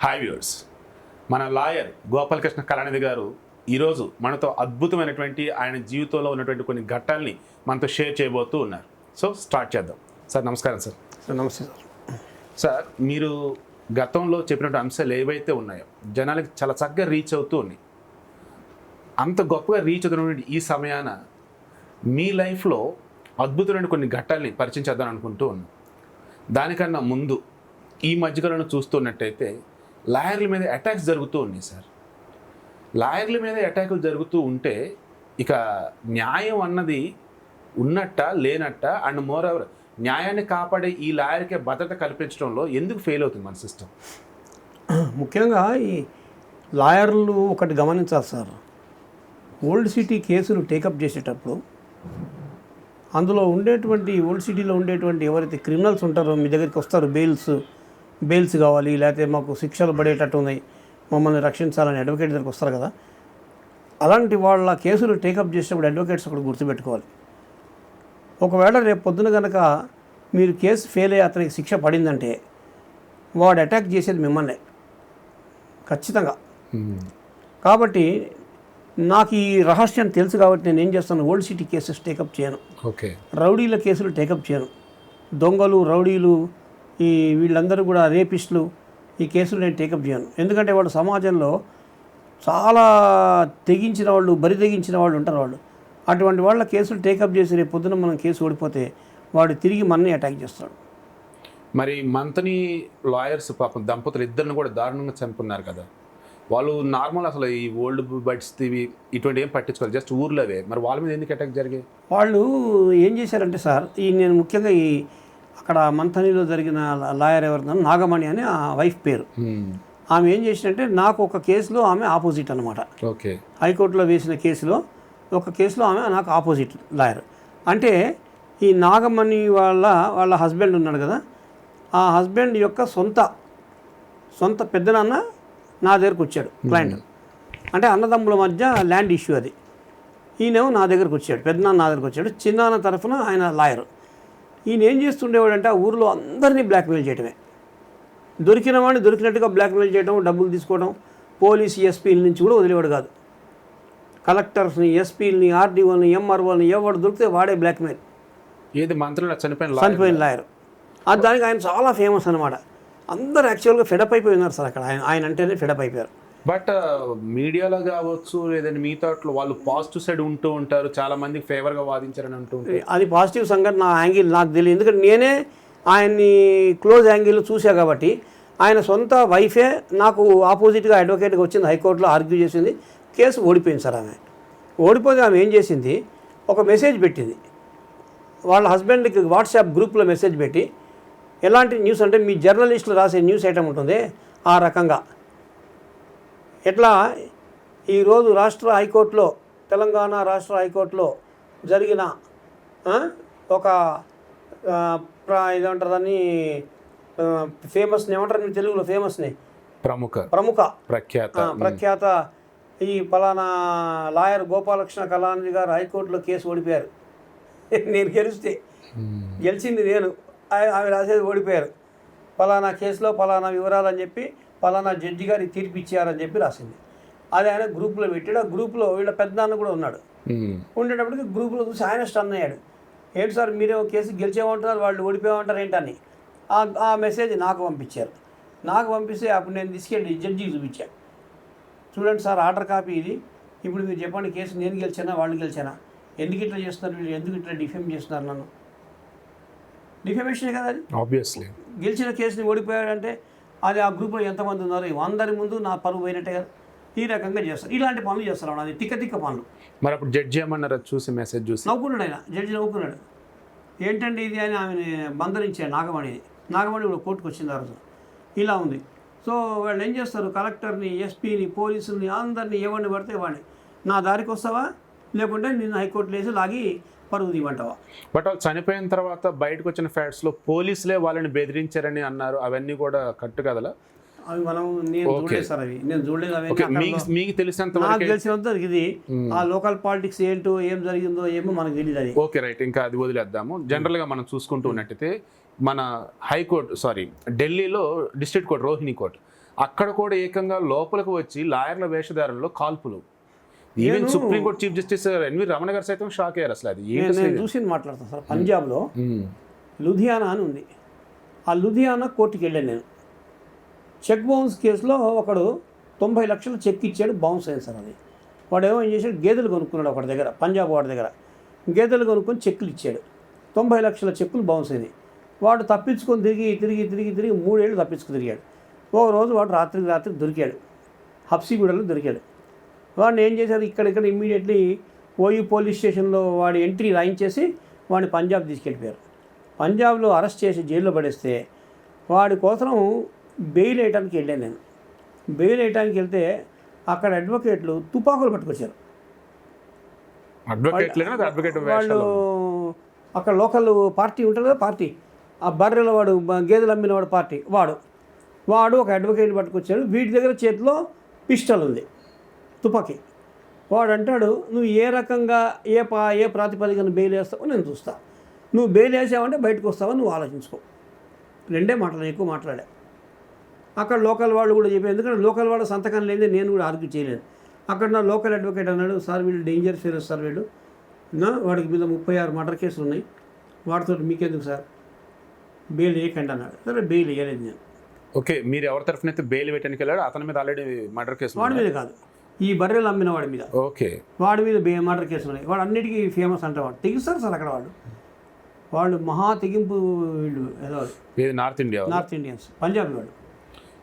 Hi viewers, మన lawyer Gopalakrishna Kalanithi గారు ఈరోజు మనతో అద్భుతమైనటువంటి ఆయన జీవితంలో ఉన్నటువంటి కొన్ని ఘట్టాలని మనతో షేర్ చేయబోతూ ఉన్నారు. సో స్టార్ట్ చేద్దాం. సార్ నమస్కారం. సార్ నమస్తే సార్. సార్ మీరు గతంలో చెప్పినటువంటి అంశాలు ఏవైతే ఉన్నాయో జనాలకి చాలా చక్కగా రీచ్ అవుతూ ఉన్నాయి. అంత గొప్పగా రీచ్ అవుతున్నటువంటి ఈ సమయాన మీ లైఫ్లో అద్భుతమైన కొన్ని ఘట్టాలని పరిచయం చేద్దాం అనుకుంటూ ఉన్నాం. దానికన్నా ముందు ఈ మధ్యకాలంలో చూస్తున్నట్టయితే లాయర్ల మీద అటాక్స్ జరుగుతూ ఉన్నాయి. సార్ లాయర్ల మీద అటాకులు జరుగుతూ ఉంటే ఇక న్యాయం అన్నది ఉన్నట్ట లేనట్ట అండ్ మోర్ ఓవర్ న్యాయాన్ని కాపాడే ఈ లాయర్కే భద్రత కల్పించడంలో ఎందుకు ఫెయిల్ అవుతుంది మన సిస్టమ్? ముఖ్యంగా ఈ లాయర్లు ఒకటి గమనించాలి సార్. ఓల్డ్ సిటీ కేసులు టేకప్ చేసేటప్పుడు అందులో ఉండేటువంటి ఓల్డ్ సిటీలో ఉండేటువంటి ఎవరైతే క్రిమినల్స్ ఉంటారో మీ దగ్గరికి వస్తారు, బెయిల్స్ కావాలి, లేకపోతే మాకు శిక్షలు పడేటట్టు ఉన్నాయి, మమ్మల్ని రక్షించాలని అడ్వకేట్ దగ్గరికి వస్తారు కదా. అలాంటి వాళ్ళ కేసులు టేకప్ చేసేటప్పుడు అడ్వకేట్స్ ఒకటి గుర్తుపెట్టుకోవాలి. ఒకవేళ రేపు పొద్దున కనుక మీరు కేసు ఫెయిల్ అయ్యి అతనికి శిక్ష పడిందంటే వాడు అటాక్ చేసేది మిమ్మల్నే ఖచ్చితంగా. కాబట్టి నాకు ఈ రహస్యం తెలుసు కాబట్టి నేను ఏం చేస్తాను, ఓల్డ్ సిటీ కేసెస్ టేకప్ చేయను, రౌడీల కేసులు టేకప్ చేయను. దొంగలు, రౌడీలు, ఈ వీళ్ళందరూ కూడా రేపిస్టులు, ఈ కేసులు నేను టేకప్ చేయను. ఎందుకంటే వాళ్ళు సమాజంలో చాలా తెగించిన వాళ్ళు, బరి తెగించిన వాళ్ళు ఉంటారు. వాళ్ళు అటువంటి వాళ్ళ కేసులు టేకప్ చేసి రేపు పొద్దున మనం కేసు ఓడిపోతే వాడు తిరిగి మనని అటాక్ చేస్తాడు. మరి మంతని లాయర్స్ పాపం దంపతులు ఇద్దరిని కూడా దారుణంగా చంపున్నారు కదా. వాళ్ళు నార్మల్ అసలు ఈ ఓల్డ్ బడ్స్ ఇటువంటి ఏం పట్టించుకోవాలి, జస్ట్ ఊర్లోవే. మరి వాళ్ళ మీద ఎందుకు అటాక్ జరిగాయి? వాళ్ళు ఏం చేశారంటే సార్, నేను ముఖ్యంగా ఈ అక్కడ మంథనీలో జరిగిన లాయర్ ఎవరున్నారు, నాగమణి అని ఆ వైఫ్ పేరు. ఆమె ఏం చేసిందంటే నాకు ఒక కేసులో ఆమె ఆపోజిట్ అనమాట. ఓకే, హైకోర్టులో వేసిన కేసులో ఒక కేసులో ఆమె నాకు ఆపోజిట్ లాయర్. అంటే ఈ నాగమణి వాళ్ళ హస్బెండ్ ఉన్నాడు కదా, ఆ హస్బెండ్ యొక్క సొంత పెద్దనాన్న నా దగ్గరకు వచ్చాడు క్లయింట్. అంటే అన్నదమ్ముల మధ్య ల్యాండ్ ఇష్యూ అది. ఈయనేమో నా దగ్గరకు వచ్చాడు, పెద్దనాన్న నా దగ్గరకు వచ్చాడు, చిన్నాన్న తరఫున ఆయన లాయర్. ఈయన ఏం చేస్తుండేవాడంటే ఆ ఊరిలో అందరినీ బ్లాక్మెయిల్ చేయడమే, దొరికిన వాడిని దొరికినట్టుగా బ్లాక్మెయిల్ చేయడం, డబ్బులు తీసుకోవడం. పోలీస్ ఎస్పీల నుంచి కూడా వదిలేవాడు కాదు. కలెక్టర్స్ని, ఎస్పీలని, ఆర్డీఓని, ఎంఆర్ఓని ఎవడు దొరికితే వాడే బ్లాక్మెయిల్. ఏది మంత్రులు చనిపోయిన లాయర్. అది దానికి ఆయన చాలా ఫేమస్ అనమాట. అందరూ యాక్చువల్గా ఫెడప్ అయిపోయి ఉన్నారు సార్ అక్కడ. ఆయన అంటేనే ఫెడప్ అయిపోయారు. బట్ మీడియాలో కావచ్చు లేదంటే మిగతా వాళ్ళు పాజిటివ్ సైడ్ ఉంటూ ఉంటారు, చాలా మందికి ఫేవర్గా వాదించారని అంటూ ఉంటారు. అది పాజిటివ్ సంగతి నా యాంగిల్ నాకు తెలియదు. ఎందుకంటే నేనే ఆయన్ని క్లోజ్ యాంగిల్లో చూసా కాబట్టి. ఆయన సొంత వైఫే నాకు ఆపోజిట్గా అడ్వకేట్గా వచ్చింది, హైకోర్టులో ఆర్గ్యూ చేసింది, కేసు ఓడిపోయింది సార్. ఆమె ఓడిపోతే ఆమె ఏం చేసింది, ఒక మెసేజ్ పెట్టింది వాళ్ళ హస్బెండ్కి వాట్సాప్ గ్రూప్లో మెసేజ్ పెట్టి, ఎలాంటి న్యూస్ అంటే మీ జర్నలిస్టులు రాసే న్యూస్ ఐటమ్ ఉంటుంది ఆ రకంగా. ఎట్లా ఈరోజు తెలంగాణ రాష్ట్ర హైకోర్టులో జరిగిన ఒక ఇదేమంటారని ఫేమస్ని ఏమంటారు మీరు తెలుగులో, ఫేమస్ని ప్రముఖ ప్రఖ్యాత ఈ పలానా లాయర్ గోపాలకృష్ణ కళానిధి గారు హైకోర్టులో కేసు ఓడిపోయారు. నేను గెలిచింది నేను, ఆమె రాసేది ఓడిపోయారు. పలానా కేసులో పలానా వివరాలు అని చెప్పి పలానా జడ్జి గారి తీర్పు ఇచ్చారని చెప్పి రాసింది. అది ఆయన గ్రూప్లో పెట్టాడు. ఆ గ్రూప్లో వీళ్ళ పెద్దనాన్న కూడా ఉన్నాడు. ఉండేటప్పటికి గ్రూప్లో చూసి ఆయన స్టన్ అయ్యాడు. ఏంటి సార్ మీరేమో కేసు గెలిచేమంటున్నారు, వాళ్ళు ఓడిపోయామంటారు ఏంటని. ఆ మెసేజ్ నాకు పంపించారు. నాకు పంపిస్తే అప్పుడు నేను తీసుకెళ్ళి జడ్జికి చూపించాను. చూడండి సార్, ఆర్డర్ కాపీ ఇది. ఇప్పుడు మీరు చెప్పండి, కేసు నేను గెలిచానా వాళ్ళు గెలిచానా, ఎందుకు ఇట్లా చేస్తున్నారు వీళ్ళు, ఎందుకు ఇట్లా డిఫేమ్ చేస్తున్నారు నన్ను? డిఫేమేషనే కదా అది. ఆబ్వియస్లీ గెలిచిన కేసుని ఓడిపోయాడంటే అది ఆ గ్రూప్లో ఎంతమంది ఉన్నారు, అందరి ముందు నా పరువు పోయినట్టే కదా. ఈ రకంగా చేస్తారు, ఇలాంటి పనులు చేస్తారు. అది తిక్క పనులు. మరి అప్పుడు జడ్జి ఏమన్నారు చూసి మెసేజ్ చూసి? నవ్వుకున్నాడు ఆయన, జడ్జి నవ్వుకున్నాడు. ఏంటంటే ఇది అని ఆమెను బంధరించాడు నాగమణి కూడా కోర్టుకు వచ్చిన తర్వాత ఇలా ఉంది. సో వాళ్ళు ఏం చేస్తారు, కలెక్టర్ని, ఎస్పీని, పోలీసుల్ని అందరినీ ఎవరిని పడితే వాడిని, నా దారికి వస్తావా లేకుంటే నిన్ను హైకోర్టులో వేసి లాగి పరుగు తీయమంటావా. బట్ వాళ్ళు చనిపోయిన తర్వాత బయటకు వచ్చిన ఫ్యాక్ట్స్లో పోలీసులే వాళ్ళని బెదిరించారని అన్నారు. అవన్నీ కూడా కట్టు కదలా? అవి నేను చూడలేదు సార్, నేను చూడలేదు. మీకు తెలిసినంత నాకు తెలిసినంత ఇది ఆ లోకల్ పాలిటిక్స్ ఏంటో ఏం జరిగిందో ఏమో మనకు తెలియదు అది. ఓకే రైట్, ఇంకా అది వదిలేద్దాము. జనరల్గా మనం చూసుకుంటూ ఉన్నట్టయితే మన ఢిల్లీలో డిస్ట్రిక్ట్ కోర్ట్, రోహిణి కోర్ట్, అక్కడ కూడా ఏకంగా లోపలికి వచ్చి లాయర్ల వేషధారంలో కాల్పులు. Even supreme court chief justice NV Ramana గారు సైతం షాక్ అయ్యారు. అసలు అది నేను చూసింది మాట్లాడతాను సార్. పంజాబ్లో లూధియానా అని ఉంది. ఆ లూధియానా కోర్టుకి వెళ్ళాను నేను. చెక్ బౌన్స్ కేసులో ఒకడు 90 లక్షలు చెక్ ఇచ్చాడు, బౌన్స్ అయింది సార్. అది వాడు ఏమో ఏం చేశాడు, గేదెలు కొనుక్కున్నాడు ఒకటి దగ్గర, పంజాబ్ వాడి దగ్గర గేదెలు కొనుక్కొని చెక్కులు ఇచ్చాడు. 90 లక్షల చెక్కులు బౌన్స్ అయింది. వాడు తప్పించుకొని తిరిగి 3 ఏళ్ళు తప్పించుకు తిరిగాడు. ఒక రోజు వాడు రాత్రికి దొరికాడు, హబ్సిగూడలో దొరికాడు. వాడిని ఏం చేశారు, ఇక్కడ ఇమ్మీడియట్లీ ఓయూ పోలీస్ స్టేషన్లో వాడి ఎంట్రీ రాయించేసి వాడిని పంజాబ్ తీసుకెళ్ళిపోయారు. పంజాబ్లో అరెస్ట్ చేసి జైల్లో పడేస్తే వాడి కోసం బెయిల్ వేయడానికి వెళ్ళాను నేను. బెయిల్ వేయడానికి వెళ్తే అక్కడ అడ్వకేట్లు తుపాకులు పట్టుకొచ్చారు. వాళ్ళు అక్కడ లోకల్ పార్టీ ఉంటుంది కదా, పార్టీ ఆ బర్రెల వాడు గేదెలు అమ్మిన వాడు పార్టీ వాడు ఒక అడ్వకేట్ పట్టుకొచ్చాడు. వీటి దగ్గర చేతిలో పిస్టల్ ఉంది, తుపాకీ. వాడు అంటాడు, నువ్వు ఏ రకంగా ఏ ప్రాతిపదికన బెయిల్ వేస్తావో నేను చూస్తా, నువ్వు బెయిల్ వేసావంటే బయటకు వస్తావో నువ్వు ఆలోచించుకో. 2 మాటలు ఎక్కువ మాట్లాడా. అక్కడ లోకల్ వాళ్ళు కూడా చెప్పారు, ఎందుకంటే లోకల్ వాళ్ళ సంతకం లేదే నేను కూడా ఆర్గ్యూ చేయలేను. అక్కడ నా లోకల్ అడ్వకేట్ అన్నాడు, సార్ వీళ్ళు డేంజర్ ఫీరస్ సార్, వీళ్ళు వాడికి మీద 36 మర్డర్ కేసులు ఉన్నాయి, వాడితో మీకెందుకు సార్, బెయిల్ వేయకండి అన్నాడు. సరే బెయిల్ వేయలేదు నేను. ఓకే, మీరు ఎవరి తరఫున అయితే బెయిల్ వేయడానికి వెళ్ళాడు అతని మీద ఆల్రెడీ మర్డర్ కేసు? వాడి మీద కాదు, ఈ బర్రెలు అమ్మిన వాడి మీద. ఓకే, వాడి మీద మర్డర్ కేసులు ఉన్నాయి. వాడు అన్నిటికీ ఫేమస్ అంటే వాడు తెగిస్తారు సార్ అక్కడ. వాళ్ళు మహా తెగింపు వీళ్ళు. ఏదో నార్త్ ఇండియన్స్, పంజాబ్ వాడు.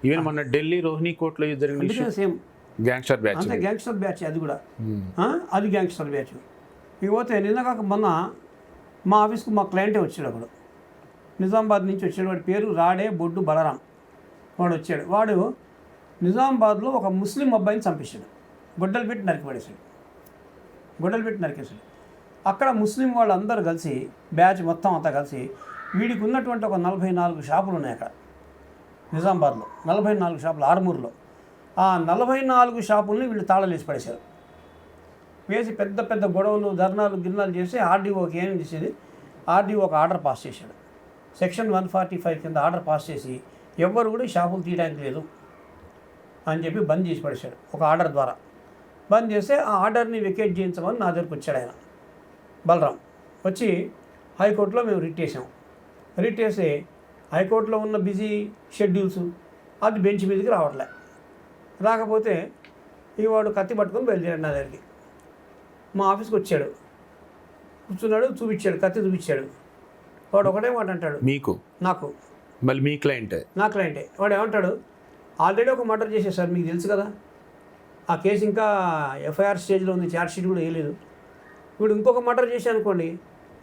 ఈవెన్ మొన్న ఢిల్లీ రోహిణి కోర్టులో జరిగిన సేమ్ గ్యాంగ్స్టర్ బ్యాచ్, అంతే గ్యాంగ్స్టర్ బ్యాచ్ అది కూడా. అది గ్యాంగ్స్టర్ బ్యాచ్. ఇకపోతే నిన్న కాక మొన్న మా ఆఫీస్కి మా క్లయింటే వచ్చాడు. అప్పుడు నిజామాబాద్ నుంచి వచ్చాడు. వాడి పేరు రాడే బొడ్డు బలరాం. వాడు వచ్చాడు. వాడు నిజామాబాద్లో ఒక ముస్లిం అబ్బాయిని చంపేశాడు, గొడ్డలు పెట్టి నరికేశాడు. అక్కడ ముస్లిం వాళ్ళందరూ కలిసి, బ్యాచ్ మొత్తం అంతా కలిసి, వీడికి ఉన్నటువంటి ఒక 44 షాపులు ఉన్నాయి అక్కడ నిజామాబాద్లో. 44 షాపులు, ఆర్మూర్లో. ఆ 44 షాపుల్ని వీళ్ళు తాళాలేసి పడేశారు. వేసి పెద్ద పెద్ద గొడవలు, ధర్నాలు చేసి ఆర్డీఓకి ఏం చేసేది, ఆర్డీఓ ఒక ఆర్డర్ పాస్ చేశాడు. సెక్షన్ 145 కింద ఆర్డర్ పాస్ చేసి ఎవ్వరు కూడా ఈ షాపులు తీయడానికి లేదు అని చెప్పి బంద్ చేసి పడేశాడు. ఒక ఆర్డర్ ద్వారా బంద్ చేస్తే ఆ ఆర్డర్ని వెకేట్ చేయించమని నా దగ్గరికి వచ్చాడు ఆయన బలరాం. వచ్చి హైకోర్టులో మేము రిట్ చేసి హైకోర్టులో ఉన్న బిజీ షెడ్యూల్స్ అది బెంచ్ మీదకి రాకపోతే ఈ వాడు కత్తి పట్టుకొని బయలుదేరాడు నా దగ్గరికి. మా ఆఫీస్కి వచ్చాడు, కూర్చున్నాడు, కత్తి చూపించాడు. వాడు ఒకటే మాట అంటాడు, నాకు మళ్ళీ మీ క్లయింటే, నా క్లయింటే. వాడు ఏమంటాడు, ఆల్రెడీ ఒక మర్డర్ చేసేసారు, మీకు తెలుసు కదా, ఆ కేసు ఇంకా ఎఫ్ఐఆర్ స్టేజ్లో ఉంది, ఛార్జ్ షీట్ కూడా వేయలేదు. ఇప్పుడు ఇంకొక మర్డర్ చేసి అనుకోండి,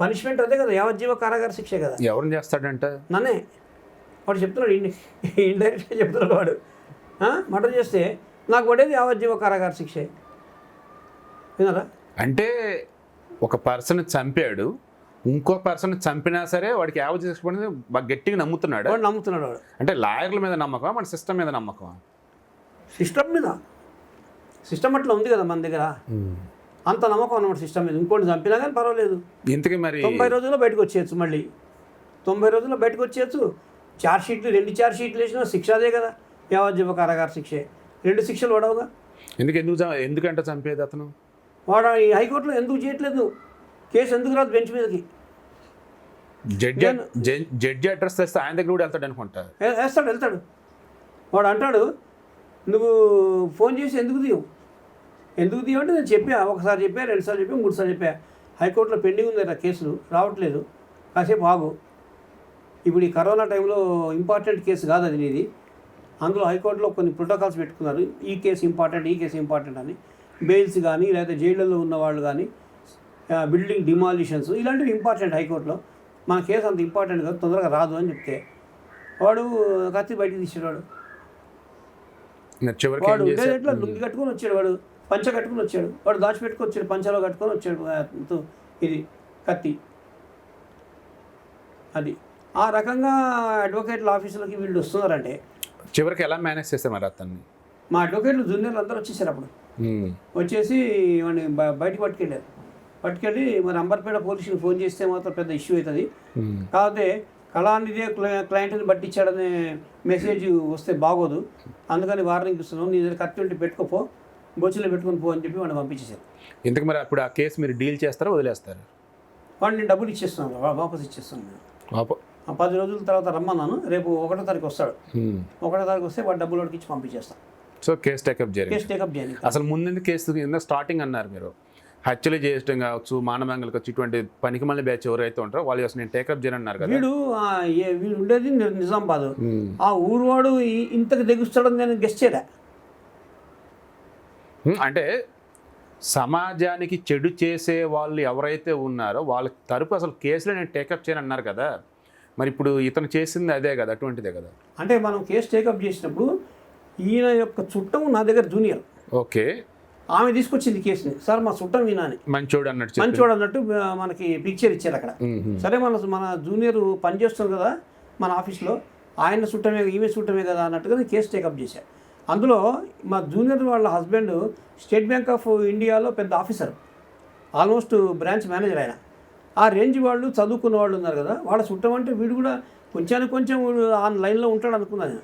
పనిష్మెంట్ అదే కదా, యావజ్జీవ కారాగార శిక్షే కదా. ఎవరిని చేస్తాడంట? నన్నే. వాడు చెప్తున్నాడు, ఇండైరెక్ట్గా చెప్తున్నాడు. వాడు మర్డర్ చేస్తే నాకు పడేది యావజ్జీవ కారాగార శిక్షే. విన్నారా? అంటే ఒక పర్సన్ చంపాడు, ఇంకో పర్సన్ చంపినా సరే వాడికి యావజ్జీవ శిక్ష పడింది బాగా గట్టిగా నమ్ముతున్నాడు. వాడు అంటే లాయర్ల మీద నమ్మకమా, మన సిస్టమ్ మీద నమ్మకమా? సిస్టమ్ అట్లా ఉంది కదా మన దగ్గర, అంత నమ్మకం అన్నమాట సిస్టమ్ మీద. ఇంకోటి చంపినా కానీ పర్వాలేదు, ఇంతకీ మరి 90 రోజుల్లో బయటకు వచ్చేయచ్చు. మళ్ళీ 90 రోజుల్లో బయటకు వచ్చేయచ్చు. 2 ఛార్జ్ షీట్లు వేసినా శిక్ష అదే కదా, యావజ్జీవ కారాగార శిక్షే. 2 శిక్షలు పడవుగా. ఎందుకంటే చంపేది అతను? వాడు ఈ హైకోర్టులో ఎందుకు చేయట్లేదు, కేసు ఎందుకు రాదు బెంచ్ మీదకి? జడ్జి అడ్రస్ తెస్తే ఆయన దగ్గర కూడా వెళ్తాడు అనుకుంటా. వెళ్తాడు. వాడు అంటాడు, నువ్వు ఫోన్ చేసి ఎందుకు తీయవు అంటే నేను చెప్పా, ఒకసారి చెప్పా, 2 సార్లు చెప్పా, 3 సార్లు చెప్పా, హైకోర్టులో పెండింగ్ ఉంది కదా కేసులు, రావట్లేదు, కాసేపు ఆగు. ఇప్పుడు ఈ కరోనా టైంలో ఇంపార్టెంట్ కేసు కాదు అది నీది, అందులో హైకోర్టులో కొన్ని ప్రోటోకాల్స్ పెట్టుకున్నారు, ఈ కేసు ఇంపార్టెంట్ అని. బెయిల్స్ కానీ లేకపోతే జైళ్ళలో ఉన్న వాళ్ళు కానీ, బిల్డింగ్ డిమాలిషన్స్ ఇలాంటివి ఇంపార్టెంట్ హైకోర్టులో, మన కేసు అంత ఇంపార్టెంట్ కాదు, తొందరగా రాదు అని చెప్తే వాడు కత్తి బయటికి తీసాడు. వాడు ఉండేదట్లా లుంగి కట్టుకొని వచ్చాడు, వాడు పంచ కట్టుకుని వచ్చాడు, వాడు దాచిపెట్టుకొని వచ్చాడు, పంచలో కట్టుకొని వచ్చాడు ఇది కత్తి. అది ఆ రకంగా అడ్వకేట్ల ఆఫీసులకి వీళ్ళు వస్తున్నారంటే చివరికి ఎలా మేనేజ్ చేస్తే మరి అతన్ని? మా అడ్వకేట్లు జూనియర్లు అందరూ వచ్చేసారు. అప్పుడు వచ్చేసి వాడిని బయటికి పట్టుకెళ్ళి మరి అంబర్పేట పోలీసులకు ఫోన్ చేస్తే మాత్రం పెద్ద ఇష్యూ అవుతుంది. కాకపోతే కళానిధి క్లయింట్ని పట్టించాడనే మెసేజ్ వస్తే బాగోదు, అందుకని వార్నింగ్ ఇస్తున్నాం, నీ దగ్గర కత్తి ఉంటే పెట్టుకోపో, బొచ్చులో పెట్టుకొని పో అని చెప్పి వాడిని పంపించేశారు. ఇంతకు మరి అప్పుడు ఆ కేసు మీరు డీల్ చేస్తారా వదిలేస్తారా? వాడిని డబ్బులు ఇచ్చేస్తున్నాను, వాపస్ ఇచ్చేస్తాను నేను. పాపం. 10 రోజుల తర్వాత రమ్మన్నాను, రేపు 1వ తారీఖు వస్తాడు. 1వ తారీఖు వస్తే వాడు డబ్బులు వాడికి ఇచ్చి పంపించేస్తాను. సో కేసు టేకప్ జరిగింది. కేసు టేకప్ చేయండి. అసలు ముందు కేసు స్టార్టింగ్ అన్నారు మీరు, హత్యలు చేయడం కావచ్చు, మానభంగాలకు వచ్చి ఇటువంటి పనికి మళ్ళీ బ్యాచ్ ఎవరైతే ఉంటారో వాళ్ళు అసలు నేను టేకప్ చేయను అన్నారు కదా. వీడు ఉండేది నిజామాబాద్. ఆ ఊరు వాడు ఇంతకు తెగుస్తాడని నేను గెస్ట్ చేయలే. అంటే సమాజానికి చెడు చేసే వాళ్ళు ఎవరైతే ఉన్నారో వాళ్ళ తరపు అసలు కేసులో నేను టేకప్ చేయను అన్నారు కదా. మరి ఇప్పుడు ఇతను చేసింది అదే కదా, అటువంటిదే కదా. అంటే మనం కేసు టేకప్ చేసినప్పుడు ఈయన యొక్క చుట్టం నా దగ్గర జూనియర్. ఓకే. ఆమె తీసుకొచ్చింది కేసుని, సార్ మా చుట్టం ఈయన అని. మంచోడు అన్నట్టు మనకి పిక్చర్ ఇచ్చారు అక్కడ. సరే మన జూనియర్ పనిచేస్తుంది కదా మన ఆఫీస్లో, ఆయన చుట్టమే ఈమె చుట్టమే కదా అన్నట్టుగా కేసు టేకప్ చేశారు. అందులో మా జూనియర్ వాళ్ళ హస్బెండ్ స్టేట్ బ్యాంక్ ఆఫ్ ఇండియాలో పెద్ద ఆఫీసర్, ఆల్మోస్ట్ బ్రాంచ్ మేనేజర్ ఆయన. ఆ రేంజ్ వాళ్ళు చదువుకున్న వాళ్ళు ఉన్నారు కదా, వాళ్ళ చుట్టం అంటే వీడు కూడా కొంచెం ఆన్ లైన్లో ఉంటాడు అనుకున్నాను.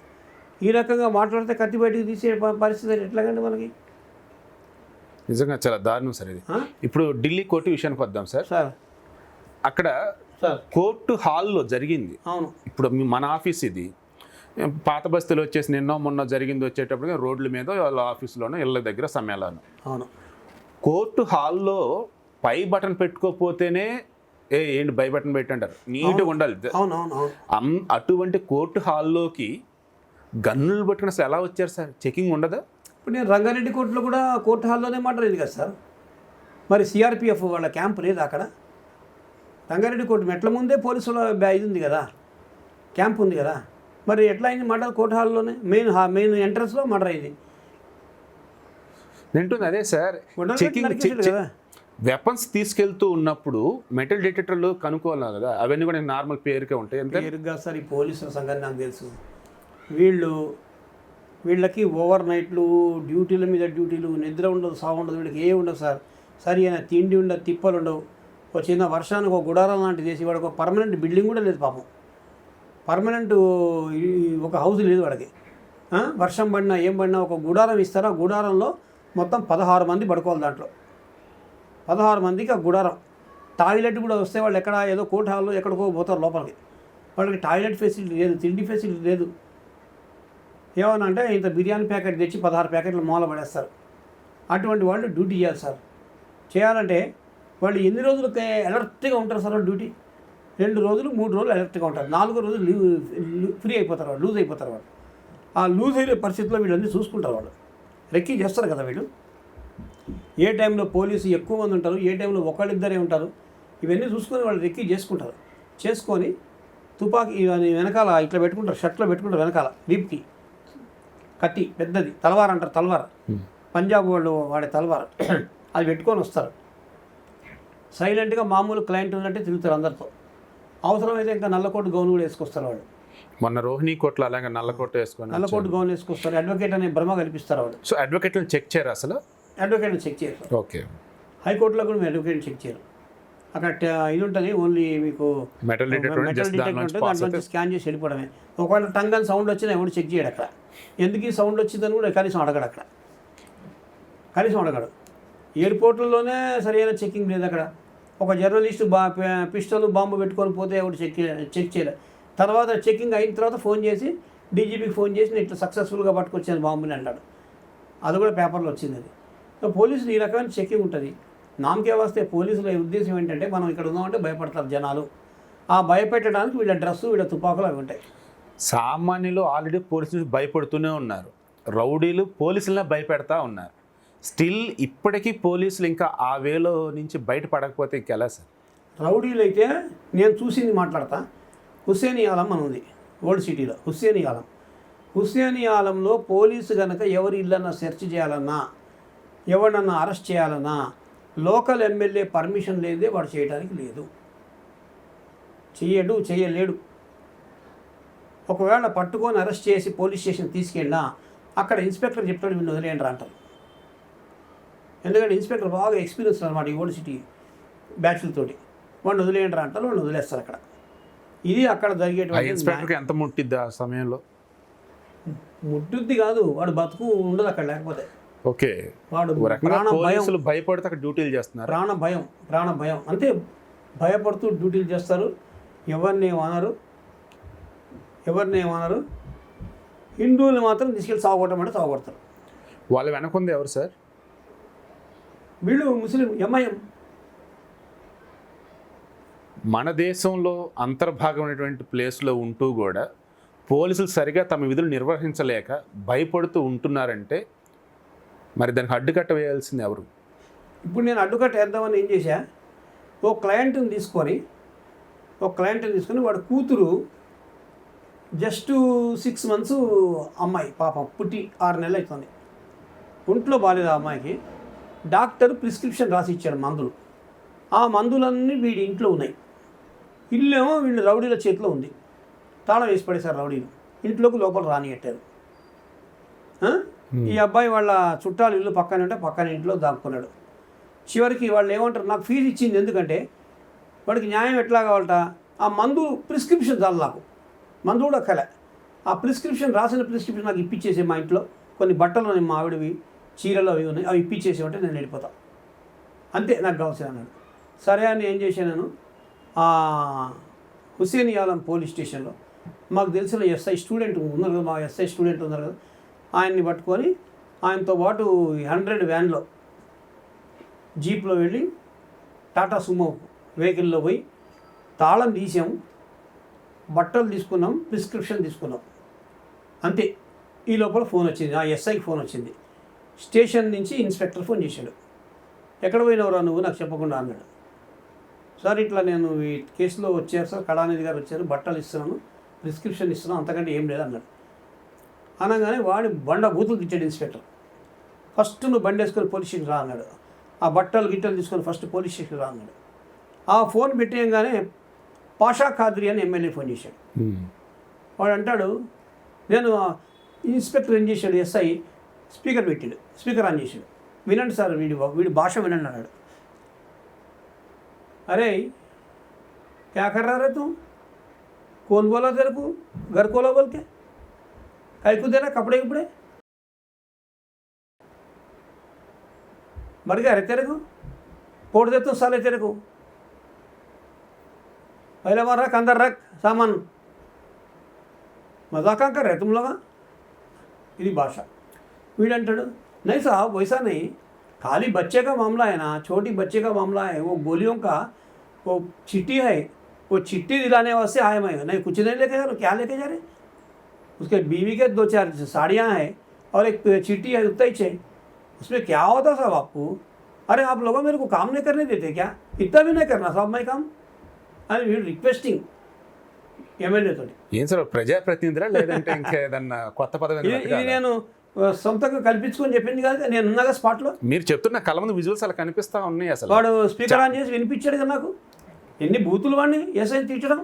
ఈ రకంగా మాట్లాడితే కత్తి బయటికి తీసే పరిస్థితి ఎట్లాగండి మనకి? నిజంగా చాలా దారుణం సార్ ఇది. ఇప్పుడు ఢిల్లీ కోర్టు విషయానికి వద్దాం సార్. అక్కడ కోర్టు హాల్లో జరిగింది. అవును. ఇప్పుడు మన ఆఫీస్ ఇది, పాత బస్తీలో వచ్చేసి నిన్నో మొన్న జరిగింది వచ్చేటప్పుడు రోడ్ల మీద వాళ్ళ ఆఫీసులోనూ ఇళ్ళ దగ్గర సమ్మేళనం. అవును. కోర్టు హాల్లో పై బటన్ పెట్టుకోపోతేనే ఏంటి బై బటన్ పెట్టంటారు, నీట్గా ఉండాలి. అటువంటి కోర్టు హాల్లోకి గన్నులు పట్టుకుని అసలు ఎలా వచ్చారు సార్? చెకింగ్ ఉండదా? ఇప్పుడు నేను రంగారెడ్డి కోర్టులో కూడా కోర్టు హాల్లోనే మాట్లాడేది కదా సార్. మరి సిఆర్పిఎఫ్ వాళ్ళ క్యాంప్ లేదు అక్కడ. రంగారెడ్డి కోర్టు మెట్ల ముందే పోలీసుల ఇది ఉంది కదా, క్యాంప్ ఉంది కదా. మరి ఎట్లా అయింది మర్డర్? కోర్టు హాల్లోనే మెయిన్ ఎంట్రన్స్లో మర్డర్ అయింది. వింటుంది అదే సార్. చెకింగ్ వెపన్స్ తీసుకెళ్తూ ఉన్నప్పుడు మెటల్ డిటెక్టర్లు కనుక్కోవాలి కదా, అవన్నీ కూడా నార్మల్ పేరుకే ఉంటాయి. పేరుగా సార్ ఈ పోలీసుల సంగతి నాకు తెలుసు. వీళ్ళకి ఓవర్ నైట్లు, డ్యూటీల మీద డ్యూటీలు, నిద్ర ఉండదు, సాగు ఉండదు, వీళ్ళకి ఏ ఉండదు సార్. సరి అయిన తిండి ఉండదు, తిప్పలు ఉండవు. ఒక చిన్న వర్షానికి ఒక గుడారం లాంటిది చేసి వాడికి ఒక పర్మనెంట్ బిల్డింగ్ కూడా లేదు పాపం. పర్మనెంట్ ఒక హౌస్ లేదు వాడికి. వర్షం పడినా ఏం పడినా ఒక గుడారం ఇస్తారా, గుడారంలో మొత్తం 16 మంది పడుకోవాలి. దాంట్లో 16 మందికి ఆ గుడారం. టాయిలెట్ కూడా వస్తే వాళ్ళు ఎక్కడ ఏదో కోర్టు హాల్లో ఎక్కడికో పోతారు లోపలికి. వాళ్ళకి టాయిలెట్ ఫెసిలిటీ లేదు, తిండి ఫెసిలిటీ లేదు. ఏమన్నా అంటే ఇంత బిర్యానీ ప్యాకెట్ తెచ్చి 16 ప్యాకెట్లు మూల పడేస్తారు. అటువంటి వాళ్ళు డ్యూటీ చేయాలి సార్. చేయాలంటే వాళ్ళు ఎన్ని రోజులు అలర్ట్గా ఉంటారు సార్ డ్యూటీ? 2 రోజులు 3 రోజులు అలర్ట్గా ఉంటారు, 4వ రోజు ఫ్రీ అయిపోతారు వాళ్ళు, లూజ్ అయిపోతారు వాళ్ళు. ఆ లూజ్ అయ్యే పరిస్థితుల్లో వీళ్ళన్నీ చూసుకుంటారు వాళ్ళు. రెక్కీ చేస్తారు కదా వీళ్ళు. ఏ టైంలో పోలీసు ఎక్కువ మంది ఉంటారు, ఏ టైంలో ఒకళ్ళిద్దరే ఉంటారు, ఇవన్నీ చూసుకొని వాళ్ళు రెక్కీ చేసుకుంటారు. చేసుకొని తుపాకీ వెనకాల ఇట్లా పెట్టుకుంటారు, షర్ట్లో పెట్టుకుంటారు, వెనకాల వీప్కి కత్తి పెద్దది, తలవార్ అంటారు, తలవార్. పంజాబ్ వాళ్ళు వాడే తలవార్, అది పెట్టుకొని వస్తారు. సైలెంట్గా మామూలు క్లయింట్ ఉన్నట్టే తిరుగుతారు అందరితో. అవసరమైతే ఇంకా నల్లకోటు గౌన్ కూడా వేసుకొస్తారు వాళ్ళు. మొన్న రోహిణి కోట్లో అలాగే నల్లకోట వేసుకొని నల్లకోటు గౌన్ వేసుకొస్తారు. అడ్వకేట్ అనే భ్రమ కల్పిస్తారు వాళ్ళు. సో అడ్వకేట్లను చెక్ చేయరు అసలు? అడ్వకేట్ని చెక్ చేయరు. ఓకే. హైకోర్టులో కూడా మీరు అడ్వకేట్ని చెక్ చేయరు. అక్కడ ఇది ఉంటుంది, ఓన్లీ మీకు మెటల్ డిటెక్టర్ ఉంటుంది, దాంట్లో నుంచి స్కాన్ చేసి వెళ్ళిపోవడమే. ఒకవేళ టంగ్ అని సౌండ్ వచ్చినా ఎవరు చెక్ చేయడు అక్కడ. ఎందుకు ఈ సౌండ్ వచ్చిందని కూడా కనీసం అడగడు అక్కడ, కనీసం అడగడు. ఎయిర్పోర్ట్లలోనే సరైన చెక్కింగ్ లేదు అక్కడ. ఒక జర్నలిస్టు పిస్టల్ బాంబు పెట్టుకొని పోతే ఎవరు చెక్ చేయలేదు. తర్వాత చెక్కింగ్ అయిన తర్వాత ఫోన్ చేసి డీజీపీకి ఫోన్ చేసి నేను ఇట్లా సక్సెస్ఫుల్గా పట్టుకొచ్చాను బాంబుని అంటాడు. అది కూడా పేపర్లో వచ్చింది. అది సో పోలీసులు ఈ రకమైన చెక్కింగ్ ఉంటుంది. నామకే వస్తే పోలీసుల ఉద్దేశం ఏంటంటే మనం ఇక్కడ ఉన్నామంటే భయపడతారు జనాలు. ఆ భయపెట్టడానికి వీళ్ళ డ్రెస్సు, వీళ్ళ తుపాకులు అవి ఉంటాయి. సామాన్యులు ఆల్రెడీ పోలీసులు భయపడుతూనే ఉన్నారు, రౌడీలు పోలీసులనే భయపెడతా ఉన్నారు. స్టిల్ ఇప్పటికీ పోలీసులు ఇంకా ఆ వేలో నుంచి బయటపడకపోతే ఇంకెలా సార్? రౌడీలు అయితే నేను చూసింది మాట్లాడతా. హుస్సేన్ ఆలం అని ఉంది ఓల్డ్ సిటీలో. హుస్సేన్ ఆలంలో పోలీసు కనుక ఎవరి ఇళ్ళన్నా సెర్చ్ చేయాలన్నా, ఎవరినన్నా అరెస్ట్ చేయాలన్నా లోకల్ ఎమ్మెల్యే పర్మిషన్ లేదే వాడు చేయడానికి లేదు, చేయలేడు. ఒకవేళ పట్టుకొని అరెస్ట్ చేసి పోలీస్ స్టేషన్ తీసుకెళ్ళినా అక్కడ ఇన్స్పెక్టర్ చెప్తాడు వీళ్ళు వదిలేయండి అంటారు. ఎందుకంటే ఇన్స్పెక్టర్ బాగా ఎక్స్పీరియన్స్ అనమాట ఈ ఓల్డ్ సిటీ బ్యాచ్లతోటి. వాడిని వదిలేయండి అంటారు, వాళ్ళు వదిలేస్తారు అక్కడ. ఇది అక్కడ ఆ జరిగేటువంటి ఇన్స్పెక్టర్కి ఎంత ముట్టిద్ది ఆ సమయంలో? ముట్టుద్ది కాదు, వాడు బతుకు ఉండదు అక్కడ లేకపోతే. ఓకే, వాడు ఒక రకంగా ప్రాణ భయం, పోలీసులు భయపడితే అక్కడ డ్యూటీలు చేస్తున్నారు. ప్రాణ భయం అంతే, భయపడుతూ డ్యూటీలు చేస్తారు. ఎవరిని ఏమనరు. హిందువులు మాత్రం తీసుకెళ్ళి సాగుకోవటం సాగుపడతారు. వాళ్ళ వెనకుంది ఎవరు సార్? వీళ్ళు ముస్లిం ఎంఐఎం. మన దేశంలో అంతర్భాగమైనటువంటి ప్లేస్లో ఉంటూ కూడా పోలీసులు సరిగా తమ విధులు నిర్వహించలేక భయపడుతూ ఉంటున్నారంటే మరి దానికి అడ్డుకట్ట వేయాల్సింది ఎవరు? ఇప్పుడు నేను అడ్డుకట్ట వేద్దామని ఏం చేశా, ఒక క్లయింట్ని తీసుకొని వాడు కూతురు జస్ట్ 6 months అమ్మాయి పాపం పుట్టి 6 నెలలు అవుతుంది. ఒంట్లో బాగాలేదు ఆ అమ్మాయికి. డాక్టర్ ప్రిస్క్రిప్షన్ రాసి ఇచ్చాడు మందులు. ఆ మందులన్నీ వీడి ఇంట్లో ఉన్నాయి. ఇల్లేమో వీళ్ళు రౌడీల చేతిలో ఉంది. తాళం వేసి పడేశారు రౌడీలు. ఇంట్లోకి లోపల రానియట్టారు. ఈ అబ్బాయి వాళ్ళ చుట్టాలు ఇల్లు పక్కన ఉంటే పక్కన ఇంట్లో దాక్కున్నాడు. చివరికి వాళ్ళు ఏమంటారు, నాకు ఫీజు ఇచ్చింది ఎందుకంటే వాడికి న్యాయం ఎట్లా కావాలట, ఆ మందు ప్రిస్క్రిప్షన్ చాలు, నాకు మందు కూడా కలే, ఆ రాసిన ప్రిస్క్రిప్షన్ నాకు ఇప్పించేసి, మా ఇంట్లో కొన్ని బట్టలు మా ఆవిడవి చీరలు అవి ఉన్నాయి, అవి ఇప్పించేసేమంటే నేను వెళ్ళిపోతా, అంతే నాకు కావాల్సిన అన్నాడు. సరే అని ఏం చేశాను, హుసేన్ యాలం పోలీస్ స్టేషన్లో మాకు తెలిసిన ఎస్ఐ స్టూడెంట్ ఉన్నారు కదా, మా ఎస్ఐ స్టూడెంట్ ఉన్నారు కదా, ఆయన్ని పట్టుకొని ఆయనతో పాటు 100 వ్యాన్లో జీప్లో వెళ్ళి టాటా సుమో వెహికల్లో పోయి తాళం తీసాము, బట్టలు తీసుకున్నాం, ప్రిస్క్రిప్షన్ తీసుకున్నాం, అంతే. ఈ లోపల ఫోన్ వచ్చింది, ఆ ఎస్ఐకి ఫోన్ వచ్చింది. స్టేషన్ నుంచి ఇన్స్పెక్టర్ ఫోన్ చేశాడు. ఎక్కడ పోయినవరా నువ్వు నాకు చెప్పకుండా అన్నాడు. సార్ ఇట్లా నేను ఈ కేసులో వచ్చారు సార్, కళానిధి గారు వచ్చారు, బట్టలు ఇస్తున్నాను, ప్రిస్క్రిప్షన్ ఇస్తున్నాను, అంతకంటే ఏం లేదు అన్నాడు. అనగానే వాడి బండ బూతులు తిట్టాడు ఇన్స్పెక్టర్. ఫస్ట్ నువ్వు బండి వేసుకొని పోలీస్ స్టేషన్ రా అన్నాడు. ఆ బట్టలు గిట్టలు తీసుకొని ఫస్ట్ పోలీస్ స్టేషన్ రా అన్నాడు. ఆ ఫోన్ పెట్టేయగానే పాషా ఖాద్రి అని ఎమ్మెల్యే ఫోన్ చేశాడు. వాడు అంటాడు, నేను ఇన్స్పెక్టర్ ఏం చేశాడు, ఎస్ఐ స్పీకర్ పెట్టాడు, స్పీకర్ ఆన్ చేశాడు, వినండి సార్, వీడి భాష వినండి అన్నాడు. అరే క్యా కర్ రहा रे तू, कौन बोला तेरे को, घर खोलो बोल के, काहे को देना कपड़े कपड़े, मर गया रे तेरे को, फोड़ देता हूँ साले तेरे को, पहले वहाँ रख, अंदर रख सामान, मजाक कर रहे तुम लोग. ఇది భాష. వీడంటాడు, नहीं साहब वैसा नहीं, खाली बच्चे का मामला है ना, छोटी बच्चे का मामला है, वो गोलियों का वो चिट्ठी है, वो चिट्ठी दिलाने वास्ते आए मैं, नहीं कुछ नहीं लेके जा रहे, क्या लेके जा रहे, उसके बीवी के 2-4 साड़ियाँ हैं और एक चिट्ठी है, उतना ही चाहिए, उसमें क्या होता साहब आपको, अरे आप लोगों मेरे को काम नहीं करने देते क्या, इतना भी नहीं करना साहब मैं काम, అని వీడు రిక్వెస్టింగ్ ఎమ్మెల్యేతో. ఏం సార్ ప్రజాప్రతినిధులా లేదంటే ఇంకేదన్నా కొత్త పదవి? ఇది నేను సొంతంగా కల్పించుకొని చెప్పింది కాదు, నేను ఉన్నాగా స్పాట్లో. మీరు చెప్తున్న కళ్ళ ముందు విజువల్స్ అలా కనిపిస్తూ ఉన్నాయి. అసలు వాడు స్పీకర్ ఆన్ చేసి వినిపించాడు కదా నాకు, ఎన్ని బూతులు వాడిని ఎస్ఐ తిట్టడం.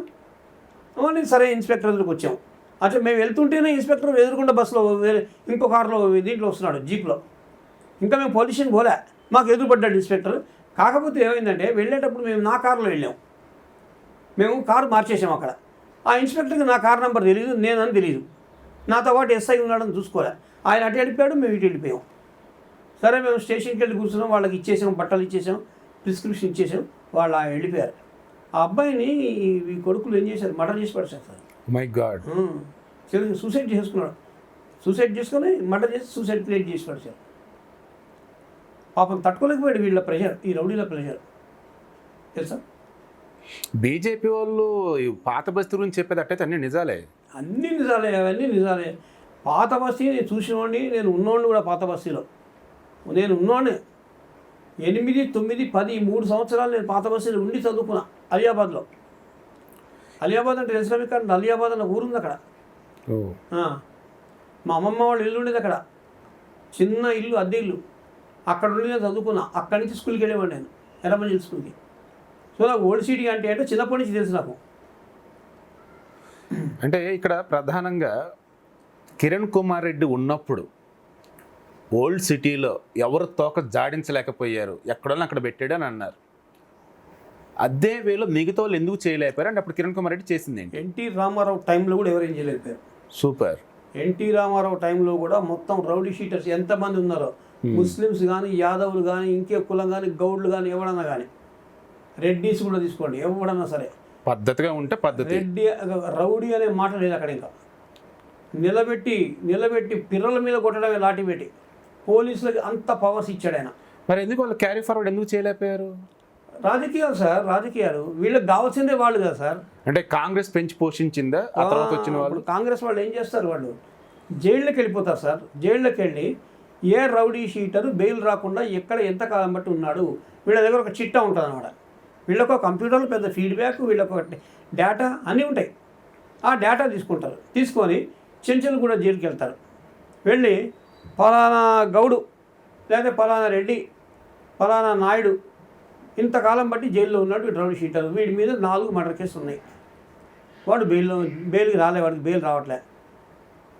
నేను సరే ఇన్స్పెక్టర్ దగ్గరికి వచ్చాము. అట్లా మేము వెళ్తుంటేనే ఇన్స్పెక్టర్ ఎదురుకుండా బస్సులో వేరే ఇంకో కార్లో దీంట్లో వస్తున్నాడు, జీప్లో. ఇంకా మేము పోలీస్ స్టేషన్ పోలే, మాకు ఎదురుపడ్డాడు ఇన్స్పెక్టర్. కాకపోతే ఏమైందంటే వెళ్ళేటప్పుడు మేము నా కారులో వెళ్ళాము, మేము కారు మార్చేసాము అక్కడ. ఆ ఇన్స్పెక్టర్కి నా కార్ నెంబర్ తెలియదు, నేనని తెలియదు, నాతో పాటు ఎస్ఐ ఉన్నాడని చూసుకోలే. ఆయన అటు వెళ్ళిపోయాడు, మేము ఇటు వెళ్ళిపోయాం. సరే మేము స్టేషన్కి వెళ్ళి కూర్చున్నాం, వాళ్ళకి ఇచ్చేసాం, బట్టలు ఇచ్చేసాం, ప్రిస్క్రిప్షన్ ఇచ్చేసాం, వాళ్ళు వెళ్ళిపోయారు. ఆ అబ్బాయిని ఈ కొడుకులు ఏం చేశారు, మర్డర్ చేసి పడేశారు సార్. My God. సూసైడ్ చేసుకున్నాడు, సూసైడ్ చేసుకొని మర్డర్ చేసి సూసైడ్ క్రియేట్ చేసి పడేశారు. పాపం తట్టుకోలేకపోయాడు వీళ్ళ ప్రెషర్, ఈ రౌడీల ప్రెషర్ తెలుసా. బీజేపీ వాళ్ళు పాత బస్తీ గురించి చెప్పేది అట్టయితే అన్నీ నిజాలే, అన్నీ నిజాలే, అవన్నీ నిజాలే. పాత బస్తీ నేను చూసినోడిని, నేను ఉన్నోడిని కూడా పాత బస్తీలో నేను ఉన్నోడిని. 8, 9, 10, 3 సంవత్సరాలు నేను పాత బస్తీలో ఉండి చదువుకున్నా అలియాబాద్లో. అలియాబాద్ అంటే తెలిసిన మీకు, అలియాబాద్ అన్న ఊరుంది అక్కడ. మా అమ్మమ్మ వాళ్ళు ఇల్లు ఉండేది అక్కడ, చిన్న ఇల్లు, అద్దె ఇల్లు. అక్కడ ఉండి నేను చదువుకున్నా. అక్కడి నుంచి స్కూల్కి వెళ్ళేవాడు నేను, ఎర్రమంజిల్ స్కూల్కి. సో నాకు ఓల్డ్ సిటీ అంటే చిన్నప్పటి నుంచి తెలుసు నాకు. అంటే ఇక్కడ ప్రధానంగా కిరణ్ కుమార్ రెడ్డి ఉన్నప్పుడు ఓల్డ్ సిటీలో ఎవరు తోక జాడించలేకపోయారు, ఎక్కడో అక్కడ పెట్టాడు అని అన్నారు. అదే వేలో మిగతా వాళ్ళు ఎందుకు చేయలేకపోయారు అంటే అప్పుడు కిరణ్ కుమార్ రెడ్డి చేసింది ఏంటి? ఎన్టీ రామారావు టైంలో కూడా ఎవరేం చేయలేకపోయారు. సూపర్. ఎన్టీ రామారావు టైంలో కూడా మొత్తం రౌడీ షీటర్స్ ఎంతమంది ఉన్నారో, ముస్లిమ్స్ కానీ, యాదవులు కానీ, ఇంకే కులం కానీ, గౌడ్లు కానీ, ఎవడన్నా కానీ, రెడ్డీస్ కూడా తీసుకోండి, ఎవడన్నా సరే పద్ధతిగా ఉంటే పద్ధతి. రెడ్డి రౌడీ అనే మాట లేదు అక్కడ. ఇంకా నిలబెట్టి పిర్రల మీద కొట్టడమే లాఠీ పెట్టి పోలీసులకి అంత పవర్స్ ఇచ్చాడు ఆయన. మరి ఎందుకు వాళ్ళు క్యారీ ఫార్వర్డ్ ఎందుకు చేయలేకపోయారు? రాజకీయాలు సార్, రాజకీయాలు వీళ్ళకి కావాల్సిందే వాళ్ళు కదా సార్. అంటే కాంగ్రెస్ పెంచి పోషించిందా ఆ తర్వాత వచ్చిన వాళ్ళు? కాంగ్రెస్ వాళ్ళు ఏం చేస్తారు, వాళ్ళు జైళ్ళకి వెళ్ళిపోతారు సార్. జైళ్ళకి వెళ్ళి ఏ రౌడీ షీటరు బెయిల్ రాకుండా ఎక్కడ ఎంత కాలం బట్టి ఉన్నాడు, వీళ్ళ దగ్గర ఒక చిట్టా ఉంటుంది అన్నమాట. వీళ్ళకు కంప్యూటర్లో పెద్ద ఫీడ్బ్యాక్, వీళ్ళకు డేటా అన్నీ ఉంటాయి. ఆ డేటా తీసుకుంటారు, తీసుకొని చెంచులు కూడా జైలుకి వెళ్తారు. వెళ్ళి ఫలానా గౌడు లేదా ఫలానా రెడ్డి ఫలానా నాయుడు ఇంతకాలం బట్టి జైల్లో ఉన్నాడు, వీడు రౌడీ షీటర్, వీడి మీద 4 మర్డర్ కేసులు ఉన్నాయి, వాడు బెయిల్కి రాలే, వాడికి బెయిల్ రావట్లే.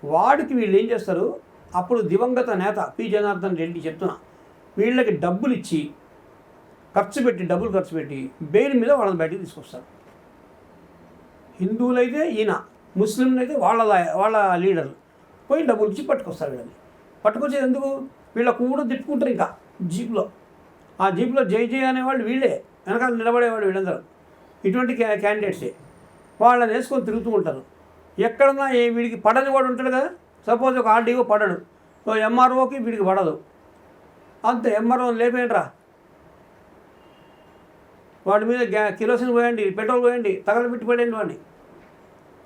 వాడికి వీళ్ళు ఏం చేస్తారు, అప్పుడు దివంగత నేత పి జనార్దన్ రెడ్డి చెప్తున్నా, వీళ్ళకి డబ్బులు ఇచ్చి డబ్బులు ఖర్చు పెట్టి బెయిల్ మీద వాళ్ళని బయటికి తీసుకొస్తారు. హిందువులైతే ఈయన, ముస్లింలైతే వాళ్ళ లీడర్లు పోయి డబ్బులు ఇచ్చి పట్టుకొస్తారు. వీళ్ళని పట్టుకొచ్చేది ఎందుకు, వీళ్ళ కూడా తిప్పుకుంటారు ఇంకా జీప్లో. ఆ జీప్లో జై అనేవాళ్ళు వీళ్ళే, వెనకాల నిలబడేవాళ్ళు వీళ్ళందరూ ఇటువంటి క్యాండిడేట్సే. వాళ్ళని వేసుకొని తిరుగుతూ ఉంటారు. ఎక్కడన్నా వీడికి పడని వాడు ఉంటాడు కదా, సపోజ్ ఒక ఆర్డీఓ పడడు, ఎంఆర్ఓకి వీడికి పడదు, అంతే ఎంఆర్ఓని లేపేయండిరా, వాడి మీద కిరోసిన్ పోయండి, పెట్రోల్ పోయండి, తగలబెట్టి పడేయండి వాడిని.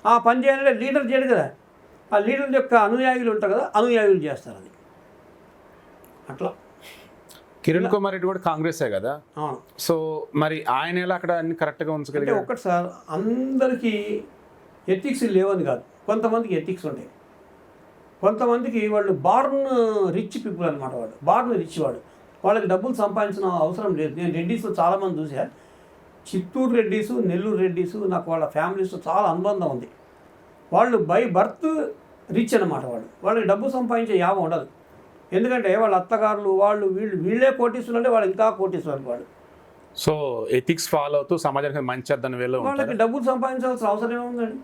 ఆ పని చేయాలంటే లీడర్ చేయడు కదా, ఆ లీడర్ యొక్క అనుయాయులు ఉంటారు కదా, అనుయాయులు చేస్తారు అది. అట్లా కిరణ్ కుమార్ రెడ్డి కూడా కాంగ్రెసే కదా. అవును. సో మరి ఆయన ఎలా అక్కడ అన్ని కరెక్ట్గా అంటే ఉంచగలిగారు? ఒక్కటి సార్, అందరికీ ఎథిక్స్ లేవని కాదు, కొంతమందికి ఎథిక్స్ ఉంటాయి. కొంతమందికి వాళ్ళు బార్న్ రిచ్ పీపుల్ అనమాట, వాళ్ళు బార్న్ రిచ్, వాళ్ళకి డబ్బులు సంపాదించిన అవసరం లేదు. నేను రెడ్డీస్లో చాలామంది చూసా, చిత్తూరు రెడ్డీసు, నెల్లూరు రెడ్డీసు, నాకు వాళ్ళ ఫ్యామిలీస్తో చాలా అనుబంధం ఉంది. వాళ్ళు బై బర్త్ రిచ్ అనమాట. వాళ్ళకి డబ్బు సంపాదించే యావ ఉండదు. ఎందుకంటే వాళ్ళ అత్తగారులు వీళ్ళే కోటీసులు, వాళ్ళు ఇంకా కోటీసులు వాళ్ళు. సో ఎథిక్స్ ఫాలో అవుతూ సమాజానికి మంచి చేద్దాం వేలో వాళ్ళకి డబ్బులు సంపాదించాల్సిన అవసరం ఏముందండి?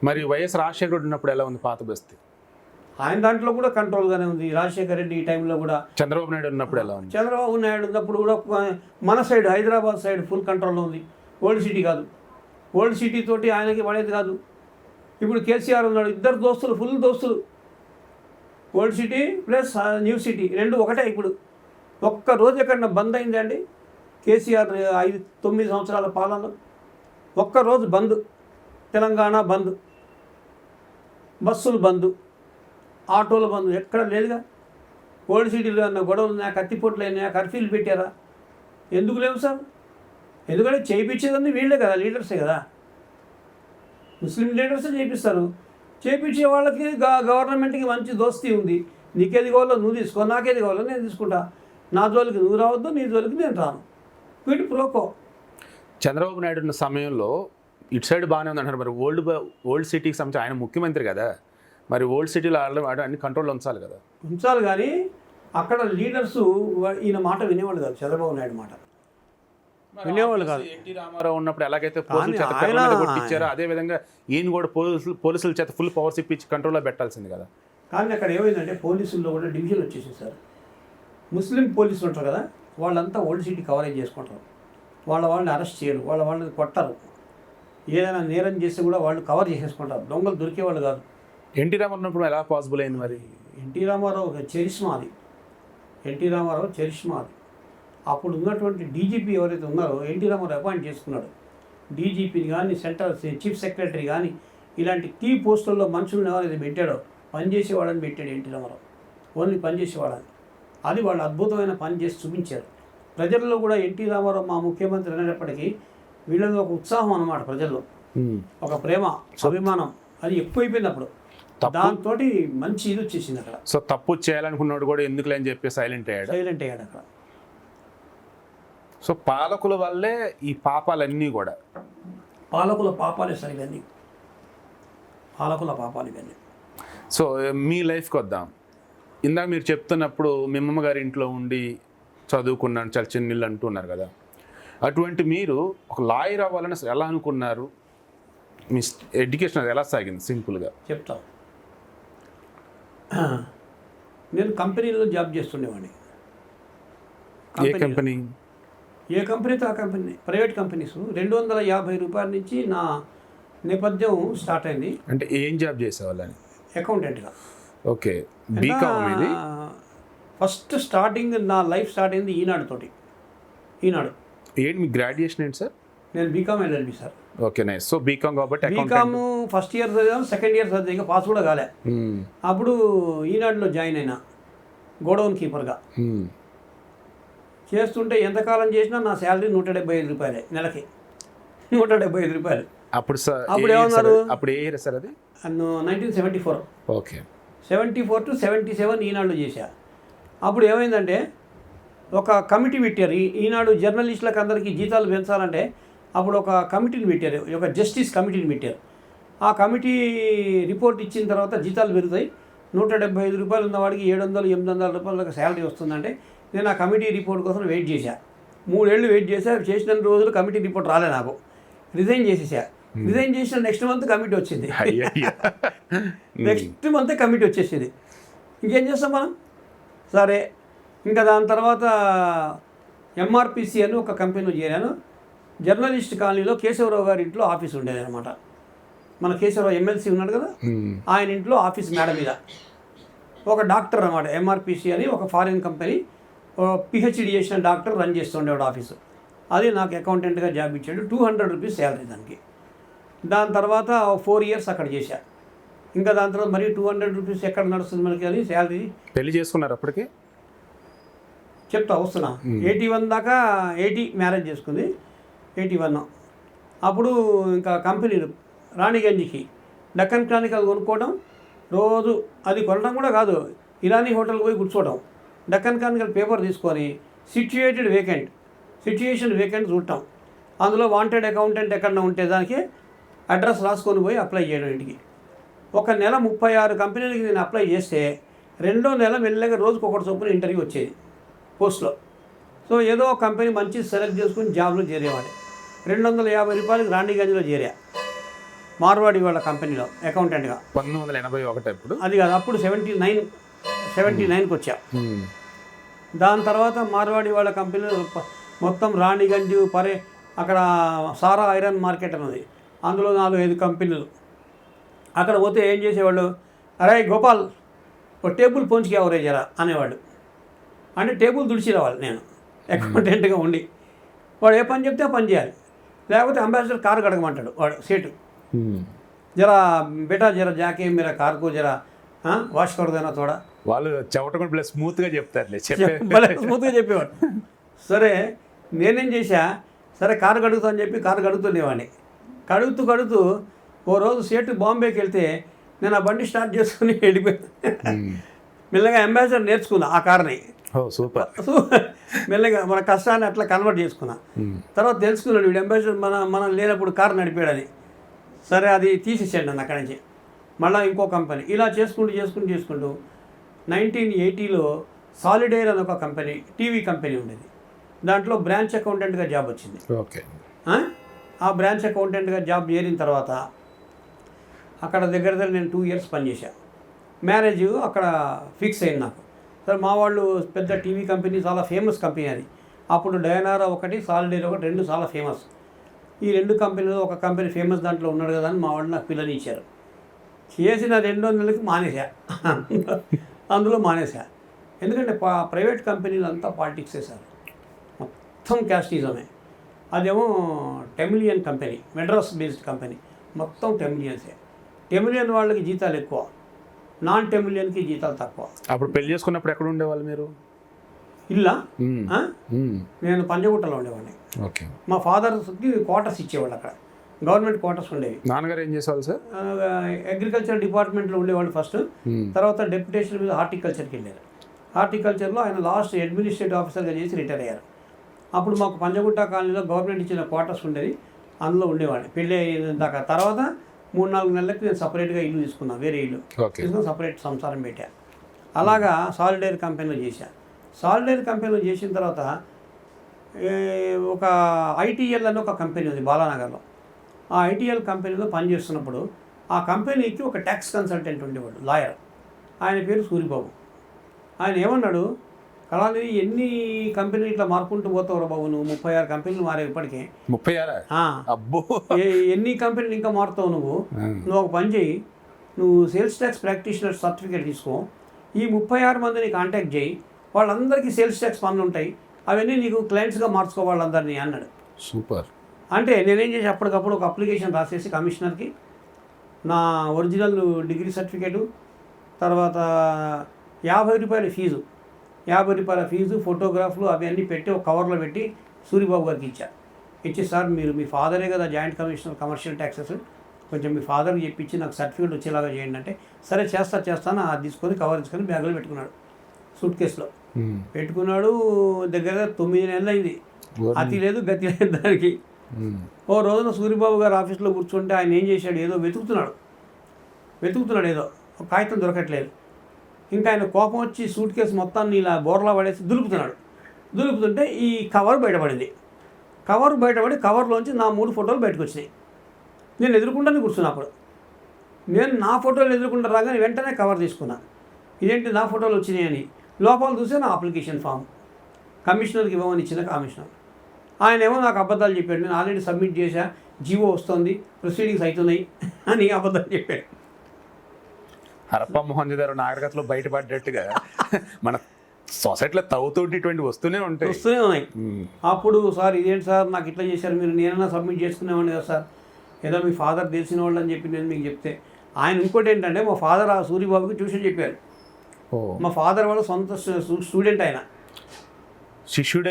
మరి వైఎస్ రాజశేఖర రెడ్డి ఉన్నప్పుడు ఎలా ఉంది పాత బస్తీ? ఆయన దాంట్లో కూడా కంట్రోల్గానే ఉంది. రాజశేఖర రెడ్డి ఈ టైంలో కూడా, చంద్రబాబు నాయుడు ఉన్నప్పుడు ఎలా ఉంది? చంద్రబాబు నాయుడు ఉన్నప్పుడు కూడా మన సైడ్ హైదరాబాద్ సైడ్ ఫుల్ కంట్రోల్లో ఉంది. ఓల్డ్ సిటీ కాదు, ఓల్డ్ సిటీ తోటి ఆయనకి పడేది కాదు. ఇప్పుడు కేసీఆర్ ఉన్నాడు, ఇద్దరు దోస్తులు, ఫుల్ దోస్తులు. Old city plus new city రెండు ఒకటే. ఇప్పుడు ఒక్క రోజు ఎక్కడన్నా బంద్ అయింది అండి కేసీఆర్ 9 సంవత్సరాల పాలన? ఒక్కరోజు బంద్, తెలంగాణ బంద్, బస్సులు బంద్, ఆటోలు బంద్, ఎక్కడ లేదుగా. ఓల్డ్ సిటీలో అన్న గొడవలు ఉన్నాయా, కత్తిపోట్లు అయినాయా, కర్ఫ్యూలు పెట్టారా? ఎందుకు లేవు సార్? ఎందుకంటే చేయించేదండి వీళ్ళే కదా, లీడర్సే కదా, ముస్లిం లీడర్సే చేయిస్తారు. చేయించే వాళ్ళకి గవర్నమెంట్కి మంచి దోస్తీ ఉంది. నీకేది కావాలో నువ్వు తీసుకో, నాకేది కావాలో నేను తీసుకుంటా, నా జోలికి నువ్వు రావద్దు, నీ జోలికి నేను రాను, వీటి ప్రోకో. చంద్రబాబు నాయుడు ఉన్న సమయంలో ఇటు సైడ్ బాగానే ఉంది అంటారు. మరి ఓల్డ్ సిటీకి సంబంధించి ఆయన ముఖ్యమంత్రి కదా, మరి ఓల్డ్ సిటీలో అన్ని కంట్రోల్లో ఉంచాలి కదా. ఉంచాలి, కానీ అక్కడ లీడర్సు ఈయన మాట వినేవాళ్ళు కాదు, చంద్రబాబు నాయుడు మాట వినేవాళ్ళు కాదు. ఎన్టీ రామారావు ఉన్నప్పుడు ఎలాగైతే కొట్టించారో అదే విధంగా ఈయన కూడా పోలీసుల చేత ఫుల్ పవర్స్ ఇప్పించి కంట్రోల్లో పెట్టాల్సింది కదా. కానీ అక్కడ ఏమైందంటే పోలీసుల్లో కూడా డివిజన్ వచ్చేసింది సార్. ముస్లిం పోలీసులు ఉంటారు కదా, వాళ్ళంతా ఓల్డ్ సిటీ కవరేజ్ చేసుకుంటారు. వాళ్ళని అరెస్ట్ చేయరు, వాళ్ళని కొట్టరు. ఏదైనా నేరం చేస్తే కూడా వాళ్ళు కవర్ చేసేసుకుంటారు, దొంగలు దొరికేవాళ్ళు కాదు. ఎన్టీ రామారావు ఉన్నప్పుడు ఎలా పాసిబుల్ అయింది మరి? ఎన్టీ రామారావు ఒక చరిష్మా అది. ఎన్టీ రామారావు చరిష్మా అది. అప్పుడు ఉన్నటువంటి డీజీపీ ఎవరైతే ఉన్నారో ఎన్టీ రామారావు అపాయింట్ చేసుకున్నాడు. డీజీపీని కానీ, సెంట్రల్ చీఫ్ సెక్రటరీ కానీ, ఇలాంటి కీ పోస్టుల్లో మనుషులను ఎవరైతే పెట్టాడో పనిచేసేవాళ్ళని పెట్టాడు ఎన్టీ రామారావు. ఓన్లీ పనిచేసేవాళ్ళని. అది వాళ్ళు అద్భుతమైన పని చేసి చూపించారు. ప్రజల్లో కూడా ఎన్టీ రామారావు మా ముఖ్యమంత్రి అనేటప్పటికీ వీళ్ళలో ఒక ఉత్సాహం అన్నమాట, ప్రజల్లో ఒక ప్రేమ, అభిమానం అది ఎక్కువైపోయింది అప్పుడు. దాంతో మంచి ఇది వచ్చేసింది అక్కడ. సో తప్పు చేయాలనుకున్నాడు కూడా ఎందుకు లేని చెప్పి సైలెంట్ అయ్యాడు అక్కడ. సో పాలకుల వల్లే ఈ పాపాలన్నీ కూడా, పాలకుల పాపాలే సార్ ఇవన్నీ, పాలకుల పాపాలు ఇవన్నీ. సో మీ లైఫ్కి వద్దాం. ఇందాక మీరు చెప్తున్నప్పుడు మీ అమ్మమ్మ గారి ఇంట్లో ఉండి చదువుకున్నాను, చాలా చిన్న ఇల్లు అంటున్నారు కదా. అటువంటి మీరు ఒక లాయర్ అవ్వాలని అసలు ఎలా అనుకున్నారు? మీ ఎడ్యుకేషన్ అది ఎలా సాగింది సింపుల్గా? చెప్తాం. నేను కంపెనీలో జాబ్ చేస్తుండేవాడిని. ఏ కంపెనీ? ఏ కంపెనీతో ఆ కంపెనీ, ప్రైవేట్ కంపెనీస్. 250 రూపాయల నుంచి నా నేపథ్యం స్టార్ట్ అయింది. అంటే ఏం జాబ్ చేసేవాళ్ళని? అకౌంటెంట్గా. ఓకే, బీకామ్ ఇది? ఫస్ట్ స్టార్టింగ్ నా లైఫ్ స్టార్ట్ అయింది ఈనాడుతోటి. ఈనాడు. ఏంటి మీ గ్రాడ్యుయేషన్ ఏంటి సార్? నేను B Com LLB sir. Okay, nice. So B Com కాబట్టి బీకామ్ ఫస్ట్ ఇయర్ చదివాను, సెకండ్ ఇయర్ చదివా, ఇంకా పాస్ కూడా కాలే. అప్పుడు ఈనాడులో జాయిన్ అయినా గోడౌన్ కీపర్గా. చేస్తుంటే ఎంతకాలం చేసినా నా శాలరీ 175 రూపాయలే నెలకి. 175 రూపాయలు. అప్పుడు సార్ అప్పుడు ఏమన్నారు? అప్పుడు ఏ ఇయర్ సార్ అది? 1974. ఓకే. 74 to 77 ఈనాడులో చేశా. అప్పుడు ఏమైందంటే ఒక కమిటీ పెట్టారు. ఈనాడు జర్నలిస్టులకు అందరికీ జీతాలు పెంచాలంటే అప్పుడు ఒక కమిటీని పెట్టారు, ఒక జస్టిస్ కమిటీని పెట్టారు. ఆ కమిటీ రిపోర్ట్ ఇచ్చిన తర్వాత జీతాలు పెరుగుతాయి. 175 రూపాయలు ఉన్నవాడికి 700-800 రూపాయల శాలరీ వస్తుందంటే నేను ఆ కమిటీ రిపోర్ట్ కోసం వెయిట్ చేశా. 3 ఏళ్ళు వెయిట్ చేశా. చేసిన రోజులు కమిటీ రిపోర్ట్ రాలే నాకు. రిజైన్ చేసేసా. రిజైన్ చేసిన నెక్స్ట్ మంత్ కమిటీ వచ్చింది. నెక్స్ట్ మంత్ కమిటీ వచ్చేసింది. ఇంకేం చేస్తాం మనం? సరే, ఇంకా దాని తర్వాత ఎంఆర్పిసి అని ఒక కంపెనీలో చేరాను. జర్నలిస్ట్ కాలనీలో కేశవరావు గారి ఇంట్లో ఆఫీస్ ఉండేది అనమాట. మన కేశవరావు ఎమ్మెల్సీ ఉన్నాడు కదా, ఆయన ఇంట్లో ఆఫీస్ మేడ మీద ఒక డాక్టర్ అనమాట. ఎంఆర్పిసి అని ఒక ఫారిన్ కంపెనీ, పిహెచ్డి చేసిన డాక్టర్ రన్ చేస్తుండేవాడు ఆఫీసు. అది నాకు అకౌంటెంట్గా జాబ్ ఇచ్చాడు. 200 రూపీస్ శాలరీ దానికి. దాని తర్వాత 4 ఇయర్స్ అక్కడ చేశా. ఇంకా దాని తర్వాత మరి 200 రూపీస్ ఎక్కడ నడుస్తుంది మనకి అని శాలరీ. పెళ్లి చేసుకున్నారు అప్పటికి? చెప్తా వస్తున్నా. 81 దాకా 80 మ్యారేజ్ చేసుకుంది. 81 అప్పుడు ఇంకా కంపెనీలు రాణిగంజ్కి డక్కన్ క్రానికల్ కొనుక్కోవడం. రోజు అది కొనడం కూడా కాదు, ఇరానీ హోటల్కి పోయి కూర్చోవడం. డక్కన్ క్రానికల్ పేపర్ తీసుకొని సిట్యుయేషన్ వేకెంట్ చూడటం. అందులో వాంటెడ్ అకౌంటెంట్ ఎక్కడన్నా ఉంటే దానికి అడ్రస్ రాసుకొని పోయి అప్లై చేయడం ఇంటికి. ఒక నెల 36 కంపెనీలకి నేను అప్లై చేస్తే 2వ నెల మెల్లగా రోజుకు ఒకటి చొప్పున ఇంటర్వ్యూ వచ్చేది పోస్ట్లో. సో ఏదో ఒక కంపెనీ మంచి సెలెక్ట్ చేసుకుని జాబ్లో చేరేవాడు. 250 రూపాయలకి రాణిగంజ్లో చేరా, మార్వాడి వాళ్ళ కంపెనీలో అకౌంటెంట్గా. 1981 అప్పుడు? అది కాదు, అప్పుడు 79కి వచ్చా. దాని తర్వాత మార్వాడి వాళ్ళ కంపెనీలో మొత్తం రాణిగంజ్ అక్కడ సారా ఐరన్ మార్కెట్ అన్నది, అందులో 4-5 కంపెనీలు. అక్కడ పోతే ఏం చేసేవాళ్ళు, అరే గోపాల్ ఒక టేబుల్ పొంచుకి ఎవరేజరా అనేవాడు. అంటే టేబుల్ తుడిచి రావాలి నేను అకౌంటెంట్గా ఉండి. వాడు ఏ పని చెప్తే ఆ పని చేయాలి. లేకపోతే అంబాసిడర్ కారు కడగమంటాడు వాడు సేటు. జరా బేటా జరా జాకే మీరా కార్కు జరా వాష్ కడదేనా తోడా. వాళ్ళు చెప్పటం ప్లస్ స్మూత్గా చెప్తారులే, స్మూత్గా చెప్పేవాడు. సరే నేనేం చేశా, సరే కారు కడుగుతా అని చెప్పి కారు కడుగుతుండేవాడిని. కడుగుతూ ఓ రోజు సేటు బాంబేకి వెళ్తే నేను ఆ బండి స్టార్ట్ చేసుకుని వెళ్ళిపోయాను. మెల్లగా అంబాసిడర్ నేర్చుకున్నా ఆ కార్ని. సూపర్. మెల్లగా మన కష్టాన్ని అట్లా కన్వర్ట్ చేసుకున్నా. తర్వాత తెలుసుకున్నాడు వీడు అంబాసిడర్ మనం లేనప్పుడు కారు నడిపాడని. సరే అది తీసేసాడు నన్ను అక్కడి నుంచి. మళ్ళీ ఇంకో కంపెనీ ఇలా చేసుకుంటూ 1980లో సాలిడైర్ అని ఒక కంపెనీ, టీవీ కంపెనీ ఉండేది. దాంట్లో బ్రాంచ్ అకౌంటెంట్గా జాబ్ వచ్చింది. ఓకే. ఆ బ్రాంచ్ అకౌంటెంట్గా జాబ్ చేరిన తర్వాత అక్కడ దగ్గర నేను 2 ఇయర్స్ పనిచేశా. మ్యారేజ్ అక్కడ ఫిక్స్ అయింది నాకు. సరే మా వాళ్ళు పెద్ద టీవీ కంపెనీ, చాలా ఫేమస్ కంపెనీ అది. అప్పుడు డయానారా ఒకటి, సాలిడైర్ ఒకటి, 2 చాలా ఫేమస్. ఈ 2 కంపెనీలో ఒక కంపెనీ ఫేమస్ దాంట్లో ఉన్నాడు కదా అని మా వాళ్ళు నాకు పిల్లని ఇచ్చారు. చేసిన 2 నెలలకి మానేసా. అందులో మానేసా. ఎందుకంటే ప్రైవేట్ కంపెనీలు అంతా పాలిటిక్సే సార్, మొత్తం క్యాస్టిజమే. అదేమో టెమిలియన్ కంపెనీ, మెడ్రాస్ బేస్డ్ కంపెనీ, మొత్తం టెమిలియన్సే. టెమిలియన్ వాళ్ళకి జీతాలు ఎక్కువ, నాన్ టెమిలియన్కి జీతాలు తక్కువ. అప్పుడు పెళ్లి చేసుకున్నప్పుడు ఎక్కడ ఉండేవాళ్ళు మీరు? ఇల్లా నేను పంజగుట్టలో ఉండేవాడిని. ఓకే. మా ఫాదర్కి క్వార్టర్స్ ఇచ్చేవాళ్ళు, అక్కడ గవర్నమెంట్ క్వార్టర్స్ ఉండేవి. నాన్నగారు ఏం చేసేవాళ్ళు సార్? అగ్రికల్చర్ డిపార్ట్మెంట్లో ఉండేవాళ్ళు ఫస్ట్. తర్వాత డెప్యుటేషన్ మీద హార్టికల్చర్కి వెళ్ళారు. హార్టికల్చర్లో ఆయన లాస్ట్ అడ్మినిస్ట్రేటివ్ ఆఫీసర్గా చేసి రిటైర్ అయ్యారు. అప్పుడు మాకు పంజగుట్ట కాలనీలో గవర్నమెంట్ ఇచ్చిన క్వార్టర్స్ ఉండేది, అందులో ఉండేవాడిని పెళ్ళి అయిన దాకా. తర్వాత 3-4 నెలలకి నేను సపరేట్గా ఇల్లు తీసుకున్నాను, వేరే ఇల్లు తీసుకుని సపరేట్ సంసారం పెట్టా. అలాగా సాలిడైర్ కంపెనీలో చేశా. సాలిడైర్ కంపెనీలో చేసిన తర్వాత ఒక ఐటీఎల్ అని ఒక కంపెనీ ఉంది బాలానగర్లో. ఆ ఐటీఎల్ కంపెనీలో పనిచేస్తున్నప్పుడు ఆ కంపెనీకి ఒక ట్యాక్స్ కన్సల్టెంట్ ఉండేవాడు, లాయర్. ఆయన పేరు సూరిబాబు. ఆయన ఏమన్నాడు, కళానిధి ఎన్ని కంపెనీలు ఇట్లా మారుకుంటూ పోతావు బాబు, నువ్వు 36 కంపెనీలు మారావు ఇప్పటికే. 36? అబ్బో. ఎన్ని కంపెనీలు ఇంకా మారుతావు నువ్వు ఒక పని చేయి, నువ్వు సేల్స్ ట్యాక్స్ ప్రాక్టీషనర్ సర్టిఫికేట్ తీసుకో, ఈ 36 మందిని కాంటాక్ట్ చేయి, వాళ్ళందరికీ సేల్స్ ట్యాక్స్ పనులు ఉంటాయి, అవన్నీ నీకు క్లయింట్స్గా మార్చుకోవాలందరినీ అన్నాడు. సూపర్. అంటే నేనేం చేసి అప్పటికప్పుడు ఒక అప్లికేషన్ రాసేసి కమిషనర్కి నా ఒరిజినల్ డిగ్రీ సర్టిఫికేటు, తర్వాత 50 రూపాయల ఫీజు, 50 రూపాయల ఫీజు, ఫోటోగ్రాఫ్లు అవన్నీ పెట్టి ఒక కవర్లో పెట్టి సూరిబాబు గారికి ఇచ్చి సార్ మీరు మీ ఫాదరే కదా జాయింట్ కమిషనర్ కమర్షియల్ ట్యాక్సెస్, కొంచెం మీ ఫాదర్కి చెప్పించి నాకు సర్టిఫికేట్ వచ్చేలాగా చేయండి అంటే, సరే చేస్తాను అది తీసుకొని కవర్ తీసుకొని బ్యాగ్లో పెట్టుకున్నాడు, సూట్ కేసులో పెట్టుకున్నాడు. దగ్గర 9 నెలలు అయింది. అతి లేదు గతి లేదు దానికి. ఓ రోజున సూరిబాబు గారు ఆఫీస్లో కూర్చుంటే ఆయన ఏం చేశాడు, ఏదో వెతుకుతున్నాడు ఏదో ఒక కాగితం దొరకట్లేదు. ఇంకా ఆయన కోపం వచ్చి సూట్ కేసు మొత్తాన్ని ఇలా బోర్లా పడేసి దులుపుతుంటే ఈ కవర్ బయటపడింది. కవర్లోంచి నా 3 ఫోటోలు బయటకు వచ్చినాయి. నేను ఎదుర్కొంటానే కూర్చున్నప్పుడు నేను నా ఫోటోలు ఎదుర్కొంటా రాగానే వెంటనే కవర్ తీసుకున్నా, ఇదేంటి నా ఫోటోలు వచ్చినాయని. లోపల చూస్తే నా అప్లికేషన్ ఫామ్ కమిషనర్కి ఇవ్వమని ఇచ్చిన కమిషనర్. ఆయన ఏమో నాకు అబద్ధాలు చెప్పాడు, నేను ఆల్రెడీ సబ్మిట్ చేశా, జీవో వస్తుంది, ప్రొసీడింగ్స్ అవుతున్నాయి అని అబద్ధాలు చెప్పాడు. హరప్ప మోహన్జదారు నాగరికతలో బయటపడ్డట్టుగా మన సొసైటీలో తవ్వుతోటి ఇటువంటి వస్తూనే ఉన్నాయి. అప్పుడు సార్ ఇదేంటి సార్ నాకు ఇట్లా చేశారు మీరు, నేనైనా సబ్మిట్ చేసుకునేవాడిని కదా సార్, ఏదో మీ ఫాదర్ తెలిసిన వాళ్ళు అని చెప్పి నేను మీకు చెప్తే, ఆయన ఇంకోటి ఏంటంటే మా ఫాదర్ ఆ సూరిబాబుకి ట్యూషన్ చెప్పారు. మా ఫాదర్ వాళ్ళ సొంత స్టూడెంట్ ఆయన, శిష్యుడు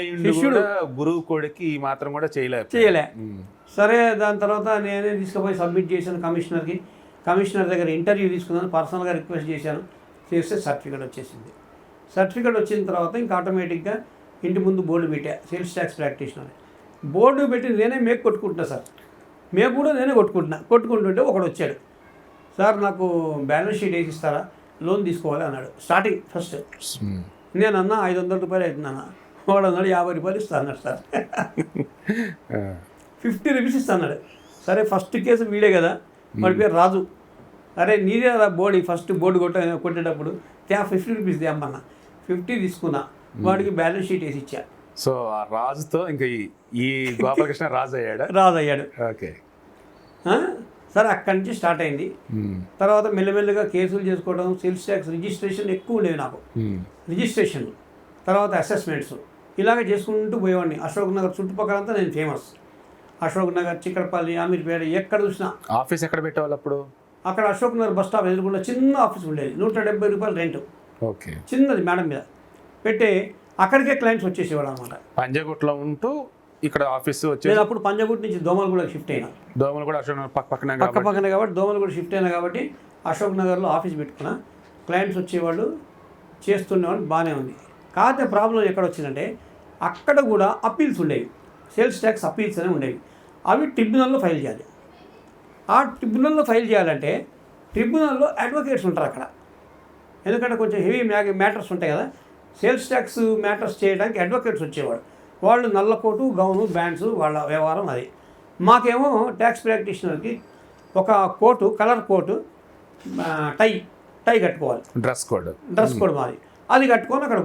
గురువు కొడుకి మాత్రం కూడా చేయలే. సరే దాని తర్వాత నేనే తీసుకుపోయి సబ్మిట్ చేశాను కమిషనర్కి. కమిషనర్ దగ్గర ఇంటర్వ్యూ తీసుకున్నాను, పర్సనల్గా రిక్వెస్ట్ చేశాను, చేస్తే సర్టిఫికేట్ వచ్చేసింది. సర్టిఫికేట్ వచ్చిన తర్వాత ఇంకా ఆటోమేటిక్గా ఇంటి ముందు బోర్డు పెట్టా, సేల్స్ ట్యాక్స్ ప్రాక్టీషనర్. బోర్డు పెట్టి నేనే మేకు కొట్టుకుంటున్నా సార్, మేకు కూడా నేనే కొట్టుకుంటుంటే ఒకడు వచ్చాడు, సార్ నాకు బ్యాలెన్స్ షీట్ వేసి ఇస్తారా, లోన్ తీసుకోవాలి అన్నాడు. స్టార్టింగ్ ఫస్ట్ నేను అన్నా 500 రూపాయలు అవుతున్నాను, వాడు అన్నాడు 50 రూపాయలు ఇస్తా అన్నాడు సార్. 50 రూపీస్ ఇస్తా అన్నాడు. సరే ఫస్ట్ కేసు వీడే కదా, వాడి పేరు రాజు. అరే నీదే కదా బోర్డు, ఫస్ట్ బోర్డు కొట్టేటప్పుడు 50 రూపీస్ తేమ్మన్నా, 50 తీసుకున్నా, వాడికి బ్యాలెన్స్ షీట్ వేసి ఇచ్చా. సో ఆ రాజుతో ఇంకా ఈ గోపాలకృష్ణ రాజు అయ్యాడు. ఓకే. సరే అక్కడి నుంచి స్టార్ట్ అయింది. తర్వాత మెల్లమెల్లగా కేసులు చేసుకోవడం, సేల్స్ ట్యాక్స్ రిజిస్ట్రేషన్ ఎక్కువ ఉండేవి నాకు, రిజిస్ట్రేషన్ తర్వాత అసెస్మెంట్స్ ఇలాగ చేసుకుంటూ పోయేవాడిని. అశోక్ నగర్ చుట్టుపక్కలంతా నేను ఫేమస్. అశోక్ నగర్, చిక్కడపల్లి, అమీర్పేట ఎక్కడ చూసినా. ఆఫీస్ ఎక్కడ పెట్టేవాళ్ళు అప్పుడు? అక్కడ అశోక్ నగర్ బస్ స్టాప్ ఎదురుకుండా చిన్న ఆఫీస్ ఉండేది, 170 రూపాయలు రెంట్. ఓకే. చిన్నది మేడం మీద పెట్టి అక్కడికే క్లయింట్స్ వచ్చేసేవాడు అనమాట. పంజాగుట్లో ఉంటూ ఇక్కడ ఆఫీస్ వచ్చి, నేను అప్పుడు పంజాగుట్ నుంచి దోమలగూడకి షిఫ్ట్ అయినా. దోమలగూడ అశోక్ నగర్ పక్కనే కాబట్టి దోమలగూడ షిఫ్ట్ అయినా కాబట్టి అశోక్ నగర్లో ఆఫీస్ పెట్టుకున్నా. క్లయింట్స్ వచ్చేవాళ్ళు, చేస్తుండేవాళ్ళు, బాగానే ఉంది. కాకపోతే ప్రాబ్లం ఎక్కడ వచ్చిందంటే అక్కడ కూడా అప్పీల్స్ ఉండేవి, సేల్స్ ట్యాక్స్ అప్పీల్స్ అనేవి ఉండేవి. అవి ట్రిబ్యునల్లో ఫైల్ చేయాలి. ఆ ట్రిబ్యునల్లో ఫైల్ చేయాలంటే ట్రిబ్యునల్లో అడ్వకేట్స్ ఉంటారు అక్కడ, ఎందుకంటే కొంచెం హెవీ మ్యాటర్స్ ఉంటాయి కదా. సేల్స్ ట్యాక్స్ మ్యాటర్స్ చేయడానికి అడ్వకేట్స్ వచ్చేవాడు. వాళ్ళు నల్ల కోటు, గౌను, బ్యాండ్స్, వాళ్ళ వ్యవహారం అది. మాకేమో ట్యాక్స్ ప్రాక్టీషనర్కి ఒక కోటు, కలర్ కోటు, టై కట్టుకోవాలి, డ్రెస్ కోడ్ మాది. అది కట్టుకొని అక్కడ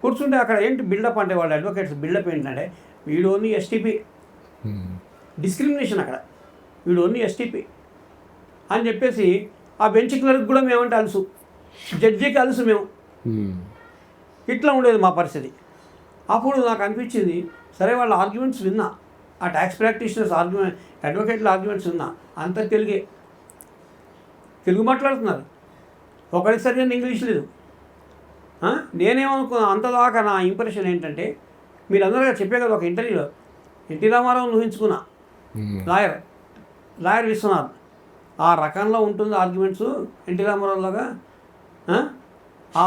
కూర్చుంటే అక్కడ ఏంటి బిల్డప్ అంటే వాళ్ళ అడ్వకేట్స్ బిల్డప్ ఏంటంటే వీడు ఓన్లీ ఎస్టీపీ, డిస్క్రిమినేషన్ అక్కడ, వీడు ఓన్లీ ఎస్టీపీ అని చెప్పేసి ఆ బెంచ్ క్లర్క్ కూడా మేమంటే అలుసు, జడ్జికి అలుసు మేము. ఇట్లా ఉండేది మా పరిస్థితి. అప్పుడు నాకు అనిపించింది, సరే వాళ్ళ ఆర్గ్యుమెంట్స్ విన్నా, ఆ ట్యాక్స్ ప్రాక్టీషనర్స్ అడ్వకేట్ల ఆర్గ్యుమెంట్స్ విన్నా, అంత తెలుగు మాట్లాడుతున్నారు, ఒకరికి సరిగ్గా ఇంగ్లీష్ లేదు. నేనేమనుకున్నా అంతదాకా నా ఇంప్రెషన్ ఏంటంటే, మీరందరూ చెప్పే కదా ఒక ఇంటర్వ్యూలో, ఎన్టీ రామారావుని ఊహించుకున్నా, లాయర్ విశ్వనాథ్ ఆ రకంలో ఉంటుంది ఆర్గ్యుమెంట్స్ ఎన్టీ రామారావు లాగా.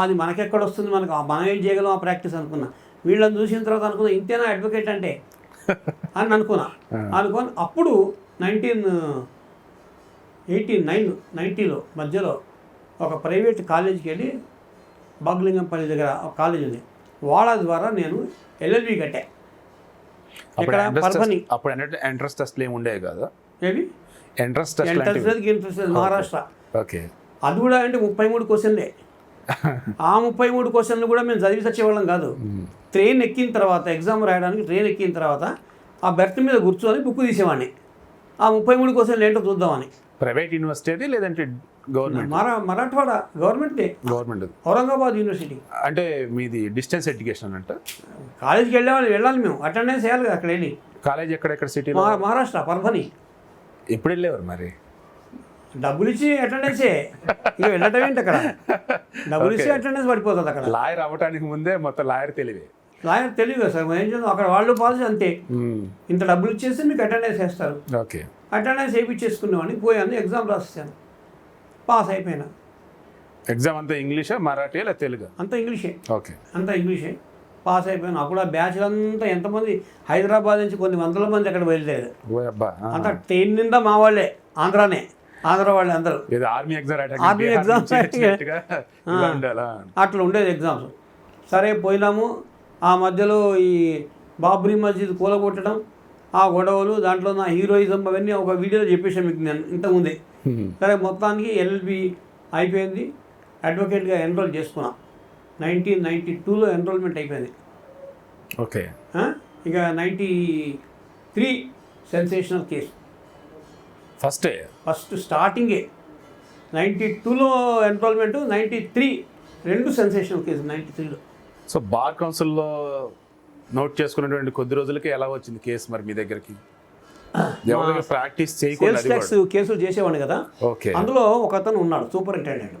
అది మనకెక్కడ వస్తుంది, మనం ఏం చేయగలం ఆ ప్రాక్టీస్ అనుకున్నా. వీళ్ళని చూసిన తర్వాత అనుకున్నా ఇంతేనా అడ్వకేట్ అంటే అని అనుకొని అప్పుడు 1989-90లో మధ్యలో ఒక ప్రైవేట్ కాలేజీకి వెళ్ళి, బాగ్లింగంపల్లి దగ్గర ఒక కాలేజ్ ఉంది, వాళ్ళ ద్వారా నేను ఎల్ఎల్బి కట్టా. ఇక్కడ పర్భని. అప్పుడు ఎంట్రన్స్ టెస్ట్లు ఏమి ఉండేవి కదా? ఏవి entrance test interest Maharashtra. Okay. అది కూడా అంటే 33 క్వశ్చన్లే. ఆ 33 క్వశ్చన్లు కూడా మేము చదివి వచ్చేవాళ్ళం కాదు. ట్రైన్ ఎక్కిన తర్వాత ఎగ్జామ్ రాయడానికి ట్రైన్ ఎక్కిన తర్వాత ఆ బెర్త్ మీద కూర్చొని బుక్ తీసేవాడిని. ఆ 33 క్వశ్చన్లు ఏంటో చూద్దామని. ప్రైవేట్ యూనివర్సిటీ లేదంటే గవర్నమెంట్? మరాఠవాడ గవర్నమెంట్దే. గవర్నమెంట్. ఔరంగాబాద్ యూనివర్సిటీ. అంటే మీది డిస్టెన్స్ ఎడ్యుకేషన్ అంట? కాలేజీకి వెళ్ళాలి మేము, అటెండెన్స్ వేయాలి కదా అక్కడ వెళ్ళి. కాలేజ్ ఎక్కడెక్కడ సిటీలో? మహారాష్ట్ర పర్భని. ఎప్పుడు వెళ్ళేవారు మరి? డబ్బులు ఇచ్చి అటెండెన్సే, ఇక వెళ్ళటం ఏంటి అక్కడ? డబ్బులు ఇచ్చి అటెండెన్స్ పడిపోతుంది అక్కడ. లాయర్ అవ్వడానికి ముందే మొత్తం లాయర్ తెలివే. లాయర్ తెలియదు సార్, ఏం చేద్దాం అక్కడ వాళ్ళు పాలసీ అంతే. ఇంత డబ్బులు ఇచ్చేసి మీకు అటెండెన్స్ వేస్తారు. ఓకే. అటెండెన్స్ వేయించేసుకునేవాడిని, పోయాను, ఎగ్జామ్ రాసేసాను, పాస్ అయిపోయినా. ఎగ్జామ్ అంతా ఇంగ్లీషా మరాఠీ లేదా తెలుగు? అంతా ఇంగ్లీషే. ఓకే. అంతా ఇంగ్లీషే. పాస్ అయిపోయాను. అప్పుడు ఆ బ్యాచ్లంతా ఎంతమంది, హైదరాబాద్ నుంచి కొన్ని వందల మంది అక్కడ బయలుదేరారు. అంతా ట్రైన్ నిండా మా వాళ్ళే, ఆంధ్ర వాళ్ళే అందరూ. ఆర్మీ ఎగ్జామ్స్ అట్లా ఉండేది ఎగ్జామ్స్. సరే పోయినాము. ఆ మధ్యలో ఈ బాబ్రీ మస్జిద్ కూలగొట్టడం, ఆ గొడవలు, దాంట్లో నా హీరోయిజం అవన్నీ ఒక వీడియోలో చెప్పేసాను మీకు నేను ఇంతకుముందే. సరే మొత్తానికి ఎల్ఎల్బి అయిపోయింది, అడ్వకేట్గా ఎన్రోల్ చేసుకున్నా. 1992లో ఎన్రోల్మెంట్ అయిపోయింది. ఓకే. ఇక 93 సెన్సేషనల్ కేసు. ఫస్ట్ స్టార్టింగే 92లో ఎన్రోల్మెంట్, 93 రెండు సెన్సేషనల్ కేసు 93లో. సో బార్ కౌన్సిల్లో నోట్ చేసుకున్నటువంటి కొద్ది రోజులకి ఎలా వచ్చింది కేసు మరి మీ దగ్గరికి? ప్రాక్టీస్ సేల్స్ ట్యాక్స్ కేసులు చేసేవాడిని కదా. ఓకే. అందులో ఒక అతను ఉన్నాడు సూపరింటెండెంట్.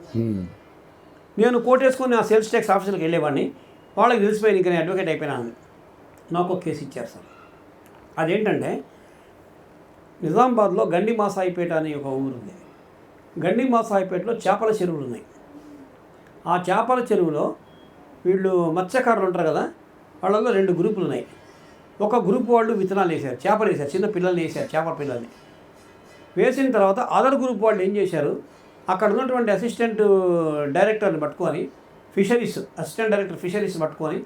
నేను కోర్టు వేసుకుని ఆ సేల్స్ ట్యాక్స్ ఆఫీసులకు వెళ్ళేవాడిని. వాళ్ళకి తెలిసిపోయింది ఇంకా నేను అడ్వకేట్ అయిపోయినాను. నాకు ఒక కేసు ఇచ్చారు సార్. అదేంటంటే నిజామాబాద్లో గండి మాసాయిపేట అనే ఒక ఊరు ఉంది. గండి మాసాయిపేటలో చేపల చెరువులు ఉన్నాయి. ఆ చేపల చెరువులో వీళ్ళు మత్స్యకారులు ఉంటారు కదా, వాళ్ళల్లో 2 గ్రూపులు ఉన్నాయి. ఒక గ్రూప్ వాళ్ళు విత్తనాలు వేశారు, చేపలు వేశారు, చిన్న పిల్లల్ని వేశారు, చేపల పిల్లల్ని వేసిన తర్వాత అదర్ గ్రూప్ వాళ్ళు ఏం చేశారు, అక్కడ ఉన్నటువంటి అసిస్టెంట్ డైరెక్టర్ని పట్టుకొని అసిస్టెంట్ డైరెక్టర్ ఫిషరీస్ పట్టుకొని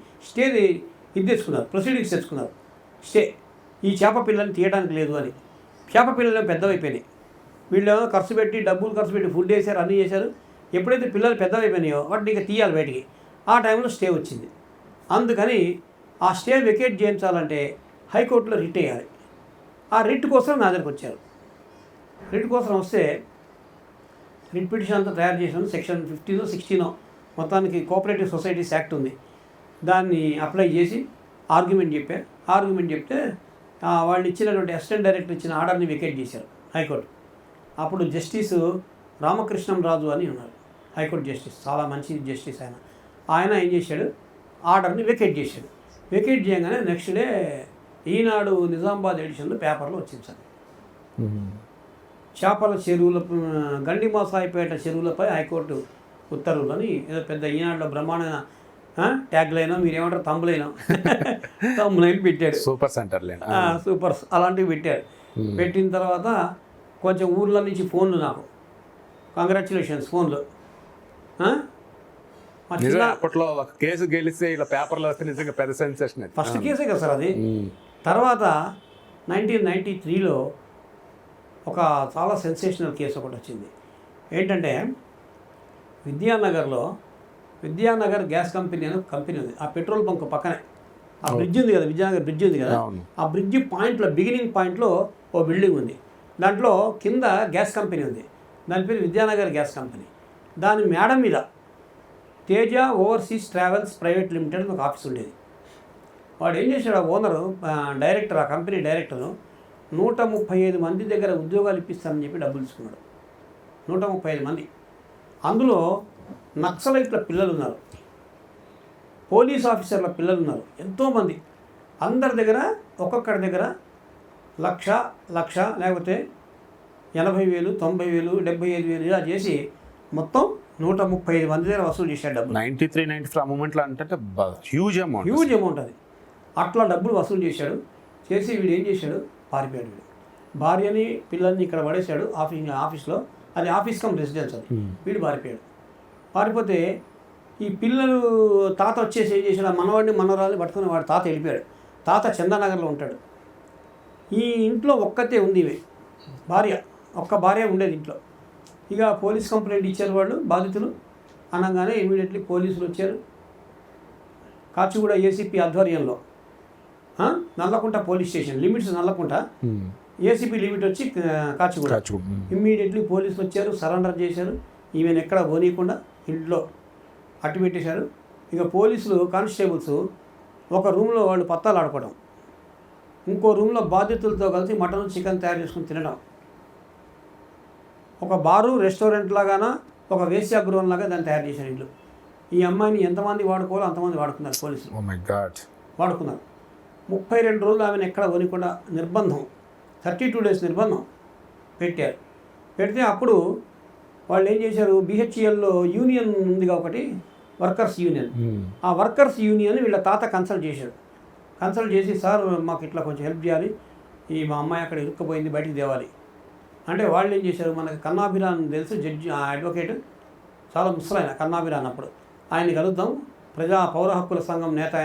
ఇది తెచ్చుకున్నారు, ప్రొసీడింగ్స్ తెచ్చుకున్నారు. ఈ చేప పిల్లల్ని తీయడానికి లేదు అని. చేప పిల్లలు పెద్దవైపోయినాయి. వీళ్ళు డబ్బులు ఖర్చు పెట్టి ఫుడ్ వేశారు, అన్నీ చేశారు. ఎప్పుడైతే పిల్లలు పెద్దవైపోయినాయో వాటిని ఇంకా తీయాలి బయటికి. ఆ టైంలో స్టే వచ్చింది. అందుకని ఆ స్టే వెకేట్ చేయించాలంటే హైకోర్టులో రిట్ వేయాలి. ఆ రిట్ కోసం నా దగ్గరికి వచ్చారు. రిట్ కోసం వస్తే రిట్ పిటిషన్ అంతా తయారు చేసాను. సెక్షన్ 15 16 మొత్తానికి కోఆపరేటివ్ సొసైటీస్ యాక్ట్ ఉంది, దాన్ని అప్లై చేసి ఆర్గ్యుమెంట్ చెప్తే వాళ్ళు ఇచ్చినటువంటి అసిస్టెంట్ డైరెక్టర్ ఇచ్చిన ఆర్డర్ని వెకేట్ చేశారు హైకోర్టు. అప్పుడు జస్టిస్ రామకృష్ణం రాజు అని ఉన్నారు, హైకోర్టు జస్టిస్, చాలా మంచి జస్టిస్ ఆయన ఏం చేశాడు, ఆర్డర్ని వెకేట్ చేశాడు. వెకేట్ చేయగానే నెక్స్ట్ డే ఈనాడు నిజామాబాద్ ఎడిషన్లో పేపర్లో వచ్చింది సార్. చేపల చెరువుల గండి మాసాయిపేట చెరువులపై హైకోర్టు ఉత్తర్వులని ఏదో పెద్ద ఈనాడులో బ్రహ్మాండమైన ట్యాగ్ లైన్, మీరేమంటారు తమ్ములైన్ పెట్టాడు. సూపర్స్ అలాంటివి పెట్టారు. పెట్టిన తర్వాత కొంచెం ఊర్ల నుంచి ఫోన్లు, నాకు కంగ్రాచులేషన్స్ ఫోన్లు. అప్పట్లో కేసు గెలిస్తే ఇలా పేపర్లో వస్తే నిజంగా పెద్ద సెన్సేషన్. ఫస్ట్ కేసే కదా సార్ అది. తర్వాత 1993లో ఒక చాలా సెన్సేషనల్ కేసు ఒకటి వచ్చింది. ఏంటంటే విద్యానగర్ గ్యాస్ కంపెనీ అని కంపెనీ ఉంది. ఆ పెట్రోల్ బంక్ పక్కనే ఆ బ్రిడ్జ్ ఉంది కదా, విద్యానగర్ బ్రిడ్జ్ ఉంది కదా, ఆ బ్రిడ్జ్ పాయింట్లో బిగినింగ్ పాయింట్లో ఓ బిల్డింగ్ ఉంది. దాంట్లో కింద గ్యాస్ కంపెనీ ఉంది, దాని పేరు విద్యానగర్ గ్యాస్ కంపెనీ. దాని మేడ మీద Teja overseas travels private limited ఒక ఆఫీస్ ఉండేది. వాడు ఏం చేశాడు, ఆ ఓనరు డైరెక్టర్, ఆ కంపెనీ డైరెక్టరు 135 మంది దగ్గర ఉద్యోగాలు ఇప్పిస్తానని చెప్పి డబ్బులు తీసుకున్నాడు. 135 మంది. అందులో నక్సలైట్ల పిల్లలు ఉన్నారు, పోలీస్ ఆఫీసర్ల పిల్లలు ఉన్నారు, ఎంతోమంది. అందరి దగ్గర ఒక్కొక్కరి దగ్గర 1,00,000 లేకపోతే 80,000 90,000 75,000 ఇలా చేసి మొత్తం 135 మంది దగ్గర వసూలు చేశాడు డబ్బులు. 93-94 మూమెంట్లో అంటే హ్యూజ్ అమౌంట్ అది. అట్లా డబ్బులు వసూలు చేశాడు. చేసి వీడు ఏం చేశాడు, పారిపోయాడు. వీడు భార్యని పిల్లల్ని ఇక్కడ పడేశాడు ఆఫీస్లో. అది ఆఫీస్ కమ్ రెసిడెన్స్ అది. వీడు పారిపోతే ఈ పిల్లలు తాత వచ్చేసి ఏం చేశాడు, మనవాడిని మనవరాల్ని పట్టుకుని వాడు తాత వెళ్ళిపోయాడు. తాత చందానగర్లో ఉంటాడు. ఈ ఇంట్లో ఒక్కతే ఉంది ఈమె భార్య, ఒక్క భార్య ఉండేది ఇంట్లో. ఇక పోలీస్ కంప్లైంట్ ఇచ్చారు వాళ్ళు బాధితులు. అనగానే ఇమీడియట్లీ పోలీసులు వచ్చారు. కాచిగూడ ఏసీపీ ఆధ్వర్యంలో Nallakunta police station limits Nallakunta, ACP limit వచ్చి కాచిగూడ. ఇమ్మీడియట్లీ పోలీసులు వచ్చారు, సరెండర్ చేశారు. ఈమెను ఎక్కడ పోనీయకుండా ఇంట్లో అట్టు పెట్టేశారు. ఇక పోలీసులు కానిస్టేబుల్స్ ఒక రూమ్లో వాళ్ళు పత్తాలు ఆడుకోవడం, ఇంకో రూమ్లో బాధితులతో కలిసి మటన్ చికెన్ తయారు చేసుకుని తినడం. ఒక బారు రెస్టారెంట్ లాగానా ఒక వేశ్యాగృహం లాగా దాన్ని తయారు చేశారు ఇల్లు. ఈ అమ్మాయిని ఎంతమంది వాడుకోవాలో అంతమంది వాడుకున్నారు పోలీసులు. వాడుకున్నారు. 32 రోజులు ఆమెను ఎక్కడ పోనీయకుండా నిర్బంధం, 32 డేస్ నిర్బంధం పెట్టారు. పెడితే అప్పుడు వాళ్ళు ఏం చేశారు, బిహెచ్ఈఎల్లో యూనియన్ ఉందిగా ఒకటి, వర్కర్స్ యూనియన్. ఆ వర్కర్స్ యూనియన్ వీళ్ళ తాత కన్సల్ట్ చేశాడు. కన్సల్ట్ చేసి, సార్ మాకు ఇట్లా కొంచెం హెల్ప్ చేయాలి, ఈ మా అమ్మాయి అక్కడ ఇరుక్కుపోయింది, బయటికి తేవాలి అంటే వాళ్ళు ఏం చేశారు, మనకి కన్నాభిరాన్ తెలుసు, జడ్జి అడ్వకేట్, చాలా ముసలైన కన్నాభిరాన్. అప్పుడు ఆయన్ని కలుద్దాం, పౌర హక్కుల సంఘం నేత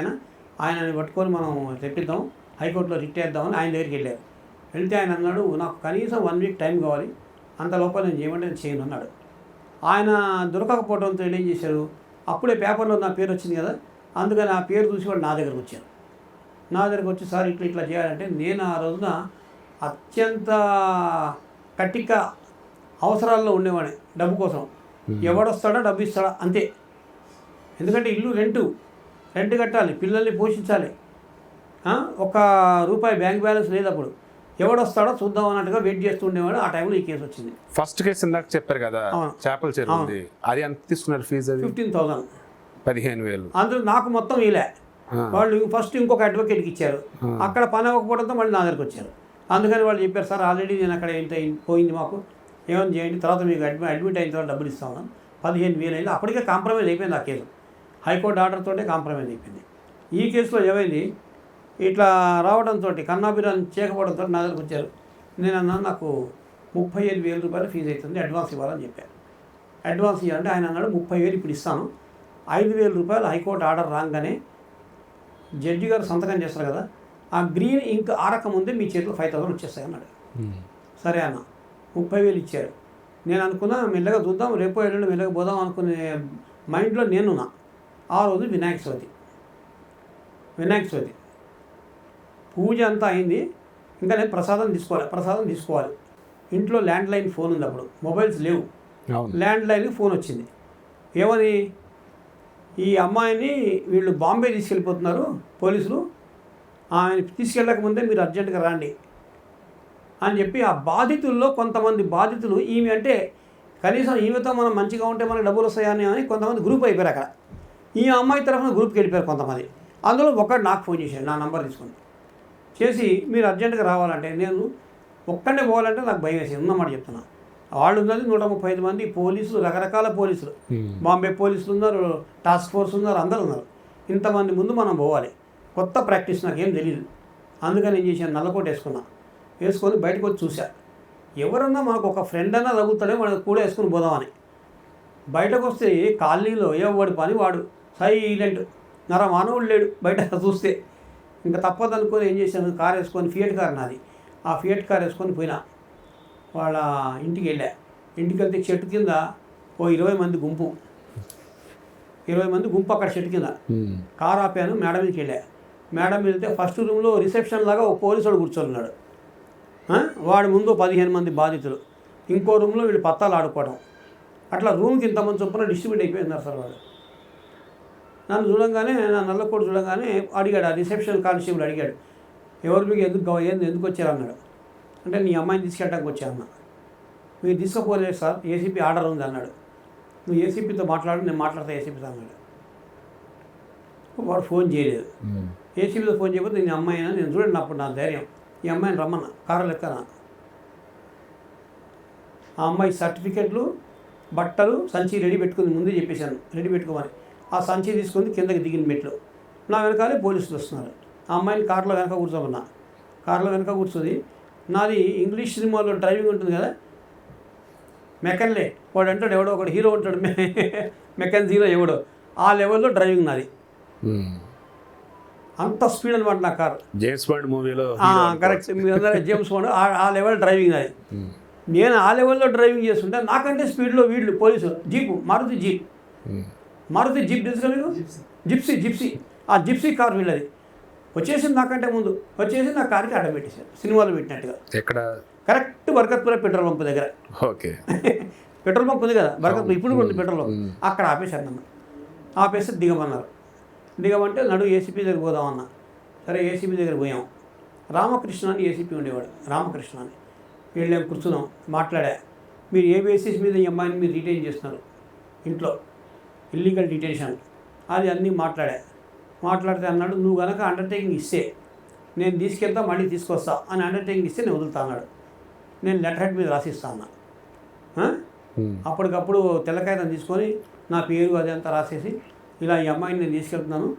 ఆయనని పట్టుకొని మనం తెప్పిద్దాం, హైకోర్టులో రిట్ చేద్దామని ఆయన దగ్గరికి వెళ్ళారు. వెళ్తే ఆయన అన్నాడు, నాకు కనీసం 1 వీక్ టైం కావాలి, అంత లోపల నేను చేయమంటే నేను చేయను అన్నాడు. ఆయన దొరకకపోవడంతో ఏం చేశారు, అప్పుడే పేపర్లో నా పేరు వచ్చింది కదా, అందుకని ఆ పేరు చూసి వాళ్ళు నా దగ్గరకు వచ్చారు. నా దగ్గరకు వచ్చి, సార్ ఇట్లా ఇట్లా చేయాలంటే, నేను ఆ రోజున అత్యంత కటిక అవసరాల్లో ఉండేవాడిని, డబ్బు కోసం. ఎవడొస్తాడో డబ్బు ఇస్తాడా అంతే. ఎందుకంటే ఇల్లు రెంట్ కట్టాలి, పిల్లల్ని పోషించాలి, ₹1 బ్యాంక్ బ్యాలెన్స్ లేదు. అప్పుడు ఎవడొస్తాడో చూద్దాం అన్నట్టుగా వెయిట్ చేస్తూ ఉండేవాడు. ఆ టైంలో ఈ కేసు వచ్చింది. ఫస్ట్ కేసు ఇందాక చెప్పారు కదా, చేపల చెరువు, అది ఎంత తీసుకున్నారు ఫీజు? 15,000. 15,000. అందులో నాకు మొత్తం ఇలా వాళ్ళు ఫస్ట్ ఇంకొక అడ్వకేట్కి ఇచ్చారు. అక్కడ పని అవ్వకపోవడంతో మళ్ళీ నా దగ్గరకు వచ్చారు. అందుకని వాళ్ళు చెప్పారు, సార్ ఆల్రెడీ నేను అక్కడ ఇంత పోయింది, మాకు ఏమైనా చేయండి, తర్వాత మీకు అడ్మిట్ అయిన తర్వాత డబ్బులు ఇస్తాను. 15,000 అయింది. అప్పటికే కాంప్రమైజ్ అయిపోయింది ఆ కేసు. హైకోర్టు ఆర్డర్తోనే కాంప్రమైజ్ అయిపోయింది. ఈ కేసులో ఏమైంది, ఇట్లా రావడంతో కన్నాభిరాన్ చేయకపోవడంతో నా దగ్గరకు వచ్చారు. నేను అన్నాను, నాకు 35,000 ఫీజు అవుతుంది, అడ్వాన్స్ ఇవ్వాలని చెప్పాను. అడ్వాన్స్ ఇవ్వాలంటే ఆయన అన్నాడు, 30,000 ఇప్పుడు ఇస్తాను, 5,000 హైకోర్టు ఆర్డర్ రాగానే జడ్జి గారు సంతకం చేస్తారు కదా, ఆ గ్రీన్ ఇంక్ ఆరక ముందే మీ చేతిలో 5,000 వచ్చేస్తాయి అన్నాడు. సరే అన్న, 30,000 ఇచ్చారు. నేను అనుకున్నా మెల్లగా చూద్దాం, రేపు ఎల్లుండి మెల్లగా పోదాం అనుకునే మైండ్లో నేనున్నా. ఆ రోజు వినాయక చవితి పూజ అంతా అయింది. ఇంకా నేను ప్రసాదం తీసుకోవాలి. ఇంట్లో ల్యాండ్లైన్ ఫోన్ ఉంది, అప్పుడు మొబైల్స్ లేవు. ల్యాండ్లైన్కి ఫోన్ వచ్చింది. ఏమని, ఈ అమ్మాయిని వీళ్ళు బాంబే తీసుకెళ్ళిపోతున్నారు పోలీసులు, ఆయన తీసుకెళ్ళకముందే మీరు అర్జెంటుగా రండి అని చెప్పి, ఆ బాధితుల్లో కొంతమంది బాధితులు, ఈమె అంటే కనీసం ఈమెతో మనం మంచిగా ఉంటే మనకు డబ్బులు వస్తాయని అని కొంతమంది గ్రూప్ అయిపోయారు. అక్కడ ఈ అమ్మాయి తరఫున గ్రూప్కి వెళ్ళిపోయారు కొంతమంది. అందులో ఒకడు నాకు ఫోన్ చేశాడు, నా నంబర్ తీసుకుని చేసి, మీరు అర్జెంటుగా రావాలంటే, నేను ఒక్కడే పోవాలంటే నాకు భయం వేసింది, ఉన్నమాట చెప్తున్నా. వాళ్ళు ఉన్నది 135 మంది పోలీసులు, రకరకాల పోలీసులు, బాంబే పోలీసులు ఉన్నారు, టాస్క్ ఫోర్స్ ఉన్నారు, అందరూ ఉన్నారు. ఇంతమంది ముందు మనం పోవాలి, కొత్త ప్రాక్టీస్, నాకేం తెలియదు. అందుకని ఏం చేశాను, నల్లకోట వేసుకొని బయటకు వచ్చి చూసా, ఎవరన్నా మనకు ఒక ఫ్రెండ్ అన్నా తగ్గుతాడే మనకు కూడా వేసుకొని పోదామని. బయటకు వస్తే కాలనీలో ఎవడి పని వాడు, సైలెంట్, మానవుడు లేడు బయట చూస్తే. ఇంకా తప్పదనుకొని ఏం చేశాను, కారు వేసుకొని, ఫియట్ కార్ నాది, ఆ ఫియట్ కార్ వేసుకొని పోయినా. వాళ్ళ ఇంటికి వెళ్ళా. ఇంటికి వెళ్తే చెట్టు కింద 20 మంది గుంపు అక్కడ చెట్టు కింద. కారు ఆపాను, మేడం మీదకి వెళ్ళా. మేడం వెళ్తే ఫస్ట్ రూమ్లో రిసెప్షన్ లాగా ఒక పోలీసుడు కూర్చొని ఉన్నాడు. వాడి ముందు 15 మంది బాధితులు, ఇంకో రూమ్లో వీళ్ళు పత్తాలు ఆడుకోవడం. అట్లా రూమ్కి ఇంతమంది చొప్పున డిస్ట్రిబ్యూట్ అయిపోయినారు సార్ వాళ్ళు. నన్ను చూడంగానే, నా నల్లకోట చూడంగానే అడిగాడు, ఆ రిసెప్షన్ కానిస్టేబుల్ అడిగాడు, ఎవరు మీకు ఎందుకు వచ్చారు అన్నాడు. అంటే నీ అమ్మాయిని తీసుకెళ్ళడానికి వచ్చాను. మీరు తీసుకుపోలేదు సార్, ఏసీపీ ఆర్డర్ ఉంది అన్నాడు. నువ్వు ఏసీపీతో మాట్లాడు, నేను మాట్లాడతా ఏసీపీతో అన్నాడు. వాడు ఫోన్ చేయలేదు. ఏసీపీతో ఫోన్ చేయకపోతే నీ అమ్మాయి అయినా, నేను చూడండి అప్పుడు నా ధైర్యం, ఈ అమ్మాయిని రమ్మన్నా, కారు లెక్కన. ఆ అమ్మాయి సర్టిఫికెట్లు, బట్టలు, సంచి రెడీ పెట్టుకుంది, ముందే చెప్పేశాను రెడీ పెట్టుకోమని. ఆ సంచి తీసుకుంది, కిందకి దిగిన మెట్లు. నా వెనకాలే పోలీసులు వస్తున్నారు. ఆ అమ్మాయిని కారులో వెనక కూర్చోమన్నా. కారులో వెనక కూర్చొని, నాది ఇంగ్లీష్ సినిమాలో డ్రైవింగ్ ఉంటుంది కదా, మెకన్లే, వాడు అంటాడు, ఎవడో ఒకడు హీరో ఉంటాడు, మెకన్ హీరో ఎవడో, ఆ లెవెల్లో డ్రైవింగ్ నాది. అంత స్పీడ్ అనమాట నా కారు. జేమ్స్ బాండ్ మూవీలో కరెక్ట్, మీ అందరూ జేమ్స్ బాండ్ ఆ లెవెల్ డ్రైవింగ్ అది. నేను ఆ లెవెల్లో డ్రైవింగ్ చేస్తుంటే నాకంటే స్పీడ్లో వీళ్ళు పోలీసులు మారుతి జీప్ తెలుసు మీకు, జిప్సీ ఆ జిప్సీ కార్ వీళ్ళది వచ్చేసింది నాకంటే ముందు, వచ్చేసి నా కార్కి అడ్డ పెట్టేశారు సినిమాలో పెట్టినట్టుగా. ఎక్కడ? కరెక్ట్ బర్కత్పుర పెట్రోల్ పంప్ దగ్గర. ఓకే. పెట్రోల్ పంప్ ఉంది కదా బర్కత్పుర, ఇప్పుడు కూడా ఉంది పెట్రోల్ పంప్, అక్కడ ఆపేశారు నన్ను. ఆపేస్తే దిగమన్నారు. దిగమంటే ఏసీపీ దగ్గర పోదామన్నా. సరే ఏసీపీ దగ్గర పోయాం. రామకృష్ణ అని ఏసీపీ ఉండేవాడు, రామకృష్ణ అని. వెళ్ళాం, కూర్చున్నాం, మాట్లాడా. మీరు ఏ బేసిస్ మీద ఈ అమ్మాయిని మీరు రిటైన్ చేస్తున్నారు ఇంట్లో, ఇల్లీగల్ డిటెన్షన్ అది అన్నీ మాట్లాడితే అన్నాడు, నువ్వు కనుక అండర్టేకింగ్ ఇస్తే నేను తీసుకెళ్తా, మళ్ళీ తీసుకొస్తా అని అండర్టేకింగ్ ఇస్తే నేను వదులుతా అన్నాడు. నేను లెటర్ హెడ్ మీద రాసిస్తా అన్నా. అప్పటికప్పుడు తెల్లకాయతం తీసుకొని నా పేరు అదంతా రాసేసి, ఇలా ఈ అమ్మాయిని నేను తీసుకెళ్తున్నాను,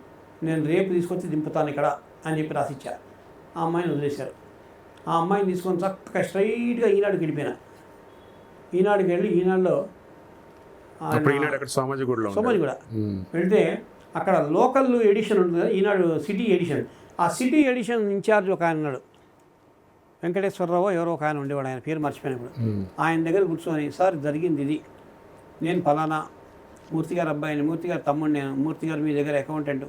నేను రేపు తీసుకొచ్చి దింపుతాను ఇక్కడ అని చెప్పి రాసిచ్చా. ఆ అమ్మాయిని వదిలేశారు. ఆ అమ్మాయిని తీసుకొని చక్కగా స్ట్రైట్గా ఈనాడుకి వెళ్ళిపోయినా. ఈనాడుకి వెళ్ళి ఈనాడులో సోమాజిగూడ వెళ్తే అక్కడ లోకల్ ఎడిషన్ ఉంటుంది కదా, ఈనాడు సిటీ ఎడిషన్. ఆ సిటీ ఎడిషన్ ఇన్ఛార్జ్ ఒక ఆయన ఉన్నాడు, వెంకటేశ్వరరావు ఎవరో ఒక ఆయన ఉండేవాడు, ఆయన పేరు మర్చిపోయినప్పుడు. ఆయన దగ్గర కూర్చొని, సార్ జరిగింది ఇది, నేను ఫలానా మూర్తి గారు అబ్బాయిని, మూర్తి గారు తమ్ముడు, నేను మూర్తి గారు మీ దగ్గర అకౌంటెంట్,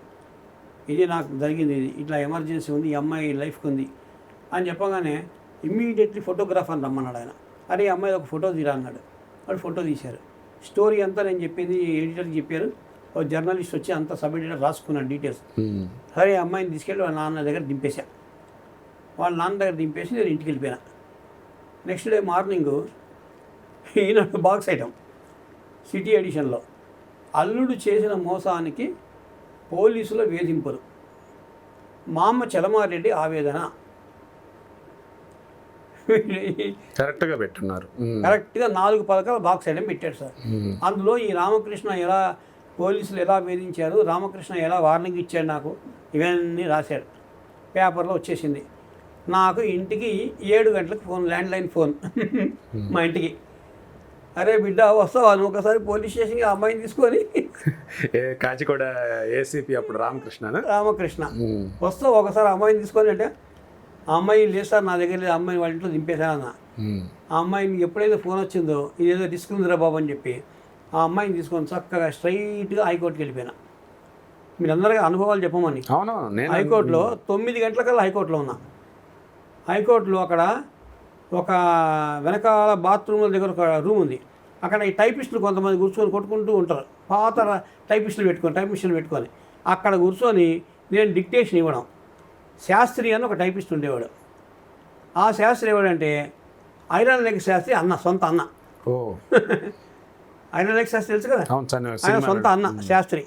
ఇది నాకు జరిగింది, ఇది ఇట్లా ఎమర్జెన్సీ ఉంది, ఈ అమ్మాయి లైఫ్కి ఉంది అని చెప్పగానే ఇమ్మీడియట్లీ ఫోటోగ్రాఫర్ని రమ్మన్నాడు ఆయన. అరే ఈ అమ్మాయి ఒక ఫోటో తీరా అన్నాడు. వాడు ఫోటో తీశారు. స్టోరీ అంతా నేను చెప్పింది ఎడిటర్కి చెప్పారు. ఒక జర్నలిస్ట్ వచ్చి అంతా సబ్ ఎడిటర్ రాసుకున్నాను డీటెయిల్స్. సరే అమ్మాయిని తీసుకెళ్ళి వాళ్ళ నాన్న దగ్గర దింపేశా. వాళ్ళ నాన్న దగ్గర దింపేసి నేను ఇంటికి వెళ్ళిపోయినా. నెక్స్ట్ డే మార్నింగ్ ఈనాడు బాక్స్ ఐటమ్ సిటీ ఎడిషన్లో అల్లుడు చేసిన మోసానికి పోలీసుల వేధింపులు, మా అమ్మ చలమారెడ్డి ఆవేదన. కరెక్ట్గా పెట్టున్నారు. కరెక్ట్గా 4 పథకాల బాక్స్ ఐటమ్ పెట్టాడు సార్. అందులో ఈ రామకృష్ణ ఎలా పోలీసులు ఎలా వేధించారు, రామకృష్ణ ఎలా వార్నింగ్ ఇచ్చాడు నాకు, ఇవన్నీ రాశాడు. పేపర్లో వచ్చేసింది. నాకు ఇంటికి 7 గంటలకు ఫోన్, ల్యాండ్లైన్ ఫోన్ మా ఇంటికి. అరే బిడ్డ వస్తావా నువ్వు ఒకసారి పోలీస్ స్టేషన్కి ఆ అమ్మాయిని తీసుకొని. కాచిగూడ ఏసీపీ అప్పుడు రామకృష్ణ వస్తావు ఒకసారి అమ్మాయిని తీసుకొని అంటే, ఆ అమ్మాయి లేదు సార్ నా దగ్గర లేదు, అమ్మాయిని వాళ్ళ ఇంట్లో దింపేశానన్న. ఆ అమ్మాయిని ఎప్పుడైతే ఫోన్ వచ్చిందో ఇదేదో రిస్క్ ఉందిరా బాబు అని చెప్పి ఆ అమ్మాయిని తీసుకొని చక్కగా స్ట్రైట్గా హైకోర్టుకి వెళ్ళిపోయినా. మీరందరికీ అనుభవాలు చెప్పమని. హైకోర్టులో 9 గంటలకల్లా హైకోర్టులో ఉన్నా. హైకోర్టులో అక్కడ ఒక వెనకాల బాత్రూమ్ల దగ్గర ఒక రూమ్ ఉంది. అక్కడ ఈ టైపిస్టులు కొంతమంది కూర్చొని కొట్టుకుంటూ ఉంటారు, పాత టైప్ మిషన్లు పెట్టుకొని అక్కడ కూర్చొని నేను డిక్టేషన్ ఇవ్వడం. శాస్త్రి అని ఒక టైపిస్ట్ ఉండేవాడు. ఆ శాస్త్రి ఎవడంటే ఐరన్ లెగ్ శాస్త్రి అన్న, సొంత అన్న. ఐరన్ లెగ్ శాస్త్రి తెలుసు కదా, ఆయన సొంత అన్న శాస్త్రి.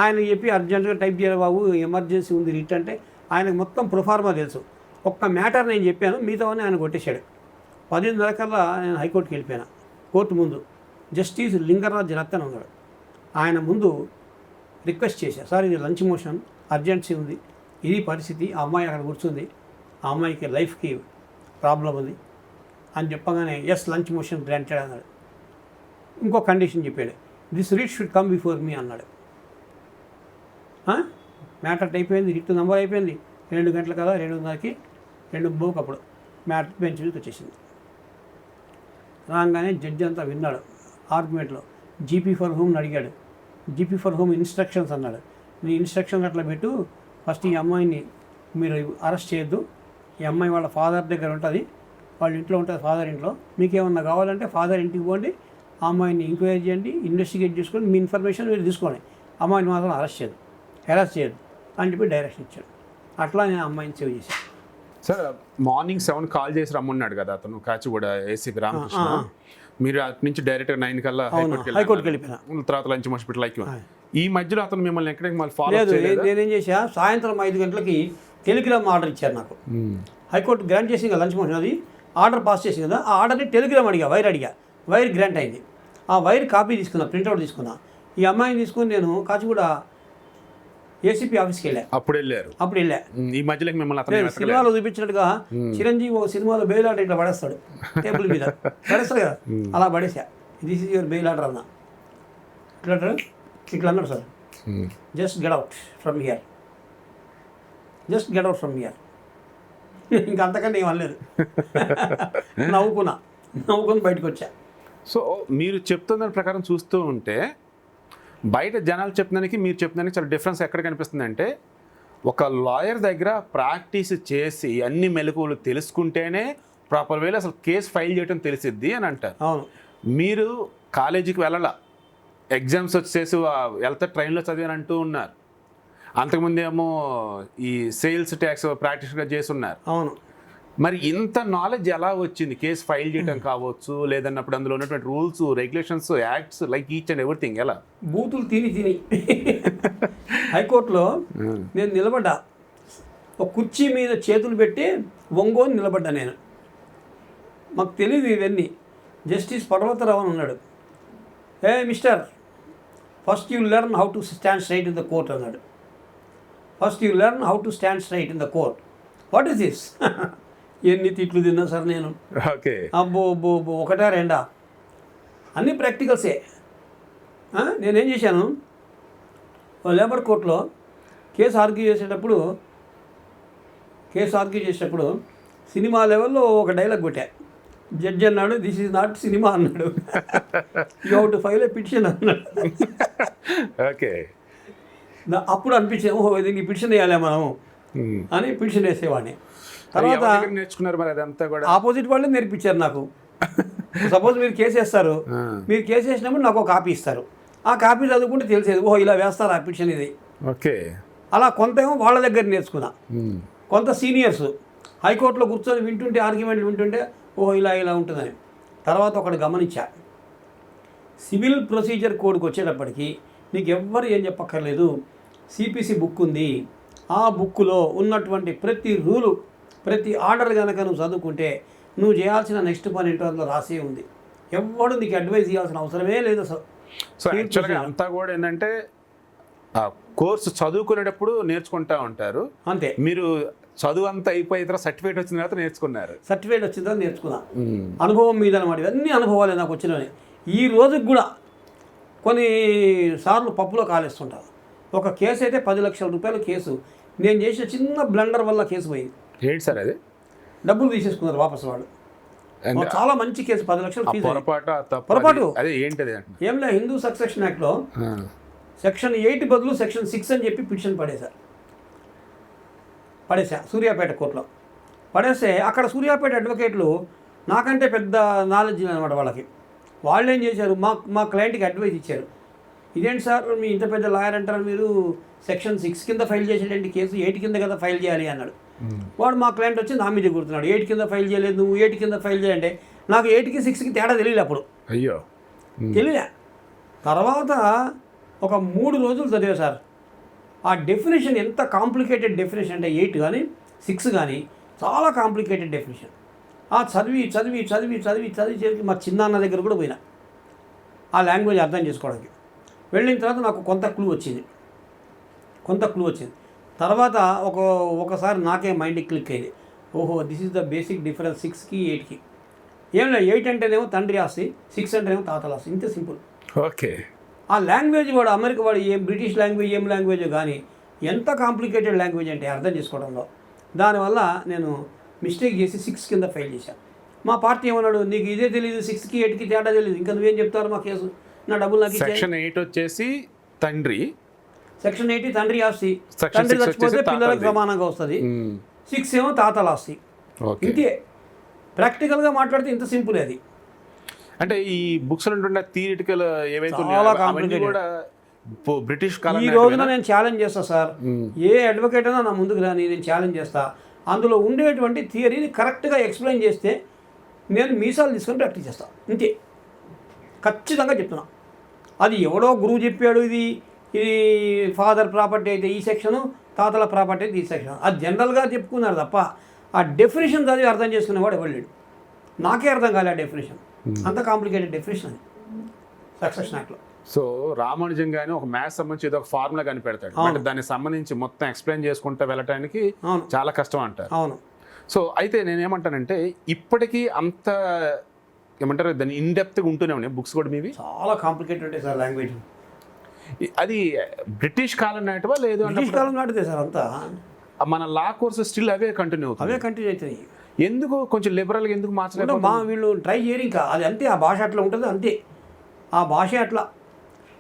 ఆయన చెప్పి అర్జెంటుగా టైప్ చేయాలి బాబు, ఎమర్జెన్సీ ఉంది రిట్ అంటే ఆయనకు మొత్తం ప్రొఫార్మా తెలుసు. ఒక్క మ్యాటర్ నేను చెప్పాను, మిగతావన్నీ ఆయన కొట్టేశాడు. 10:30 కల్లా నేను హైకోర్టుకి వెళ్ళిపోయాను. కోర్టు ముందు జస్టిస్ లింగరాజ్ రత్తన్ ఉన్నాడు. ఆయన ముందు రిక్వెస్ట్ చేశాను, సార్ ఇది లంచ్ మోషన్, అర్జెన్సీ ఉంది, ఇది పరిస్థితి, ఆ అమ్మాయి అక్కడ కూర్చుంది, ఆ అమ్మాయికి లైఫ్కి ప్రాబ్లం ఉంది అని చెప్పగానే ఎస్ లంచ్ మోషన్ గ్రాంటెడ్ అన్నాడు. ఇంకో కండిషన్ చెప్పాడు, this writ should come before me అన్నాడు. మ్యాటర్ అయిపోయింది, రిట్ నెంబర్ అయిపోయింది. 2 గంటల కదా, 2:30కి 2:30 అప్పుడు మ్యాటర్ బెంచ్ మీదకి వచ్చేసింది. రాగానే జడ్జి అంతా విన్నాడు. ఆర్గ్యుమెంట్లో జీపీ ఫర్ హోమ్ని అడిగాడు. జీపీ ఫర్ హోమ్ ఇన్స్ట్రక్షన్స్ అన్నాడు. నీ ఇన్స్ట్రక్షన్స్ అట్లా పెట్టు, ఫస్ట్ ఈ అమ్మాయిని మీరు అరెస్ట్ చేయొద్దు, ఈ అమ్మాయి వాళ్ళ ఫాదర్ దగ్గర ఉంటుంది, వాళ్ళ ఇంట్లో ఉంటుంది, ఫాదర్ ఇంట్లో. మీకు ఏమన్నా కావాలంటే ఫాదర్ ఇంటికి పోండి, ఆ అమ్మాయిని ఎంక్వైరీ చేయండి, ఇన్వెస్టిగేట్ చేసుకొని మీ ఇన్ఫర్మేషన్ మీరు తీసుకోండి, అమ్మాయిని మాత్రం అరెస్ట్ చేయదు, హెరాస్ చేయదు అని చెప్పి డైరెక్షన్ ఇచ్చాడు. అట్లా నేను అమ్మాయిని సేవ్ చేశాను. సార్ మార్నింగ్ 7 కాల్ చేసి రమ్మన్నాడు కదా అతను, కాచిగూడ ఏసీపీ రామకృష్ణ. మీరు అటు నుంచి డైరెక్ట్గా 9 కల్లా హైకోర్టుకి వెళ్ళిపోయినా, తర్వాత లంచ్ హాస్పిటల్ ఈ మధ్యలో అతను మిమ్మల్ని ఎక్కడికి మళ్ళీ ఫాలో లేదు. నేనేం చేశా, సాయంత్రం 5 గంటలకి టెలిగ్రామ్ ఆర్డర్ ఇచ్చారు నాకు. హైకోర్టు గ్రాంట్ చేసింది కదా లంచ్ మోషన్, అది ఆర్డర్ పాస్ చేసింది కదా, ఆ ఆర్డర్ని టెలిగ్రామ్ అడిగా, వైర్ గ్రాంట్ అయింది. ఆ వైర్ కాపీ తీసుకున్నా, ప్రింట్అవుట్ తీసుకున్నా. ఈ అమ్మాయిని తీసుకుని నేను కాచిగూడ ఏసీపీ ఆఫీస్కి వెళ్ళా. అప్పుడు వెళ్ళా. ఈ మధ్యలో మిమ్మల్ని సినిమాలో చూపించినట్టుగా చిరంజీవి ఒక సినిమాలో బెయిల్ ఆర్డర్ ఇట్లా పడేస్తాడు, టేబుల్ మీద పడేస్తాడు కదా, అలా పడేసా. This is your bail order అన్నా. ఇట్లా అన్నాడు sir, just get out from here. Just get out from here. ఇంకా అంతకన్నా ఏం అనలేదు. నవ్వుకుని బయటకు వచ్చా. సో మీరు చెప్తున్న దాని ప్రకారం చూస్తూ ఉంటే బయట జనాలు చెప్తున్నానికి మీరు చెప్తున్నానికి చాలా డిఫరెన్స్ ఎక్కడ కనిపిస్తుంది అంటే, ఒక లాయర్ దగ్గర ప్రాక్టీస్ చేసి అన్ని మెలకువలు తెలుసుకుంటేనే ప్రాపర్ వేలో అసలు కేసు ఫైల్ చేయడం తెలిసిద్ది అని అంటారు. అవును. మీరు కాలేజీకి వెళ్ళాల, ఎగ్జామ్స్ వచ్చేసి వెళ్తే ట్రైన్లో చదివాని అంటూ ఉన్నారు. అంతకుముందు ఏమో ఈ సేల్స్ ట్యాక్స్ ప్రాక్టీస్గా చేసి ఉన్నారు. అవును. మరి ఇంత నాలెడ్జ్ ఎలా వచ్చింది? కేసు ఫైల్ చేయడం కావచ్చు, లేదన్నప్పుడు అందులో ఉన్నటువంటి rules, regulations, acts, like each and everything ఎలా? బూతులు తిని హైకోర్టులో నేను నిలబడ్డా. ఒక కుర్చీ మీద చేతులు పెట్టి ఒంగోని నిలబడ్డా నేను. మాకు తెలియదు ఇవన్నీ. జస్టిస్ పర్వతరావు అని ఉన్నాడు. ఏ mister, first you learn how to stand straight in the court అన్నాడు. First you learn how to stand straight in the court. What is this? ఎన్ని తిట్లు తిన్నా సార్ నేను. ఓకే. అబ్బో అబ్బో అబ్బో, ఒకటా రెండా? అన్నీ ప్రాక్టికల్సే. నేనేం చేశాను, లేబర్ కోర్టులో కేసు ఆర్గ్యూ చేసేటప్పుడు సినిమా లెవెల్లో ఒక డైలాగ్ కొట్టా. జడ్జి అన్నాడు, దిస్ ఈజ్ నాట్ సినిమా అన్నాడు. You how to file a petition అన్నాడు. ఓకే. అప్పుడు అనిపించింది, ఓహో ఇది పిటిషన్ వేయాలి మనం అని పిటిషన్ వేసేవాడిని. తర్వాత నేర్చుకున్నారు మరి అదంతా కూడా? ఆపోజిట్ వాళ్ళే నేర్పించారు నాకు. సపోజ్ మీరు కేసు వేస్తారు, మీరు కేసు వేసినప్పుడు నాకు ఒక కాపీ ఇస్తారు. ఆ కాపీ చదువుకుంటే తెలిసేది, ఓహో ఇలా వేస్తారు ఆ పిటిషన్ ఇది. ఓకే. అలా కొంత ఏమో వాళ్ళ దగ్గర నేర్చుకున్నా, కొంత సీనియర్స్ హైకోర్టులో కూర్చొని వింటుంటే, ఆర్గ్యుమెంట్లు వింటుంటే, ఓహో ఇలా ఇలా ఉంటుందని. తర్వాత ఒకటి గమనించా, సివిల్ ప్రొసీజర్ కోడ్కి వచ్చేటప్పటికి నీకు ఎవ్వరు ఏం చెప్పక్కర్లేదు. సిపిసి బుక్ ఉంది, ఆ బుక్లో ఉన్నటువంటి ప్రతి రూలు, ప్రతి ఆర్డర్ కనుక నువ్వు చదువుకుంటే నువ్వు చేయాల్సిన నెక్స్ట్ పని ఏంటో అందులో రాసే ఉంది. ఎవ్వడు నీకు అడ్వైజ్ చేయాల్సిన అవసరమే లేదు అసలు. సో యాక్చువల్గా అంతా కూడా ఏంటంటే కోర్సు చదువుకునేటప్పుడు నేర్చుకుంటా ఉంటారు అంతే. మీరు చదువు అంతా అయిపోయిన తర్వాత సర్టిఫికేట్ వచ్చిన తర్వాత నేర్చుకున్నారు. సర్టిఫికేట్ వచ్చిన తర్వాత నేర్చుకున్నా. అనుభవం మీద అనమాట. ఇవన్నీ అనుభవాలే నాకు వచ్చినవి. ఈ రోజుకి కూడా కొన్నిసార్లు పప్పులో కాలేస్తుంటారు. ఒక కేసు అయితే 10 లక్షల రూపాయల కేసు, నేను చేసిన చిన్న బ్లండర్ వల్ల కేసు పోయింది. ఏంటి సార్ అది? డబ్బులు తీసేసుకున్నారు వాపస్ వాళ్ళు. చాలా మంచి కేసు, 10 లక్షలు ఫీజు. పొరపాటు అదే ఏంటది? ఏం లేదు, హిందూ సక్సెషన్ యాక్ట్లో సెక్షన్ 8 బదులు సెక్షన్ 6 అని చెప్పి పిటిషన్ పడేసా సూర్యాపేట కోర్టులో. పడేస్తే అక్కడ సూర్యాపేట అడ్వకేట్లు నాకంటే పెద్ద నాలెడ్జ్ అనమాట వాళ్ళకి. వాళ్ళు ఏం చేశారు, మా క్లయింట్కి అడ్వైజ్ ఇచ్చారు. ఇదేంటి సార్ మీ ఇంత పెద్ద లాయర్ అంటారు, మీరు సెక్షన్ 6 కింద ఫైల్ చేసేటండి కేసు, 8 కింద కదా ఫైల్ చేయాలి అన్నాడు. వాడు మా క్లయింట్ వచ్చి నా మీద కూర్చున్నాడు, 8 కింద ఫైల్ చేయలేదు, నువ్వు 8 కింద ఫైల్ చేయంటే నాకు 8కి 6కి తేడా తెలియలే అప్పుడు. అయ్యో తెలియలే. తర్వాత ఒక 3 రోజులు చదివా సార్. ఆ డెఫినేషన్ ఎంత కాంప్లికేటెడ్ డెఫినేషన్ అంటే 8 కానీ 6 కానీ చాలా కాంప్లికేటెడ్ డెఫినేషన్. ఆ చదివి మా చిన్నాన్న దగ్గర కూడా పోయినా ఆ లాంగ్వేజ్ అర్థం చేసుకోవడానికి. వెళ్ళిన తర్వాత నాకు కొంత క్లూ వచ్చింది. తర్వాత ఒకసారి నాకే మైండ్ క్లిక్ అయింది, ఓహో this is the basic difference 6కి 8కి. ఏం లేదు, 8 అంటేనేమో తండ్రి ఆస్తి, 6 అంటేనేమో తాతల ఆస్తి, ఇంత సింపుల్. ఓకే. ఆ లాంగ్వేజ్ వాడు అమెరికా వాడు ఏం బ్రిటిష్ లాంగ్వేజ్ ఏం లాంగ్వేజ్ కానీ ఎంత కాంప్లికేటెడ్ లాంగ్వేజ్ అంటే అర్థం చేసుకోవడంలో. దానివల్ల నేను మిస్టేక్ చేసి 6 కింద ఫైల్ చేశాను. మా పార్టీ ఏమన్నాడు, నీకు ఇదే తెలియదు, 6కి 8కి తేడా తెలియదు, ఇంకా నువ్వేం చెప్తారు మా కేసు, నా డబ్బులు నాకు ఇచ్చేయి. సెక్షన్ 8 వచ్చేసి తండ్రి, సెక్షన్ 8 తండ్రి ఆస్తి, తండ్రి చచ్చిపోతే పిల్లలకు సమానంగా వస్తుంది. 6 ఏమో తాతల ఆస్తి. ఇంతే. ప్రాక్టికల్గా మాట్లాడితే ఇంత సింపుల్ అది. అంటే ఈ బుక్స్ ఉంటుండే థియరిటికల్ ఏవైతే కూడా బ్రిటిష్ కాలం. ఈ రోజున నేను ఛాలెంజ్ చేస్తా సార్, ఏ అడ్వకేట్ అయినా నా ముందుకు రాని, నేను ఛాలెంజ్ చేస్తా. అందులో ఉండేటువంటి థియరీని కరెక్ట్గా ఎక్స్ప్లెయిన్ చేస్తే నేను మీసాలు తీసుకొని ప్రాక్టీస్ చేస్తాను. ఇంతే, ఖచ్చితంగా చెప్తున్నా. అది ఎవడో గురువు చెప్పాడు, ఇది ఫాదర్ ప్రాపర్టీ అయితే ఈ సెక్షను, తాతల ప్రాపర్టీ అయితే ఈ సెక్షన్, అది జనరల్గా చెప్పుకున్నారు తప్ప ఆ డెఫినేషన్ చదివి అర్థం చేసుకునేవాడు ఎవరు లేడు. నాకే అర్థం కాలే ఆ డెఫినేషన్, అంత కాంప్లికేటెడ్ డెఫినేషన్ అది సక్సెషన్ యాక్ట్లో. సో రామానుజం కానీ ఒక మ్యాథ్స్ సంబంధించి ఏదో ఒక ఫార్ములా కానీ పెడతాడు, అంటే దానికి సంబంధించి మొత్తం ఎక్స్ప్లెయిన్ చేసుకుంటూ వెళ్ళటానికి చాలా కష్టం అంటారు. అవును. సో అయితే నేనేమంటానంటే ఇప్పటికీ అంత ఏమంటారు దాన్ని ఇన్డెప్త్గా ఉంటూనే ఉన్నాయి బుక్స్ కూడా మీవి. చాలా కాంప్లికేటెడ్ ఉంటాయి సార్ లాంగ్వేజ్. అది బ్రిటిష్ కాలం నాటివా లేదు? బ్రిటిష్ కాలం నాటిదే సార్ అంతా. మన లా కోర్సు స్టిల్ అవే కంటిన్యూ అవుతుంది. అవే కంటిన్యూ అవుతాయి. ఎందుకు కొంచెం లిబరల్గా ఎందుకు మార్చలేదు? వీళ్ళు ట్రై చేయరు ఇంకా, అది అంతే, ఆ భాష అట్లా ఉంటుంది అంతే, ఆ భాష అట్లా.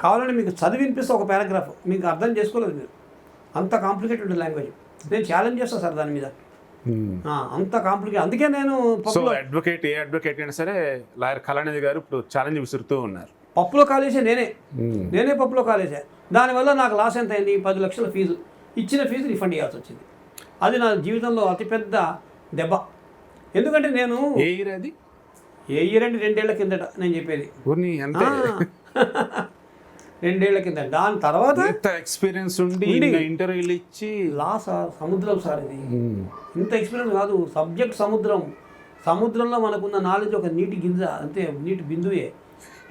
కావాలని మీకు చదివి వినిపిస్తే ఒక పారాగ్రాఫ్ మీకు అర్థం చేసుకోలేదు మీరు, అంత కాంప్లికేటెడ్ లాంగ్వేజ్. నేను ఛాలెంజ్ చేస్తాను సార్ దాని మీద, అంత కాంప్లికేట్. అందుకే నేను సో అడ్వకేట్ అయినా సరే లాయర్ కళానిధి గారు ఇప్పుడు ఛాలెంజ్ విసురుతూ ఉన్నారు. పప్పులో కాలేసే నేనే పప్పులో కాలేసే. దానివల్ల నాకు లాస్ ఎంత అయింది? 10 లక్షల ఫీజు, ఇచ్చిన ఫీజు రిఫండ్ చేయాల్సి వచ్చింది. అది నా జీవితంలో అతిపెద్ద దెబ్బ. ఎందుకంటే నేను ఏ ఇయర్ అది? ఏ ఇయర్ అంటే 2 ఏళ్ల కిందట నేను చెప్పేది. అంతే 2 ఏళ్ల కింద. దాని తర్వాత ఎక్స్పీరియన్స్ ఉండి ఇంటర్వ్యూలు ఇచ్చి లా సార్, సముద్రం సార్ ఇది. ఇంత ఎక్స్పీరియన్స్ కాదు, సబ్జెక్ట్ సముద్రం. సముద్రంలో మనకున్న నాలెడ్జ్ ఒక నీటి గింజ అంతే, నీటి బిందువే.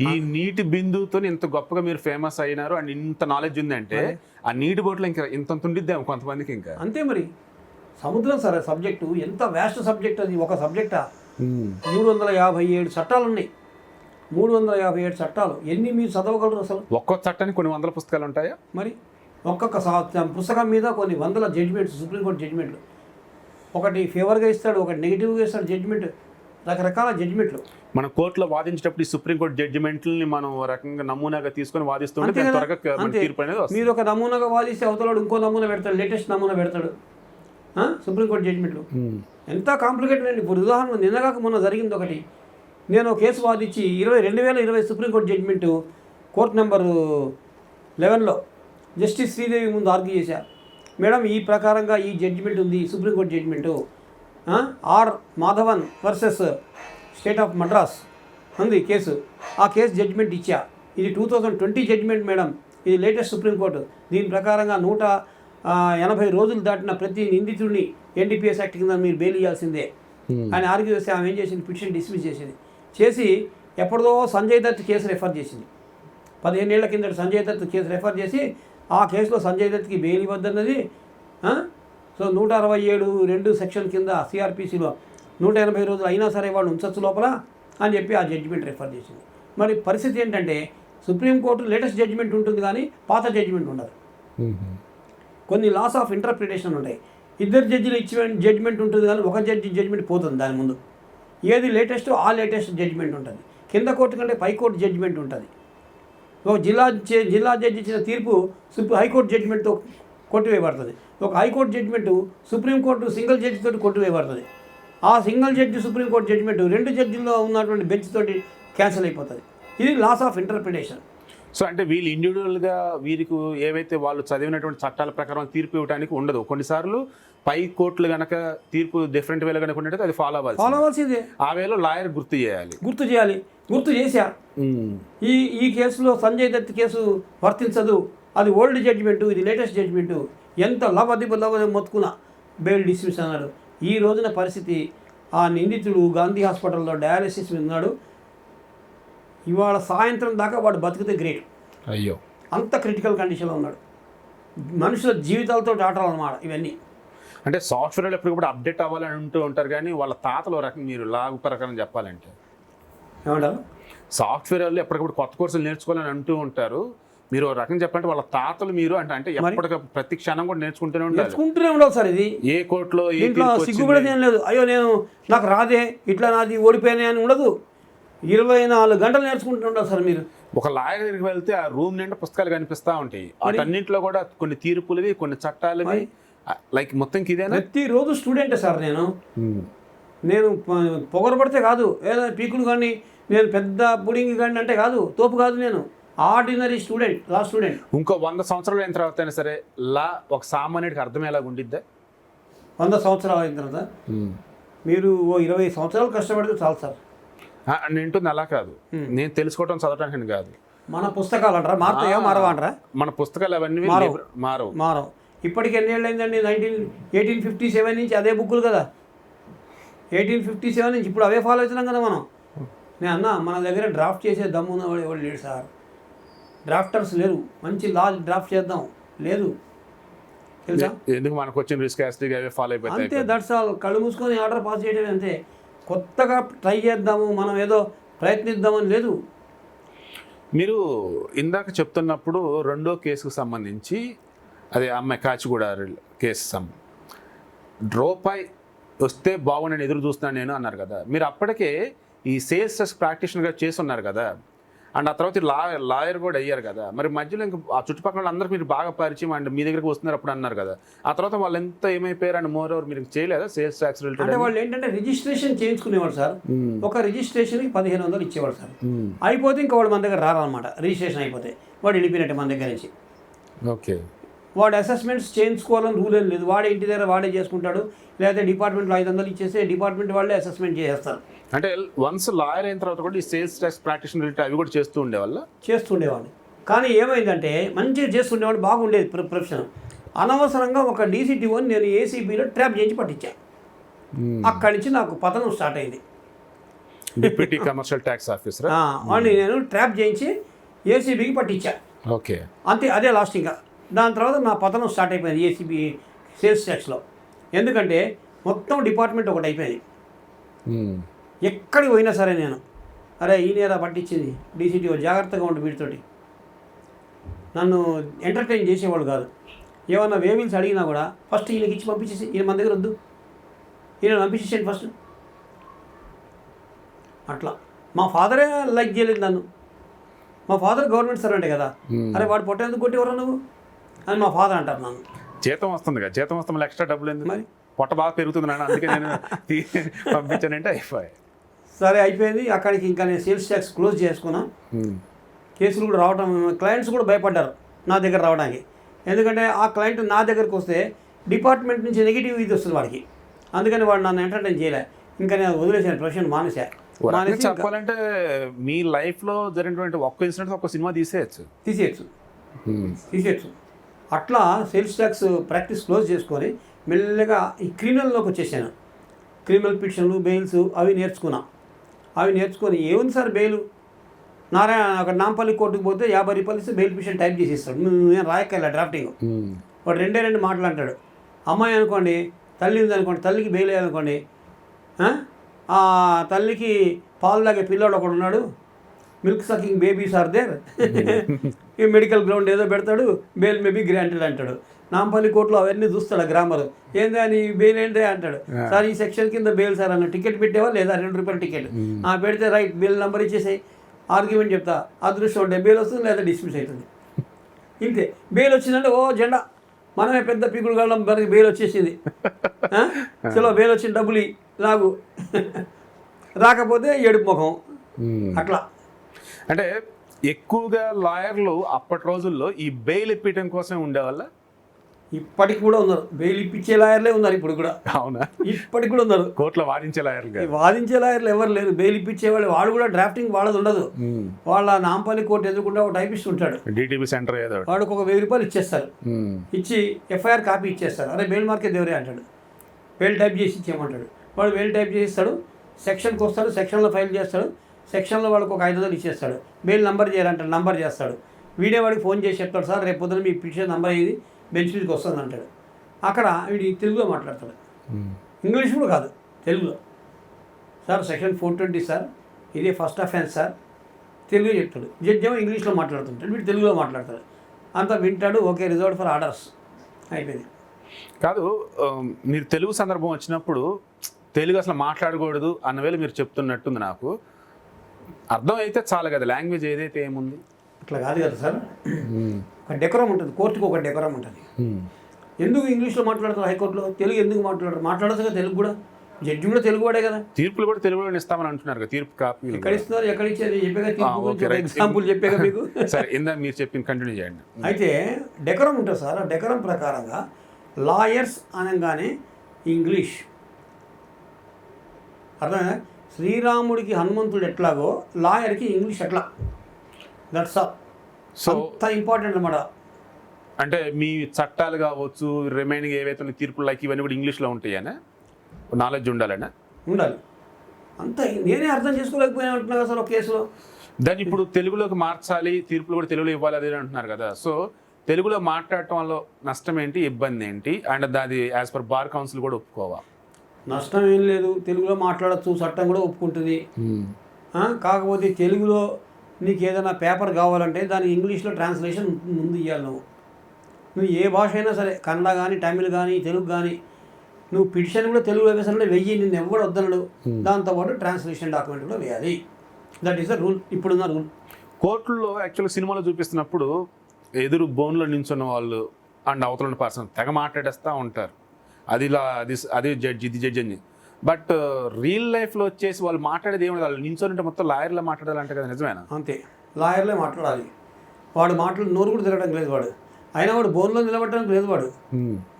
ఈ నీటి బిందువుతో ఇంత గొప్పగా మీరు ఫేమస్ అయినారు అండ్ ఇంత నాలెడ్జ్ ఉందంటే ఆ నీటి బోట్లో ఇంకా ఇంత ఉండిద్దాం కొంతమందికి. ఇంకా అంతే మరి, సముద్రం సార్ సబ్జెక్టు. ఎంత వ్యాస్ట్ సబ్జెక్ట్ అది. ఒక సబ్జెక్టా? 357 చట్టాలు ఉన్నాయి. 357 చట్టాలు ఎన్ని మీరు చదవగలరు అసలు? ఒక్కొక్క చట్టానికి కొన్ని వందల పుస్తకాలు ఉంటాయా? మరి ఒక్కొక్క పుస్తకం మీద కొన్ని వందల జడ్జిమెంట్స్, సుప్రీంకోర్టు జడ్జిమెంట్లు. ఒకటి ఫేవర్గా ఇస్తాడు, ఒకటి నెగిటివ్గా ఇస్తాడు జడ్జిమెంట్, రకరకాల జడ్జిమెంట్లు. మన కోర్టులో వాదించేటప్పుడు ఈ సుప్రీంకోర్టు జడ్జిమెంట్ని మనం రకంగా నమూనాగా తీసుకొని వాదిస్తుంటే త్వరగా తీర్పు అనేది వస్తుంది. మీరు ఒక నమూనాగా వాదిస్తే అవతలాడు ఇంకో నమూనా పెడతాడు, లేటెస్ట్ నమూనా పెడతాడు. సుప్రీంకోర్టు జడ్జిమెంట్లు ఎంత కాంప్లికేటెడ్ అండి. ఇప్పుడు ఉదాహరణ నిన్నగాక మొన్న జరిగింది ఒకటి. నేను కేసు వాదించి 2020 సుప్రీంకోర్టు జడ్జిమెంటు కోర్టు నెంబర్ 11లో జస్టిస్ శ్రీదేవి ముందు ఆర్గ్యూ చేశా. మేడం ఈ ప్రకారంగా ఈ జడ్జిమెంట్ ఉంది, supreme court judgment R Madhavan versus state of Madras ఉంది కేసు. ఆ కేసు జడ్జిమెంట్ ఇచ్చా. ఇది 2020 జడ్జిమెంట్ మేడం, ఇది లేటెస్ట్ సుప్రీంకోర్టు. దీని ప్రకారంగా 180 రోజులు దాటిన ప్రతి నిందితుడిని ఎన్డీపీఎస్ యాక్ట్ కింద మీరు బెయిల్ ఇవ్వాల్సిందే అని ఆర్గ్యూ చేస్తే ఆమె ఏం చేసింది? పిటిషన్ డిస్మిస్ చేసి ఎప్పటిదో సంజయ్ దత్ కేసు రెఫర్ చేసింది. 15 ఏళ్ల కింద సంజయ్ దత్ కేసు రెఫర్ చేసి ఆ కేసులో సంజయ్ దత్కి బెయిల్ ఇవ్వద్దన్నది. సో 167(2) సెక్షన్ కింద సిఆర్పిసిలో 180 రోజులు అయినా సరే వాళ్ళు ఉంచచ్చు లోపల అని చెప్పి ఆ జడ్జిమెంట్ రెఫర్ చేసింది. మరి పరిస్థితి ఏంటంటే సుప్రీంకోర్టు లేటెస్ట్ జడ్జిమెంట్ ఉంటుంది కానీ పాత జడ్జిమెంట్ ఉండదు. కొన్ని లాస్ ఆఫ్ ఇంటర్ప్రిటేషన్ ఉంటాయి. 2 జడ్జిలు ఇచ్చిన జడ్జిమెంట్ ఉంటుంది కానీ ఒక జడ్జి జడ్జిమెంట్ పోతుంది. దాని ముందు ఏది లేటెస్టో ఆ లేటెస్ట్ జడ్జిమెంట్ ఉంటుంది. కింద కోర్టు కంటే పై కోర్టు జడ్జిమెంట్ ఉంటుంది. ఒక జిల్లా జడ్జి ఇచ్చిన తీర్పు హైకోర్టు జడ్జిమెంట్తో కొట్టివేయబడుతుంది. ఒక high court judgement supreme court single judge తోటి కొట్టివేయబడుతుంది. ఆ సింగిల్ జడ్జి సుప్రీంకోర్టు జడ్జిమెంట్ 2 జడ్జిల్లో ఉన్నటువంటి బెంచ్ తోటి క్యాన్సిల్ అయిపోతుంది. ఇది లాస్ ఆఫ్ ఇంటర్ప్రిటేషన్. సో అంటే వీళ్ళు ఇండివిజువల్గా వీరికి ఏవైతే వాళ్ళు చదివినటువంటి చట్టాల ప్రకారం తీర్పు ఇవ్వడానికి ఉండదు. కొన్నిసార్లు పై కోర్టులు కనుక తీర్పు డిఫరెంట్ వేలో కనుక ఉంటే అది ఫాలో అవ్వాల్సిందే. ఆ వేలో లాయర్ గుర్తు చేయాలి. గుర్తు చేశా. ఈ కేసులో సంజయ్ దత్ కేసు వర్తించదు, అది ఓల్డ్ జడ్జిమెంటు, ఇది లేటెస్ట్ జడ్జిమెంటు. ఎంత లవ మొత్తుకున్నా బెయిల్ డిస్మిస్ అన్నాడు. ఈ రోజున పరిస్థితి, ఆ నిందితుడు గాంధీ హాస్పిటల్లో డయాలసిస్ ఉన్నాడు. ఇవాళ సాయంత్రం దాకా వాడు బతికితే గ్రేట్. అయ్యో, అంత క్రిటికల్ కండిషన్లో ఉన్నాడు. మనుషుల జీవితాలతో ఆటలన్నమాట ఇవన్నీ. అంటే సాఫ్ట్వేర్లు ఎప్పటికప్పుడు అప్డేట్ అవ్వాలని ఉంటూ ఉంటారు కానీ వాళ్ళ తాతలో రకం మీరు లాగు ప్రకారం చెప్పాలంటే ఏమంటారు? సాఫ్ట్వేర్ వాళ్ళు ఎప్పటికప్పుడు కొత్త కోర్సులు నేర్చుకోవాలని అంటూ ఉంటారు. మీరు రకం చెప్పాలంటే వాళ్ళ తాతలు మీరు అంటే ఎప్పటికప్పుడు ప్రతి క్షణం కూడా నేర్చుకుంటూనే ఉండాలి సార్. ఇది ఏ కోర్టులో సిగ్గుపడేది ఏం లేదు. అయ్యో నేను నాకు రాదే, ఇట్లా నాది ఓడిపోయినా అని ఉండదు. 24 గంటలు నేర్చుకుంటూ ఉండాలి సార్. మీరు ఒక లాయర్ దగ్గరికి వెళ్తే ఆ రూమ్ నిండా పుస్తకాలు కనిపిస్తూ ఉంటాయి. వాటన్నింటిలో కూడా కొన్ని తీర్పులవి, కొన్ని చట్టాలవి, లైక్ మొత్తం ఇదేనా? ప్రతిరోజు స్టూడెంటే సార్ నేను పొగరపడితే కాదు, ఏదైనా పీకులు కానీ నేను పెద్ద బుడింగ్ కానీ అంటే కాదు, తోపు కాదు. నేను ఆర్డినరీ స్టూడెంట్, లా స్టూడెంట్. ఇంకో 100 సంవత్సరాలు అయిన తర్వాత అయినా సరే లా ఒక సామాన్యుడికి అర్థమయ్యేలాగా ఉండిద్దా? 100 సంవత్సరాలు అయిన తర్వాత మీరు ఓ 20 సంవత్సరాలు కష్టపడితే చాలు సార్. నేను అలా కాదు, నేను తెలుసుకోవటం చదవటానికి కాదు. మన పుస్తకాలు అంటారా మారుతాయా మారవా అంటారా? మన పుస్తకాలు అవన్నీ మారవు. ఇప్పటికి ఎన్ని ఏళ్ళు అయిందండి? 1857 నుంచి అదే బుక్కులు కదా. 1857 నుంచి ఇప్పుడు అవే ఫాలో అవుతున్నాం కదా మనం. నేను అన్నా మన దగ్గర డ్రాఫ్ట్ చేసే దమ్ము ఉన్నవాడు ఎవరు లేడు సార్. డ్రాఫ్టర్స్ లేరు. మంచి లా డ్రాఫ్ట్ చేద్దాం లేదు, తెలుసా? ఎందుకు మనకు వచ్చిన రిస్క్ అవే ఫాలో అయిపోతాయి అంతే. That's all. కళ్ళు మూసుకొని ఆర్డర్ పాస్ చేయడం అంతే. కొత్తగా ట్రై చేద్దాము, మనం ఏదో ప్రయత్నిద్దామని లేదు. మీరు ఇందాక చెప్తున్నప్పుడు రెండో కేసుకు సంబంధించి అదే అమ్మాయి కాచిగూడ కేసు రూపాయి వస్తే బాగుండని ఎదురు చూస్తున్నాను నేను అన్నారు కదా, మీరు అప్పటికే ఈ సేల్స్ ప్రాక్టీషనర్గా చేసి ఉన్నారు కదా, అండ్ ఆ తర్వాత లాయర్ కూడా అయ్యారు కదా, మరి మధ్యలో ఇంకా ఆ చుట్టుపక్కల వాళ్ళందరికీ మీరు బాగా పరిచయం అండ్ మీ దగ్గరికి వస్తున్నారు అప్పుడు అన్నారు కదా, ఆ తర్వాత వాళ్ళు ఎంత ఏమైపోయారు అండ్ మోర్ ఓవర్ మీరు చేయలేదా సేల్స్ ట్యాక్స్ అంటే రిలేటెడ్? వాళ్ళు ఏంటంటే రిజిస్ట్రేషన్ చేయించుకునేవాడు సార్. ఒక రిజిస్ట్రేషన్కి 1500 ఇచ్చేవాడు సార్. అయిపోతే ఇంకా వాడు మన దగ్గర రారనమాట. రిజిస్ట్రేషన్ అయిపోతే వాడు వెళ్ళిపోయినట్టే మన దగ్గర నుంచి. ఓకే. వాడు అసెస్మెంట్స్ చేయించుకోవాలని రూల్ ఏం లేదు. వాడే ఇంటి దగ్గర వాడే చేసుకుంటాడు. లేకపోతే డిపార్ట్మెంట్లో 500 ఇచ్చేస్తే డిపార్ట్మెంట్ వాళ్ళే అసెస్మెంట్ చేసేస్తారు. అంటే వన్స్ లాయర్ అయిన తర్వాత కూడా ఈ సేల్స్ ట్యాక్స్ ప్రాక్టీషనర్ రిలేటెడ్ అవి కూడా చేస్తూ ఉండేవాళ్ళ? చేస్తుండేవాడు. కానీ ఏమైందంటే మంచిగా చేస్తుండేవాడు, బాగుండేది ప్రొఫెషన్. అనవసరంగా ఒక డీసీటీఓని నేను ఏసీబీలో ట్రాప్ చేయించి పట్టించాను. అక్కడి నుంచి నాకు పతనం స్టార్ట్ అయింది. డిప్యూటీ కమర్షియల్ ట్యాక్స్ ఆఫీసర్ వాడిని నేను ట్రాప్ చేయించి ఏసీబీకి పట్టించాను. ఓకే. అంతే, అదే లాస్ట్. ఇంకా దాని తర్వాత నా పతనం స్టార్ట్ అయిపోయింది ఏసీబీ సేల్స్ ట్యాక్స్లో. ఎందుకంటే మొత్తం డిపార్ట్మెంట్ ఒకటి అయిపోయింది. ఎక్కడికి పోయినా సరే నేను, అరే ఈయనేరా పట్టించింది డీసీటీఓ, జాగ్రత్తగా ఉండు వీటితోటి. నన్ను ఎంటర్టైన్ చేసేవాళ్ళు కాదు. ఏమన్నా వేవిల్స్ అడిగినా కూడా ఫస్ట్ ఈయనకి ఇచ్చి పంపించేసి, ఈయన మన దగ్గర వద్దు, ఈయన పంపించేసేయండి ఫస్ట్. అట్లా మా ఫాదరే లైక్ చేయలేదు నన్ను. మా ఫాదర్ గవర్నమెంట్ సర్వెంటే కదా, అరే వాడు పొట్ట ఎందుకు కొట్టేవరా నువ్వు అని మా ఫాదర్ అంటారు నన్ను. జీతం వస్తుంది కదా, జీతం వస్తే మళ్ళీ ఎక్స్ట్రా డబ్బులు ఎందుకు? మరి పొట్ట బాగా పెరుగుతుంది నాన్న, అందుకే నేను పంపించానంటే అయిపోయి. సరే అయిపోయింది. అక్కడికి ఇంకా నేను సేల్స్ ట్యాక్స్ క్లోజ్ చేసుకున్నా. కేసులు కూడా రావడం, క్లయింట్స్ కూడా భయపడ్డారు నా దగ్గర రావడానికి. ఎందుకంటే ఆ క్లయింట్ నా దగ్గరకు వస్తే డిపార్ట్మెంట్ నుంచి నెగిటివ్ ఇది వస్తుంది వాడికి. అందుకని వాడు నన్ను ఎంటర్టైన్ చేయలే. ఇంకా నేను వదిలేసాను, ప్రొఫెషన్ మానేసా. చెప్పాలంటే మీ లైఫ్లో జరిగినటువంటి ఒక్క ఇన్సిడెంట్ ఒక్క సినిమా తీసేయచ్చు. అట్లా సేల్స్ ట్యాక్స్ ప్రాక్టీస్ క్లోజ్ చేసుకొని మెల్లగా ఈ క్రిమినల్లోకి వచ్చేసాను. క్రిమినల్ పిటిషన్లు, బెయిల్స్ అవి నేర్చుకొని ఏముంది సార్ బెయిల్, నారాయణ అక్కడ నాంపల్లి కోర్టుకు పోతే 50 రూపాయలు ఇస్తే బెయిల్ పిటిషన్ టైప్ చేసి ఇస్తాడు. నేను రాయకెళ్ళా డ్రాఫ్టింగ్. వాడు 2 మాటలు అంటాడు. అమ్మాయి అనుకోండి, తల్లి ఉందనుకోండి, తల్లికి బెయిల్ వేయాలనుకోండి, ఆ తల్లికి పాలు తాగే పిల్లాడు ఒకడు ఉన్నాడు, milk sucking babies are there, ఈ మెడికల్ గ్రౌండ్ ఏదో పెడతాడు, బెయిల్ మే బీ గ్రాంటెడ్ అంటాడు. నాంపల్లి కోర్టులో అవన్నీ చూస్తాడు గ్రామర్. ఏందా నీ బెయిల్ ఏంటి అంటాడు. సార్ ఈ సెక్షన్ కింద బెయిల్ సార్ అన్న, టికెట్ పెట్టేవా లేదా, 2 రూపాయల టికెట్ పెడితే రైట్ బెయిల్ నెంబర్ ఇచ్చేసాయి, ఆర్గ్యుమెంట్ చెప్తా, అదృష్టం ఉంటే బెయిల్ వస్తుంది లేదా డిస్మిస్ అవుతుంది. ఇంతే. బెయిల్ వచ్చిందంటే ఓ జెండా, మనమే పెద్ద పీకుడు కావడం, మనకి బెయిల్ వచ్చేసింది. చలో బెయిల్ వచ్చిన డబ్బులు లాగు, రాకపోతే ఏడుపు ముఖం. అట్లా అంటే ఎక్కువగా లాయర్లు అప్పటి రోజుల్లో ఈ బెయిల్ ఇప్పించడం కోసం ఉండేవాళ్ళ. ఇప్పటికి కూడా ఉన్నారు, బెయిల్ ఇప్పించే లాయర్లే ఉన్నారు ఇప్పుడు కూడా. అవునా? ఇప్పటికి కూడా ఉన్నారు. కోర్టులో వాదించే లాయర్లు ఎవరు లేరు. బెయిల్ ఇప్పించేవాళ్ళు, వాడు కూడా డ్రాఫ్టింగ్ వాళ్ళది ఉండదు. వాళ్ళ నాంపల్లి కోర్టు ఎదుర్కొంటే ఒక టైపిస్ట్ ఉంటాడు, డిటిపి సెంటర్ ఏదో, వాడికి ఒక 1000 రూపాయలు ఇచ్చేస్తారు. ఇచ్చి ఎఫ్ఐఆర్ కాపీ ఇచ్చేస్తారు. అరే బెయిల్ మార్కెట్ ఎవరే అంటాడు, బెయిల్ టైప్ చేసి ఇచ్చేయమంటాడు. వాడు బెయిల్ టైప్ చేసి ఇస్తాడు, సెక్షన్కి వస్తాడు, సెక్షన్లో ఫైల్ చేస్తాడు, సెక్షన్లో వాడికి ఒక 500 ఇచ్చేస్తాడు. బెయిల్ నంబర్ చేయాలంటాడు, నంబర్ చేస్తాడు. వీడియో వాడికి ఫోన్ చేసి చెప్తాడు, సార్ రేపు పొద్దున మీ పిటిషన్ నంబర్ అయ్యింది, బెంచ్ మీదకి వస్తుంది అంటాడు. అక్కడ వీడి తెలుగులో మాట్లాడతాడు, ఇంగ్లీష్ కూడా కాదు, తెలుగులో. సార్ సెక్షన్ 420 సార్, ఇదే ఫస్ట్ అఫెన్స్ సార్, తెలుగు చెప్తాడు. జడ్జి ఏమో ఇంగ్లీష్లో మాట్లాడుతుంటాడు, వీడు తెలుగులో మాట్లాడతాడు. అంతా వింటాడు, ఓకే రిజర్వ్డ్ ఫర్ ఆర్డర్స్, అయిపోయింది. కాదు, మీరు తెలుగు సందర్భం వచ్చినప్పుడు తెలుగు అసలు మాట్లాడకూడదు అన్న వేళ మీరు చెప్తున్నట్టుంది. నాకు అర్థం అయితే చాలు కదా, లాంగ్వేజ్ ఏదైతే ఏముంది. అట్లా కాదు కదా సార్, ఒక డెకోరం ఉంటుంది, కోర్టుకు ఒక డెకోరం ఉంటుంది. ఎందుకు ఇంగ్లీష్లో మాట్లాడతారు హైకోర్టులో, తెలుగు ఎందుకు మాట్లాడచ్చు కదా, తెలుగు కూడా. జడ్జి కూడా తెలుగు వాడే కదా. తీర్పులు కూడా తెలుగులో ఇస్తామని అంటున్నారు కదా, తీర్పు కాపీ ఎక్కడ ఇస్తున్నారు, ఎక్కడ ఇచ్చారు చెప్పాక, ఎగ్జాంపుల్ చెప్పాక మీకు. సరే, ఇందా మీరు చెప్పింది కంటిన్యూ చేయండి. అయితే డెకోరం ఉంటుంది సార్. ఆ డెకోరం ప్రకారంగా లాయర్స్ అనగానే ఇంగ్లీష్ అర్థమైందా. శ్రీరాముడికి హనుమంతుడు ఎట్లాగో లాయర్కి ఇంగ్లీష్ అట్లా. That's all. సో అంత ఇంపార్టెంట్ అన్నమాట. అంటే మీ చట్టాలు కావచ్చు, రిమైనింగ్ ఏవైతే తీర్పులు లైక్ ఇవన్నీ కూడా ఇంగ్లీష్లో ఉంటాయనే నాలెడ్జ్ ఉండాలనే ఉండాలి. అంత నేనే అర్థం చేసుకోలేకపోయినా అంటున్నా కదా సార్ ఒక కేసులో. దాన్ని ఇప్పుడు తెలుగులోకి మార్చాలి, తీర్పులు కూడా తెలుగులో ఇవ్వాలి అదే అంటున్నారు కదా. సో తెలుగులో మాట్లాడటం వల్ల నష్టం ఏంటి, ఇబ్బంది ఏంటి, అండ్ అది యాజ్ పర్ బార్ కౌన్సిల్ కూడా ఒప్పుకోవా? నష్టం ఏం లేదు, తెలుగులో మాట్లాడచ్చు, చట్టం కూడా ఒప్పుకుంటుంది. కాకపోతే తెలుగులో నీకు ఏదైనా పేపర్ కావాలంటే దాని ఇంగ్లీష్లో ట్రాన్స్లేషన్ ముందు ఇవ్వాలి. నువ్వు ఏ భాష అయినా సరే, కన్నడ కానీ, తమిళ్ కానీ, తెలుగు కానీ, నువ్వు పిటిషన్ కూడా తెలుగులో వేసాలంటే వెయ్యి, నిన్ను ఎవరు వద్దనడు. దాంతోపాటు ట్రాన్స్లేషన్ డాక్యుమెంట్ కూడా వేయాలి. దట్ ఈస్ ద రూల్, ఇప్పుడున్న రూల్. కోర్టుల్లో యాక్చువల్గా సినిమాలో చూపిస్తున్నప్పుడు ఎదురు బోన్లో నించున్న వాళ్ళు అండ్ అవతల పర్సన్ తెగ మాట్లాడేస్తూ ఉంటారు, అది ఇలా అది జడ్జి ఇది జడ్జి అని. బట్ రియల్ లైఫ్లో వచ్చేసి వాళ్ళు మాట్లాడేది ఏమి, వాళ్ళు నించొని మొత్తం లాయర్లో మాట్లాడాలంటే కదా, నిజమేనా? అంతే, లాయర్లే మాట్లాడాలి. వాడు మాటలు నోరు కూడా తిరగడం లేదు వాడు. అయినా వాడు బోన్లో నిలబడడానికి లేదు.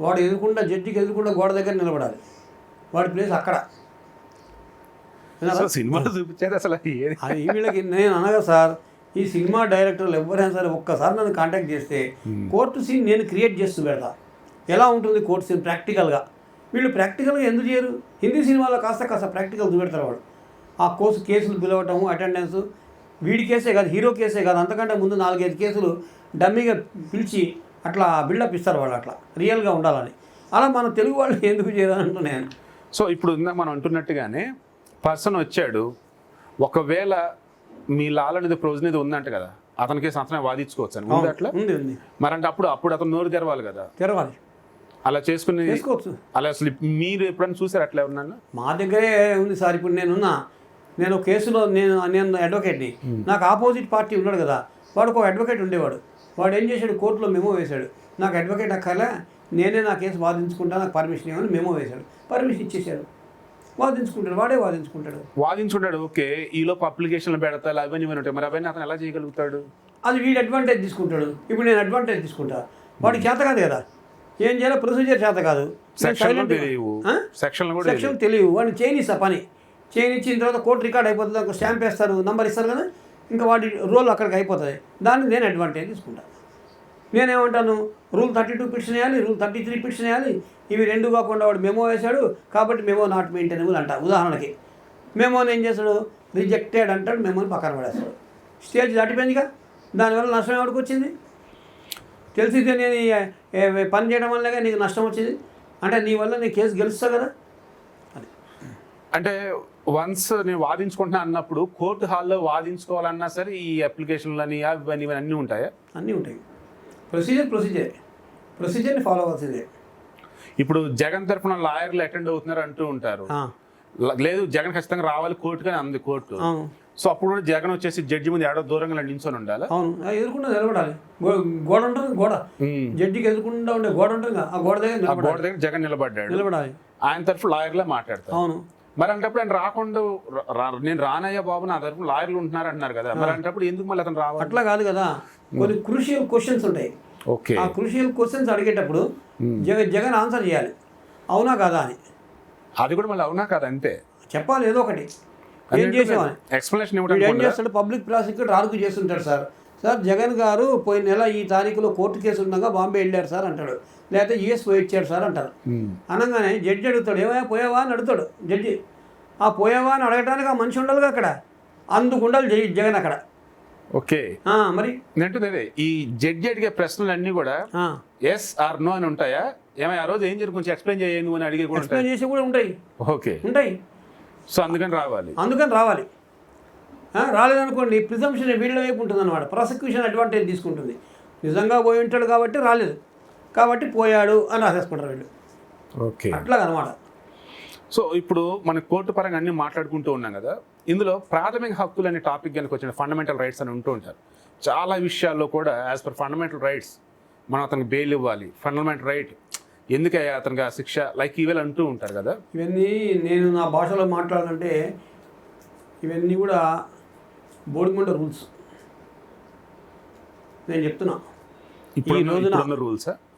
వాడు ఎదుర్కొండా, జడ్జికి ఎదుర్కొండా గోడ దగ్గర నిలబడాలి. వాడి ప్లేస్ అక్కడ. సినిమాలో చూపించేది అసలు ఏది అది వీళ్ళకి నేను అనగా సార్, ఈ సినిమా డైరెక్టర్లు ఎవరైనా సరే ఒక్కసారి నన్ను కాంటాక్ట్ చేస్తే కోర్టు సీన్ నేను క్రియేట్ చేస్తూ పెడతా. ఎలా ఉంటుంది కోర్టు సీన్ ప్రాక్టికల్గా. వీళ్ళు ప్రాక్టికల్గా ఎందుకు చేయరు? హిందీ సినిమాలో కాస్త ప్రాక్టికల్ చూపెడతారు వాడు. ఆ కేసులు పిలవటము, అటెండెన్స్, వీడి కేసే కాదు, హీరో కేసే కాదు, అంతకంటే ముందు 4-5 కేసులు డమ్మీగా పిలిచి అట్లా బిల్డప్ ఇస్తారు వాళ్ళు, అట్లా రియల్గా ఉండాలని. అలా మన తెలుగు వాళ్ళు ఎందుకు చేయాలంటూ నేను. సో ఇప్పుడు ఇందాక మనం అంటున్నట్టుగానే పర్సన్ వచ్చాడు, ఒకవేళ మీ లాల్ అనేది ప్రొవిజన్ ఇది ఉందంట కదా, అతనికి అతనే వాదించుకోవచ్చు అని ఉంది అట్లా? ఉంది. మరంటే అప్పుడు అతను నోరు తెరవాలి కదా. తెరవాలి, అలా చేసుకోవచ్చు. అలా అసలు మీరు ఎప్పుడైనా చూసారు అట్లా ఎవరన్నా? మా దగ్గరే ఉంది సార్. ఇప్పుడు నేను కేసులో నేను అడ్వకేట్ని, నాకు ఆపోజిట్ పార్టీ ఉన్నాడు కదా, వాడికి ఒక అడ్వకేట్ ఉండేవాడు. వాడు ఏం చేశాడు, కోర్టులో మెమో వేశాడు, నాకు అడ్వకేట్ అక్కర్లే, నేనే నా కేసు వాదించుకుంటా, నాకు పర్మిషన్ ఇవ్వని మెమో వేశాడు. పర్మిషన్ ఇచ్చేసాడు, వాడే వాదించుకుంటాడు. ఓకే, ఈలోపు అప్లికేషన్లు పెడతారు, అవన్నీ ఉంటాయి, మరి అవన్నీ అతను ఎలా చేయగలుగుతాడు? అది వీడు అడ్వాంటేజ్ తీసుకుంటాడు. ఇప్పుడు నేను అడ్వాంటేజ్ తీసుకుంటా, వాడికి చేత కాదు కదా, ఏం చేయాలో ప్రొసీజర్ చేత కాదు, సెక్షన్ తెలియవు, వాడిని చేయనిస్తా పని. చేయనిచ్చిన తర్వాత కోర్టు రికార్డ్ అయిపోతుంది, ఒక స్టాంప్ వేస్తారు, నంబర్ ఇస్తారు కదా, ఇంకా వాడి రోల్ అక్కడికి అయిపోతుంది. దాన్ని నేను అడ్వాంటేజ్ తీసుకుంటాను. నేనేమంటాను, రూల్ 32 పిటిషన్ వేయాలి, రూల్ 33 పిటిషన్ వేయాలి, ఇవి రెండు కాకుండా వాడు మెమో వేశాడు కాబట్టి మెమో నాట్ మెయింటైనబుల్ అంట. ఉదాహరణకి మెమోని ఏం చేస్తాడు, రిజెక్టెడ్ అంటాడు, మెమోని పక్కన పడేస్తాడు. స్టేజ్ దాటిపోయిందిగా, దానివల్ల నష్టం ఎవరికి వచ్చింది? తెలిసితే నేను పని చేయడం వల్లగా నీకు నష్టం వచ్చింది అంటే, నీ వల్ల నీ కేసు గెలుస్తా కదా. అది అంటే వన్స్ నేను వాదించుకుంటున్నా అన్నప్పుడు కోర్టు హాల్లో వాదించుకోవాలన్నా సరే ఈ అప్లికేషన్లని ఇవన్నీ అన్నీ ఉంటాయా? అన్నీ ఉంటాయి. ప్రొసీజర్ని ఫాలో అవ్వాల్సిందే. ఇప్పుడు జగన్ తరఫున లాయర్లు అటెండ్ అవుతున్నారు అంటూ ఉంటారు, లేదు జగన్ ఖచ్చితంగా రావాలి కోర్టుగానే అంది కోర్టు. సో అప్పుడు కూడా జగన్ వచ్చేసి జడ్జి ముందు ఏడో దూరంగా నిల్చొని ఉండాలి. అవును, ఎదుర్కొండా నిలబడాలి. గోడ ఉంటుంది, గోడ జడ్జికి ఎదుర్కొండా ఉండే గోడ ఉంటుంది, ఆ గోడ దగ్గర జగన్ నిలబడాలి. ఆయన తరఫు లాయర్లే మాట్లాడతారు. అవును, మరి అంటప్పుడు ఆయన రాకుండా నేను రానయ్యా బాబు నా తరఫున లాయర్లు ఉంటున్నారు అంటున్నారు కదా, మరి అంటప్పుడు ఎందుకు మళ్ళీ అతను రావాలి? అట్లా కాదు కదా, కొన్ని క్రూషియల్ క్వశ్చన్స్ ఉంటాయి. ఓకే, ఆ క్రూషియల్ క్వశ్చన్స్ అడిగేటప్పుడు జగన్ ఆన్సర్ చేయాలి, అవునా కాదా అని. అది కూడా మళ్ళీ అవునా కాదా అంతే చెప్పాలి, ఏదో ఒకటి. ఏం చేసేవాని ఎక్స్ప్లెనేషన్ ఏం చేస్తాడు, పబ్లిక్ ప్రాసిక్యూటర్ ఆర్గ్యూ చేస్తుంటాడు, సార్ జగన్ గారు పోయిన నెల ఈ తారీఖులో కోర్టు కేసు ఉండగా బాంబే వెళ్ళారు సార్ అంటాడు, లేకపోతే యూఎస్ పోయి ఇచ్చాడు సార్ అంటారు. అనగానే జడ్జి అడుగుతాడు, ఏమైనా పోయావా అని అడుగుతాడు జడ్జి. ఆ పోయావా అని అడగటానికి ఆ మనిషి ఉండాలిగా అక్కడ, అందుకు ఉండాలి జగన్ అక్కడ. ఓకే, మరి నేను ఈ జడ్జి అడిగే ప్రశ్నలు అన్నీ కూడా ఎస్ ఆర్ నో అని ఉంటాయా? ఏమైనా ఆ రోజు ఏం జరిగి కొంచెం ఎక్స్ప్లెయిన్ చేయను అని అడిగే కూడా ఎక్స్ప్లెయిన్ చేసి కూడా ఉంటాయి. ఓకే, ఉంటాయి. సో అందుకని రావాలి. రాలేదనుకోండి, ప్రిజంప్షన్ వీళ్ళ వైపు ఉంటుంది అన్నమాట. ప్రాసిక్యూషన్ అడ్వాంటేజ్ తీసుకుంటుంది. నిజంగా పోయి ఉంటాడు కాబట్టి రాలేదు, కాబట్టి పోయాడు అని రాసేసుకుంటారు వీళ్ళు. ఓకే, అట్లా అనమాట. సో ఇప్పుడు మన కోర్టు పరంగా అన్ని మాట్లాడుకుంటూ ఉన్నాం కదా, ఇందులో ప్రాథమిక హక్కులు అనే టాపిక్ కనుక వచ్చిన ఫండమెంటల్ రైట్స్ అని ఉంటూ ఉంటారు. చాలా విషయాల్లో కూడా యాజ్ పర్ ఫండమెంటల్ రైట్స్ మనం అతనికి బెయిల్ ఇవ్వాలి, ఫండమెంటల్ రైట్ ఎందుకయ్యా అతనికి ఆ శిక్ష లైక్ ఇవేళ అంటూ ఉంటారు కదా. ఇవన్నీ నేను నా భాషలో మాట్లాడాలంటే ఇవన్నీ కూడా బోడిగుండ రూల్స్ నేను చెప్తున్నా.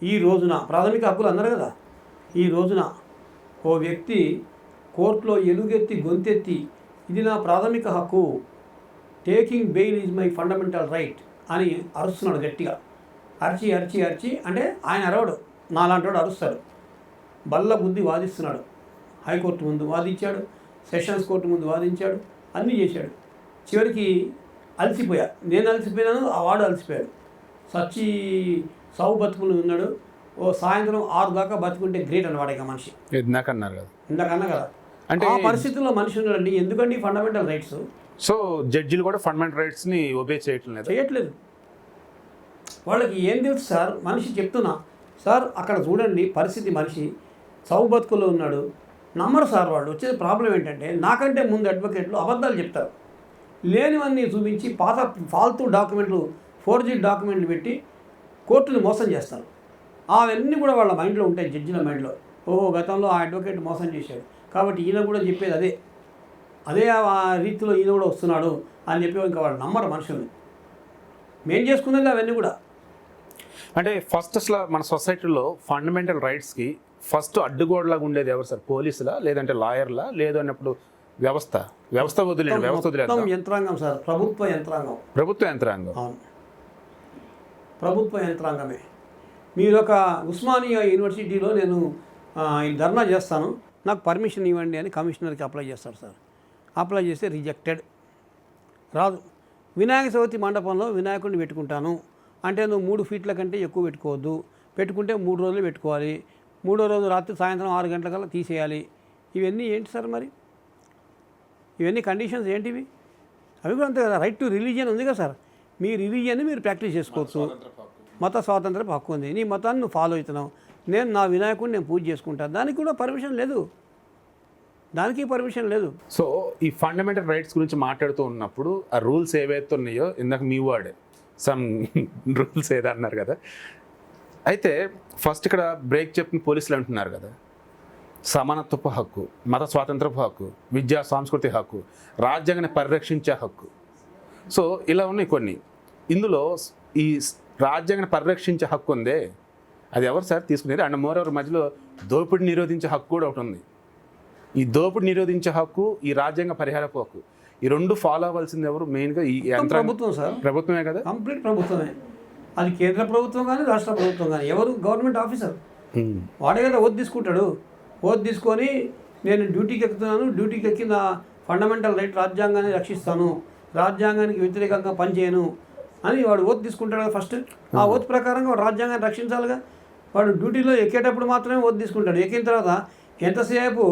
ఈ రోజున ప్రాథమిక హక్కులు అన్నారు కదా, ఈ రోజున ఓ వ్యక్తి కోర్టులో ఎలుగెత్తి గొంతెత్తి ఇది నా ప్రాథమిక హక్కు, taking bail is my fundamental right అని అరుస్తున్నాడు గట్టిగా. అరిచి అంటే ఆయన అరవడు, నాలాంటి వాడు అరుస్తాడు. బల్ల బుద్ధి వాదిస్తున్నాడు. హైకోర్టు ముందు వాదించాడు, సెషన్స్ కోర్టు ముందు వాదించాడు, అన్నీ చేశాడు. చివరికి నేను అలసిపోయినాను, ఆ వాడు అలసిపోయాడు. సావు బతుకులు ఉన్నాడు. ఓ సాయంత్రం 6 దాకా బతుకుంటే గ్రేట్ అన్నవాడు ఇక మనిషి. ఇందాకన్నా కదా, అంటే ఆ పరిస్థితుల్లో మనిషి ఉన్నాడండి. ఎందుకండి ఫండమెంటల్ రైట్స్? సో జడ్జిలు కూడా ఫండమెంటల్ రైట్స్ని ఒబే చేయట్లేదు. వాళ్ళకి ఏం తెలుసు సార్, మనిషి చెప్తున్నా సార్, అక్కడ చూడండి పరిస్థితి. మనిషి సాగు బతుకుల్లో ఉన్నాడు, నమ్మరు సార్. వాళ్ళు వచ్చేది ప్రాబ్లం ఏంటంటే నాకంటే ముందు అడ్వకేట్లు అబద్ధాలు చెప్తారు, లేనివన్నీ చూపించి పాత ఫాల్తూ డాక్యుమెంట్లు, ఫోర్జీ డాక్యుమెంట్లు పెట్టి కోర్టుని మోసం చేస్తారు. అవన్నీ కూడా వాళ్ళ మైండ్లో ఉంటాయి, జడ్జిల మైండ్లో. ఓహో, గతంలో ఆ అడ్వకేట్ మోసం చేశాడు కాబట్టి ఈయన కూడా చెప్పేది అదే ఆ రీతిలో ఈయన కూడా వస్తున్నాడు అని చెప్పి ఇంకా వాళ్ళు నమ్మరు మనుషుల్ని. మేం చేసుకునేది అవన్నీ కూడా. అంటే ఫస్ట్ అసలు మన సొసైటీలో ఫండమెంటల్ రైట్స్కి ఫస్ట్ అడ్డుగోడలాగా ఉండేది ఎవరు సార్? పోలీసులా, లేదంటే లాయర్లా, లేదు అన్నప్పుడు వ్యవస్థ వదిలేదు, వ్యవస్థ వదిలేదు, మొత్తం యంత్రాంగం సార్, ప్రభుత్వ యంత్రాంగం. ప్రభుత్వ యంత్రాంగం. అవును, ప్రభుత్వ యంత్రాంగమే. మీరు ఒక ఉస్మానియా యూనివర్సిటీలో నేను ఈ ధర్నా చేస్తాను, నాకు పర్మిషన్ ఇవ్వండి అని కమిషనర్కి అప్లై చేస్తారు సార్. అప్లై చేస్తే రిజెక్టెడ్, రాదు. వినాయక చవితి మండపంలో వినాయకుడిని పెట్టుకుంటాను అంటే నువ్వు 3 ఫీట్ల కంటే ఎక్కువ పెట్టుకోవద్దు, పెట్టుకుంటే 3 రోజులు పెట్టుకోవాలి, 3వ రోజు రాత్రి సాయంత్రం 6 గంటలకల్లా తీసేయాలి. ఇవన్నీ ఏంటి సార్ మరి? ఇవన్నీ కండిషన్స్ ఏంటివి? అవి కూడా అంతే కదా. రైట్ టు రిలీజియన్ ఉంది కదా సార్, మీ రిలీజియన్ని మీరు ప్రాక్టీస్ చేసుకోవచ్చు, మత స్వాతంత్రం హక్కు ఉంది, నీ మతాన్ని నువ్వు ఫాలో అవుతున్నావు, నేను నా వినాయకుడిని నేను పూజ చేసుకుంటాను, దానికి కూడా పర్మిషన్ లేదు, దానికి పర్మిషన్ లేదు. సో ఈ ఫండమెంటల్ రైట్స్ గురించి మాట్లాడుతూ ఉన్నప్పుడు ఆ రూల్స్ ఏవైతే ఉన్నాయో, ఇందాక మీ వాడే సమ్ రూల్స్ ఏదో అన్నారు కదా, అయితే ఫస్ట్ ఇక్కడ బ్రేక్ చెప్పిన పోలీసులు అంటున్నారు కదా, సమానత్వపు హక్కు, మత స్వాతంత్రపు హక్కు, విద్యా సాంస్కృతిక హక్కు, రాజ్యాంగాన్ని పరిరక్షించే హక్కు. సో ఇలా ఉన్నాయి కొన్ని. ఇందులో ఈ రాజ్యాంగాన్ని పరిరక్షించే హక్కు ఉందే, అది ఎవరు సార్ తీసుకునేది? అండ్ మోరవర్ మధ్యలో దోపిడీ నిరోధించే హక్కు కూడా ఒకటి ఉంది. ఈ దోపిడీ నిరోధించే హక్కు, ఈ రాజ్యాంగ పరిహారపు హక్కు, ఈ రెండు ఫాలో అవ్వాల్సింది ఎవరు? మెయిన్గా ఈ ప్రభుత్వం సార్, ప్రభుత్వమే కదా, కంప్లీట్ ప్రభుత్వమే. అది కేంద్ర ప్రభుత్వం కానీ రాష్ట్ర ప్రభుత్వం కానీ, ఎవరు గవర్నమెంట్ ఆఫీసర్ వాడే కదా ఓత్ తీసుకుంటాడు. ఓత్ తీసుకొని నేను డ్యూటీకి ఎక్కుతున్నాను, డ్యూటీకి ఎక్కి నా ఫండమెంటల్ రైట్ రాజ్యాంగాన్ని రక్షిస్తాను, రాజ్యాంగానికి వ్యతిరేకంగా పనిచేయను అని వాడు ఓత్ తీసుకుంటాడు కదా ఫస్ట్. ఆ ఓత్ ప్రకారంగా వాడు రాజ్యాంగాన్ని రక్షించాలిగా. వాడు డ్యూటీలో ఎక్కేటప్పుడు మాత్రమే ఓత్ తీసుకుంటాడు. ఎక్కిన తర్వాత ఎంతసేపు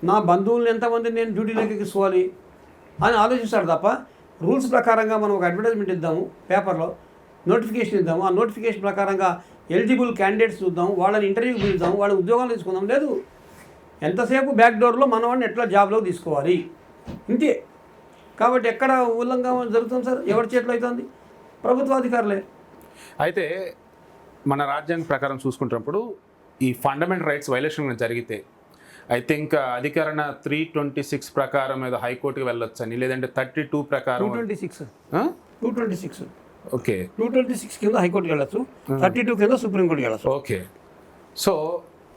నా బంధువులను ఎంతమంది నేను డ్యూటీలోకి ఎక్కించుకోవాలి అని ఆలోచిస్తాడు తప్ప, రూల్స్ ప్రకారంగా మనం ఒక అడ్వర్టైజ్మెంట్ ఇద్దాము, పేపర్లో నోటిఫికేషన్ ఇద్దాము, ఆ నోటిఫికేషన్ ప్రకారంగా ఎలిజిబుల్ క్యాండిడేట్స్ చూద్దాం, వాళ్ళని ఇంటర్వ్యూకి పిలుద్దాం, వాళ్ళ ఉద్యోగాలు తీసుకుందాం. లేదు, ఎంతసేపు బ్యాక్ డోర్లో మనవాడిని ఎట్లా జాబ్లోకి తీసుకోవాలి, ఇంతే. కాబట్టి ఎక్కడ ఉల్లంఘన జరుగుతుంది సార్? ఎవరి చేతిలో అవుతుంది? ప్రభుత్వాధికారులే. అయితే మన రాజ్యాంగం ప్రకారం చూసుకుంటున్నప్పుడు ఈ ఫండమెంటల్ రైట్స్ వైలేషన్ జరిగితే ఐ థింక్ అధికరణ 326 ప్రకారం ఏదో హైకోర్టుకి వెళ్ళొచ్చని, లేదంటే 32 ప్రకారం 226 ఓకే 226 కింద హైకోర్టుకి వెళ్ళచ్చు, 32 కింద సుప్రీంకోర్టుకి వెళ్ళచ్చు. ఓకే. సో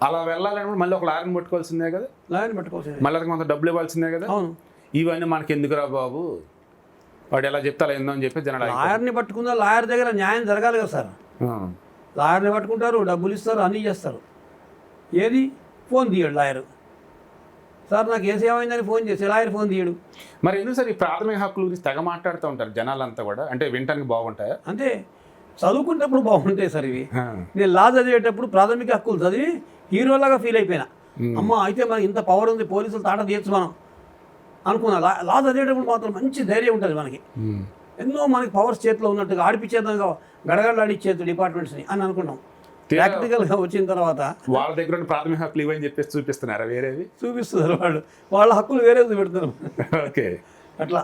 అలా వెళ్ళాలంటే మళ్ళీ ఒక లాయర్ని పట్టుకోవాల్సిందే కదా, లాయర్ని పట్టుకోవాల్సిందే, మళ్ళీ కొంత డబ్బులు ఇవ్వాల్సిందే కదా. అవును. ఇవన్నీ మనకి ఎందుకురా బాబు, వాడు ఎలా చెప్తా ఏందో అని చెప్పి జనాలు లాయర్ని పట్టుకుందా, లాయర్ దగ్గర న్యాయం జరగాలి కదా సార్. లాయర్ని పట్టుకుంటారు, డబ్బులు ఇస్తారు, అన్నీ చేస్తారు. ఏది ఫోన్ తీయడు లాయరు. సార్ నాకు ఏ సేవ అయిందని ఫోన్ చేసి లాయర్ ఫోన్ తీయడు. మరి ఎందుకు సార్ ఈ ప్రాథమిక హక్కుల గురించి తెగ మాట్లాడుతూ ఉంటారు జనాలంతా కూడా? అంటే వినటానికి బాగుంటాయా? అంటే చదువుకునేటప్పుడు బాగుంటాయి సార్ ఇవి. నేను లా చదివేటప్పుడు ప్రాథమిక హక్కులు చదివి హీరోలాగా ఫీల్ అయిపోయినా. అమ్మ అయితే మనకి ఇంత పవర్ ఉంది, పోలీసులు తాట తీయచ్చు మనం అనుకున్నా. లా చదివేటప్పుడు మాత్రం మంచి ధైర్యం ఉంటుంది మనకి, ఎన్నో మనకి పవర్స్ చేతిలో ఉన్నట్టుగా ఆడిపించేద్దాం, గడగడలాడిచ్చేది డిపార్ట్మెంట్స్ని అని అనుకున్నాం. ప్రాక్టికల్గా వచ్చిన తర్వాత వాళ్ళ దగ్గర ప్రాథమిక హక్కులు ఇవని చెప్పేసి చూపిస్తున్నారా? వేరేవి చూపిస్తున్నారు వాళ్ళు, వాళ్ళ హక్కులు వేరే పెడుతున్నారు. ఓకే, అట్లా.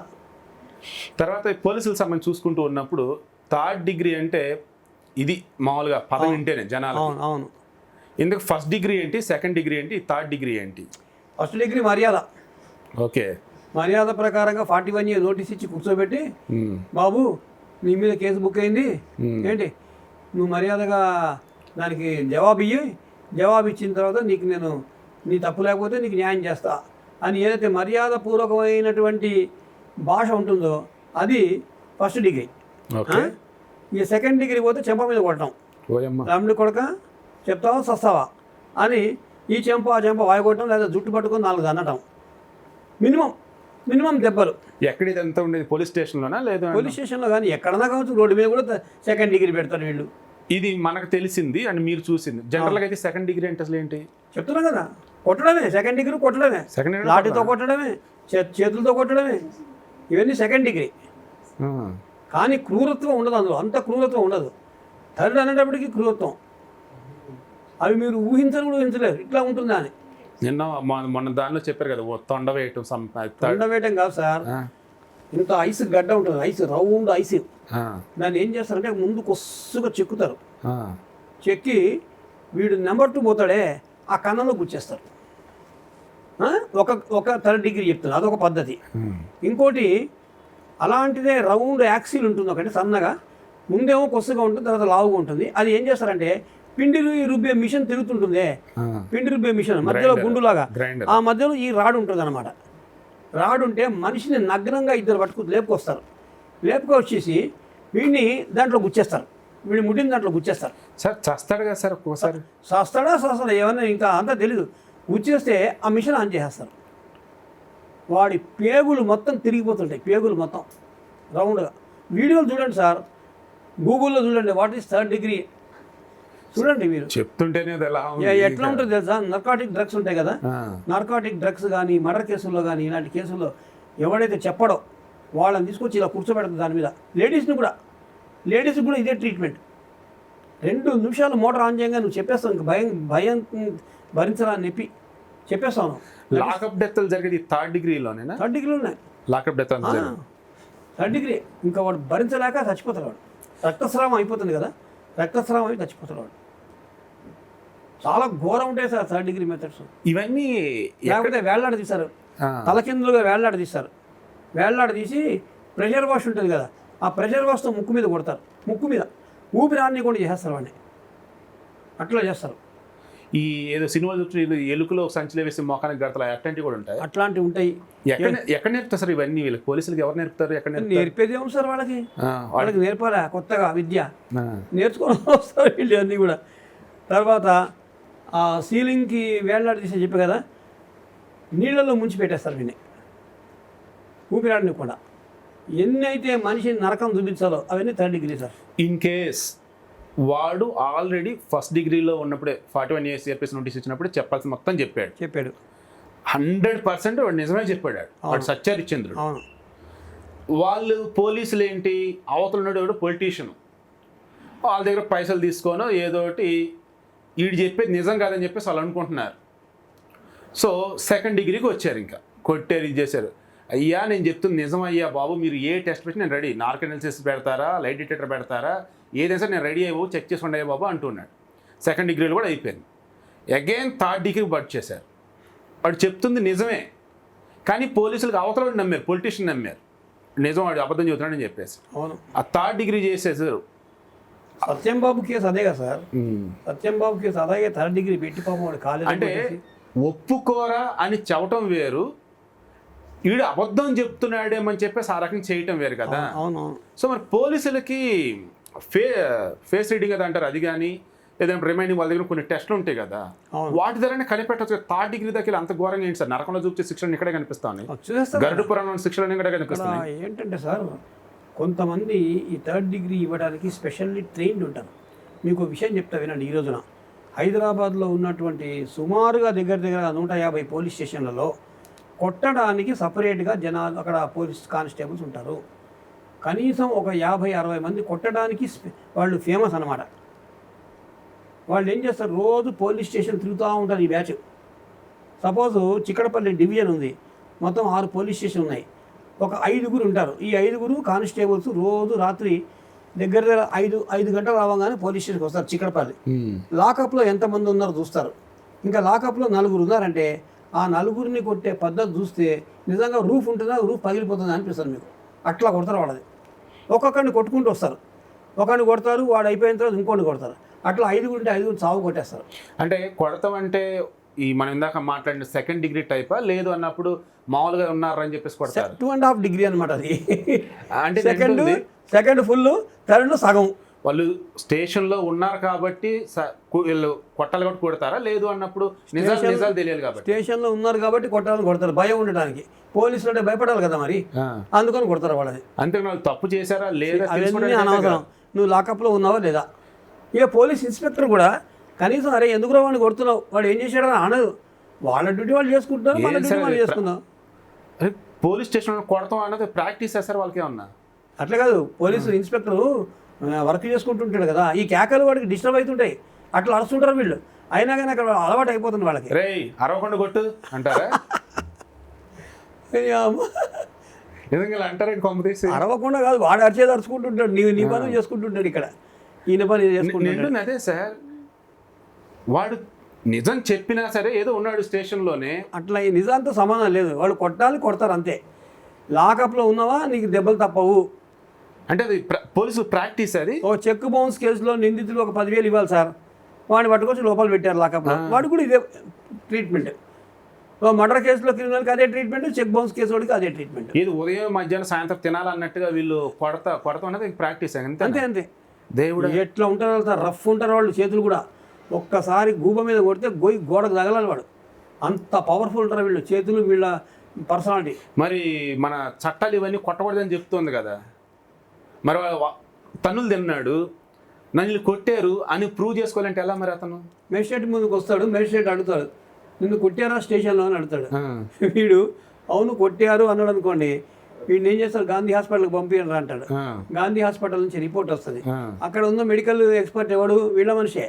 తర్వాత పోలీసులకు సంబంధించి చూసుకుంటూ ఉన్నప్పుడు 3rd డిగ్రీ అంటే ఇది మామూలుగా పదం వింటేనే జనాలు. అవును. ఇందుకు 1st డిగ్రీ ఏంటి, 2nd డిగ్రీ ఏంటి, 3rd డిగ్రీ ఏంటి? 1st డిగ్రీ మర్యాద. ఓకే, మర్యాద ప్రకారంగా 41 years నోటీస్ ఇచ్చి కూర్చోబెట్టి, బాబు నీ మీద కేసు బుక్ అయింది ఏంటి, నువ్వు మర్యాదగా దానికి జవాబు ఇచ్చిన తర్వాత నీకు నేను నీ తప్పు లేకపోతే నీకు న్యాయం చేస్తా అని ఏదైతే మర్యాదపూర్వకమైనటువంటి భాష ఉంటుందో అది 1st డిగ్రీ. ఈ 2nd డిగ్రీ పోతే చెంప మీద కొట్టడం, రాముడి కొడక చెప్తావా సస్తావా అని ఈ చెంప ఆ చెంప వాయగొట్టడం, లేదా జుట్టు పట్టుకొని 4 అనటం, మినిమం దెబ్బలు. ఎక్కడ ఇదంతా ఉండేది? పోలీస్ స్టేషన్లోనా? లేదా పోలీస్ స్టేషన్లో కానీ ఎక్కడన్నా కావచ్చు, రోడ్డు మీద కూడా 2nd డిగ్రీ పెడతారు వీళ్ళు. ఇది మనకు తెలిసింది అండ్ మీరు చూసింది. జనరల్గా అయితే 2nd డిగ్రీ అంటే అసలు ఏంటి? చెప్తున్నాం కదా, కొట్టడమే. 2nd డిగ్రీ కొట్టడమే, లాఠీతో కొట్టడమే, చేతులతో కొట్టడమే, ఇవన్నీ 2nd డిగ్రీ. కానీ క్రూరత్వం ఉండదు అందులో, అంత క్రూరత్వం ఉండదు. థర్డ్ అనేటప్పటికీ క్రూరత్వం. అవి మీరు ఊహించని కూడా ఊహించలేరు ఇట్లా ఉంటుందా అని. నిన్న మొన్న దానిలో చెప్పారు కదా తొండ వేయటం వేయటం కాదు సార్, ఇంత ఐస్ గడ్డ ఉంటుంది, ఐస్ రౌండ్ ఐస్. దాన్ని ఏం చేస్తారంటే ముందు కొస్సుగా చెక్కుతారు, చెక్కి వీడు నెంబర్ 2 పోతాడే ఆ కన్నంలో గుచ్చేస్తారు. ఒక 3rd డిగ్రీ చెప్తుంది, అదొక పద్ధతి. ఇంకోటి అలాంటిదే రౌండ్ యాక్సిల్ ఉంటుంది ఒకటి సన్నగా, ముందేమో కొస్సుగా ఉంటుంది, తర్వాత లావుగా ఉంటుంది. అది ఏం చేస్తారంటే పిండి రుబ్బే మిషన్ తిరుగుతుంటుంది, పిండి రుబ్బే మిషన్ మధ్యలో గుండులాగా, ఆ మధ్యలో ఈ రాడు ఉంటుంది అనమాట. రాడు ఉంటే మనిషిని నగ్నంగా ఇద్దరు లేపుకొస్తారు, లేపుకొచ్చేసి వీడిని దాంట్లో గుచ్చేస్తారు, వీడి ముడిని దాంట్లో గుచ్చేస్తారు. సార్ చస్తాడు కదా సార్ ఒక్కోసారి, చస్తాడా ఏమన్నా ఇంకా అంతా తెలీదు. గుచ్చేస్తే ఆ మిషన్ ఆన్ చేసేస్తారు, వాడి పేగులు మొత్తం తిరిగిపోతుంటాయి, పేగులు మొత్తం రౌండ్గా. వీడియోలు చూడండి సార్, గూగుల్లో చూడండి, వాట్ ఈస్ 3rd డిగ్రీ చూడండి మీరు, చెప్తుంటేనే ఎట్లా ఉంటుంది తెలుసా. నర్కాటిక్ డ్రగ్స్ ఉంటాయి కదా, నార్కాటిక్ డ్రగ్స్ కానీ మర్డర్ కేసుల్లో కానీ ఇలాంటి కేసుల్లో ఎవడైతే చెప్పడో వాళ్ళని తీసుకొచ్చి ఇలా కూర్చోబెడతారు దాని మీద. లేడీస్కి కూడా ఇదే ట్రీట్మెంట్. 2 నిమిషాలు మోటార్ ఆన్ చేయగా నువ్వు చెప్పేస్తావు, ఇంకా భయం భరించరా అని చెప్పి చెప్పేస్తాను. లాకప్ డెత్లు జరిగేది 3rd డిగ్రీలోనేనా? 3rd డిగ్రీలోనే లాకప్ డెత్ 3rd డిగ్రీ. ఇంకా వాడు భరించలేక చచ్చిపోతాడు, వాడు రక్తస్రావం అయిపోతుంది కదా, రక్తస్రావం అయి చచ్చిపోతాడు వాడు. చాలా ఘోరం ఉంటాయి సార్ 3rd డిగ్రీ మెథడ్స్. ఇవన్నీ లేకపోతే వేళ్లాడ తీశారు, తలకిందులుగా వేళ్లాడ తీశారు, వేళ్లాడ తీసి ప్రెషర్ వాష్ ఉంటుంది కదా, ఆ ప్రెషర్ వాష్తో ముక్కు మీద కొడతారు, ముక్కు మీద ఊపిరాన్ని కూడా చేసేస్తారు వాడిని, అట్లా చేస్తారు. ఈ ఏదో సినిమా చూసి ఎలుకలో సంచిలో వేసి మొఖానికి గడతలు అట్లాంటివి కూడా ఉంటాయి. అట్లాంటివి ఉంటాయి. ఎక్కడ నేర్పుతారు సార్ ఇవన్నీ? వీళ్ళకి పోలీసులకు ఎవరు నేర్పుతారు? ఎక్కడ నేర్పేది ఏమో సార్, వాళ్ళకి నేర్పాలా కొత్తగా విద్య నేర్చుకోవడం వస్తారు వీళ్ళు అన్నీ కూడా. తర్వాత ఆ సీలింగ్కి వేళ్లాడ తీసే చెప్పే కదా, నీళ్ళల్లో ముంచి పెట్టేస్తారు వీడిని, ఊపిరాడిని కూడా. ఎన్ని అయితే మనిషిని నరకం చూపించాలో అవన్నీ 3rd degree sir. In case వాడు ఆల్రెడీ 1st డిగ్రీలో ఉన్నప్పుడే 41 years CRPS నోటీస్ ఇచ్చినప్పుడు చెప్పాల్సి మొత్తం చెప్పాడు 100% వాడు నిజమే చెప్పాడు, వాడు సత్యహరిశ్చంద్రుడు. వాళ్ళు పోలీసులు ఏంటి, అవతల ఉన్నాడు పొలిటీషియన్, వాళ్ళ దగ్గర పైసలు తీసుకోనో ఏదో ఒకటి వీడు చెప్పేది నిజం కాదని చెప్పేసి వాళ్ళు అనుకుంటున్నారు. సో 2nd డిగ్రీకి వచ్చారు, ఇంకా కొట్టారు, ఇది చేశారు. అయ్యా నేను చెప్తుంది నిజం అయ్యా బాబు, మీరు ఏ టెస్ట్ పెట్టి నేను రెడీ, నార్క్ అనాలిసిస్ పెడతారా, లైట్ డిటెక్టర్ పెడతారా, ఏదైనా సరే నేను రెడీ అయ్యవు, చెక్ చేసుకోండి అయ్యా బాబు అంటున్నాడు. 2nd డిగ్రీలో కూడా అయిపోయింది. అగైన్ 3rd డిగ్రీ బట్ చేశారు, వాడు చెప్తుంది నిజమే, కానీ పోలీసులకు అవతల నమ్మారు, పొలిటీషియన్ నమ్మారు నిజం, వాడు అబద్ధం చెబుతున్నాడని చెప్పేసి. అవును, ఆ 3rd డిగ్రీ చేసేసారు. సత్యంబాబు కేసు అదే కదా సార్, సత్యంబాబు కేసు అలాగే 3rd డిగ్రీ పెట్టి పాపం వాడు కాలేజ్. అంటే ఒప్పుకోరా అని చెప్పటం వేరు, వీడు అబద్ధం చెప్తున్నాడేమని చెప్పేసి ఆ రకంగా చేయటం వేరు కదా. అవును. సో మరి పోలీసులకి ఫేస్ రీడింగ్ అది అంటారు, అది కానీ ఏదైనా రిమైండింగ్ వాళ్ళ దగ్గర కొన్ని టెస్ట్లు ఉంటాయి కదా, వాటి ద్వారానే కనిపెట్టచ్చు. 3rd డిగ్రీ దగ్గర అంత ఘోరంగా ఏంటి సార్? నరకంలో చూపించే శిక్షలు ఇక్కడే కనిపిస్తాయి, గరుడు పురాణం శిక్షలు ఇక్కడే కనిపిస్తున్నాయి. ఏంటంటే సార్, కొంతమంది ఈ 3rd డిగ్రీ ఇవ్వడానికి స్పెషల్లీ ట్రైన్డ్ ఉంటారు. మీకు విషయం చెప్తా వినండి. ఈ రోజున హైదరాబాద్లో ఉన్నటువంటి సుమారుగా దగ్గర 150 పోలీస్ స్టేషన్లలో కొట్టడానికి సపరేట్గా జనాలు, అక్కడ పోలీస్ కానిస్టేబుల్స్ ఉంటారు. కనీసం ఒక 50-60 మంది కొట్టడానికి వాళ్ళు ఫేమస్ అన్నమాట. వాళ్ళు ఏం చేస్తారు, రోజు పోలీస్ స్టేషన్ తిరుగుతూ ఉంటారు. ఈ బ్యాచ్ సపోజ్ చిక్కడపల్లి డివిజన్ ఉంది, మొత్తం 6 పోలీస్ స్టేషన్ ఉన్నాయి, ఒక 5గురు ఉంటారు. ఈ 5గురు కానిస్టేబుల్స్ రోజు రాత్రి దగ్గర 5 గంటలు రావగానే పోలీస్ స్టేషన్కి వస్తారు చిక్కడపల్లి. లాకప్లో ఎంతమంది ఉన్నారో చూస్తారు. ఇంకా లాకప్లో 4 ఉన్నారంటే ఆ 4ని కొట్టే పద్ధతి చూస్తే నిజంగా రూఫ్ ఉంటుందా, రూఫ్ పగిలిపోతుందా అనిపిస్తుంది మీకు. అట్లా కొడతారు వాళ్ళది. ఒక్కొక్కరిని కొట్టుకుంటూ వస్తారు, ఒకరిని కొడతారు, వాడు అయిపోయిన తర్వాత ఇంకోటి కొడతారు. అట్లా 5 ఉంటే 5 చావు కొట్టేస్తారు. అంటే కొడతాం అంటే ఈ మనం ఇందాక మాట్లాడిన 2nd డిగ్రీ టైపా, లేదు అన్నప్పుడు మామూలుగా ఉన్నారని చెప్పేసి కొడతారు. 2.5 డిగ్రీ అనమాట అది. అంటే సెకండ్ ఫుల్, 3rd సగం. వాళ్ళు స్టేషన్లో ఉన్నారు కాబట్టి వీళ్ళు కొట్టాలి కాబట్టి కొడతారా, లేదు అన్నప్పుడు నిజాలు తెలియాలి కాబట్టి? స్టేషన్లో ఉన్నారు కాబట్టి కొట్టాలని కొడతారు, భయం ఉండడానికి. పోలీసులు అంటే భయపడాలి కదా మరి, అందుకని కొడతారు వాళ్ళది. అంతే, వాళ్ళు తప్పు చేశారా లేదా అవన్నీ అనవసరం. నువ్వు లాకప్లో ఉన్నావా లేదా. ఇక పోలీస్ ఇన్స్పెక్టర్ కూడా కనీసం అరే ఎందుకు వాడిని కొడుతున్నావు, వాడు ఏం చేశాడని అనదు. వాళ్ళ డ్యూటీ వాళ్ళు చేసుకుంటారు, వాళ్ళ డ్యూటీ వాళ్ళు చేసుకుందాం. పోలీస్ స్టేషన్లో కొడతాం అన్నది ప్రాక్టీస్ చేస్తారు వాళ్ళకి ఏమన్నా? అట్లా కాదు, పోలీసు ఇన్స్పెక్టరు వర్క్ చేసుకుంటుంటాడు కదా, ఈ కేకలు వాడికి డిస్టర్బ్ అవుతుంటాయి, అట్లా అరుస్తుంటారు వీళ్ళు. అయినా కానీ అక్కడ అలవాటు అయిపోతుంది వాళ్ళకి. రేయ్ అరవకుండా కొట్టు అంటారా? నిజంగా ఇలా అంటారండి కొంప తీసి. అరవకుండా కాదు, వాడు అరిచేది అరుచుకుంటుంటాడు, నీ పని చేసుకుంటుంటాడు, ఇక్కడ ఈయన పని చేసుకుంటుంటాడు. అదే సార్, వాడు నిజం చెప్పినా సరే ఏదో ఉన్నాడు స్టేషన్లోనే. అట్లా ఈ నిజాంతో సంబంధం లేదు, వాళ్ళు కొడతారు అంతే. లాకప్లో ఉన్నావా నీకు దెబ్బలు తప్పవు అంటే అది పోలీసులు ప్రాక్టీస్. అది ఓ చెక్ బౌన్స్ కేసులో నిందితులు ఒక 10,000 ఇవ్వాలి సార్, వాడిని పట్టుకొచ్చి లోపల పెట్టారు లాకప్లో, వాడు కూడా ఇదే ట్రీట్మెంట్. మర్డర్ కేసులో క్రిమినల్కి అదే ట్రీట్మెంట్, చెక్ బౌన్స్ కేసు వాడికి అదే ట్రీట్మెంట్. ఇది ఉదయం మధ్యాహ్నం సాయంత్రం తినాలన్నట్టుగా వీళ్ళు కొడతా ఉన్నది ప్రాక్టీస్. అంతే దేవుడు ఎట్లా ఉంటారు సార్, రఫ్ ఉంటారు వాళ్ళు, చేతులు కూడా ఒక్కసారి గూబ మీద కొడితే గోడకు తగలాలి వాడు, అంత పవర్ఫుల్ ఉంటారు వీళ్ళు చేతులు, వీళ్ళ పర్సనాలిటీ. మరి మన చట్టాలు ఇవన్నీ కొట్టకూడదని చెప్తుంది కదా, మరి తన్నులు తిన్నాడు, నన్ను కొట్టారు అని ప్రూవ్ చేసుకోవాలంటే ఎలా మరి? అతను మేజిస్ట్రేట్ ముందుకు వస్తాడు, మేజిస్ట్రేట్ అడుగుతాడు నిన్ను కొట్టారా స్టేషన్లో అని అడుగుతాడు. వీడు అవును కొట్టారు అన్నాడు అనుకోండి, వీడిని ఏం చేస్తారు, గాంధీ హాస్పిటల్కి పంపించారు అంటాడు. గాంధీ హాస్పిటల్ నుంచి రిపోర్ట్ వస్తుంది, అక్కడ ఉన్న మెడికల్ ఎక్స్పర్ట్ ఎవడు, వీళ్ళ మనిషే,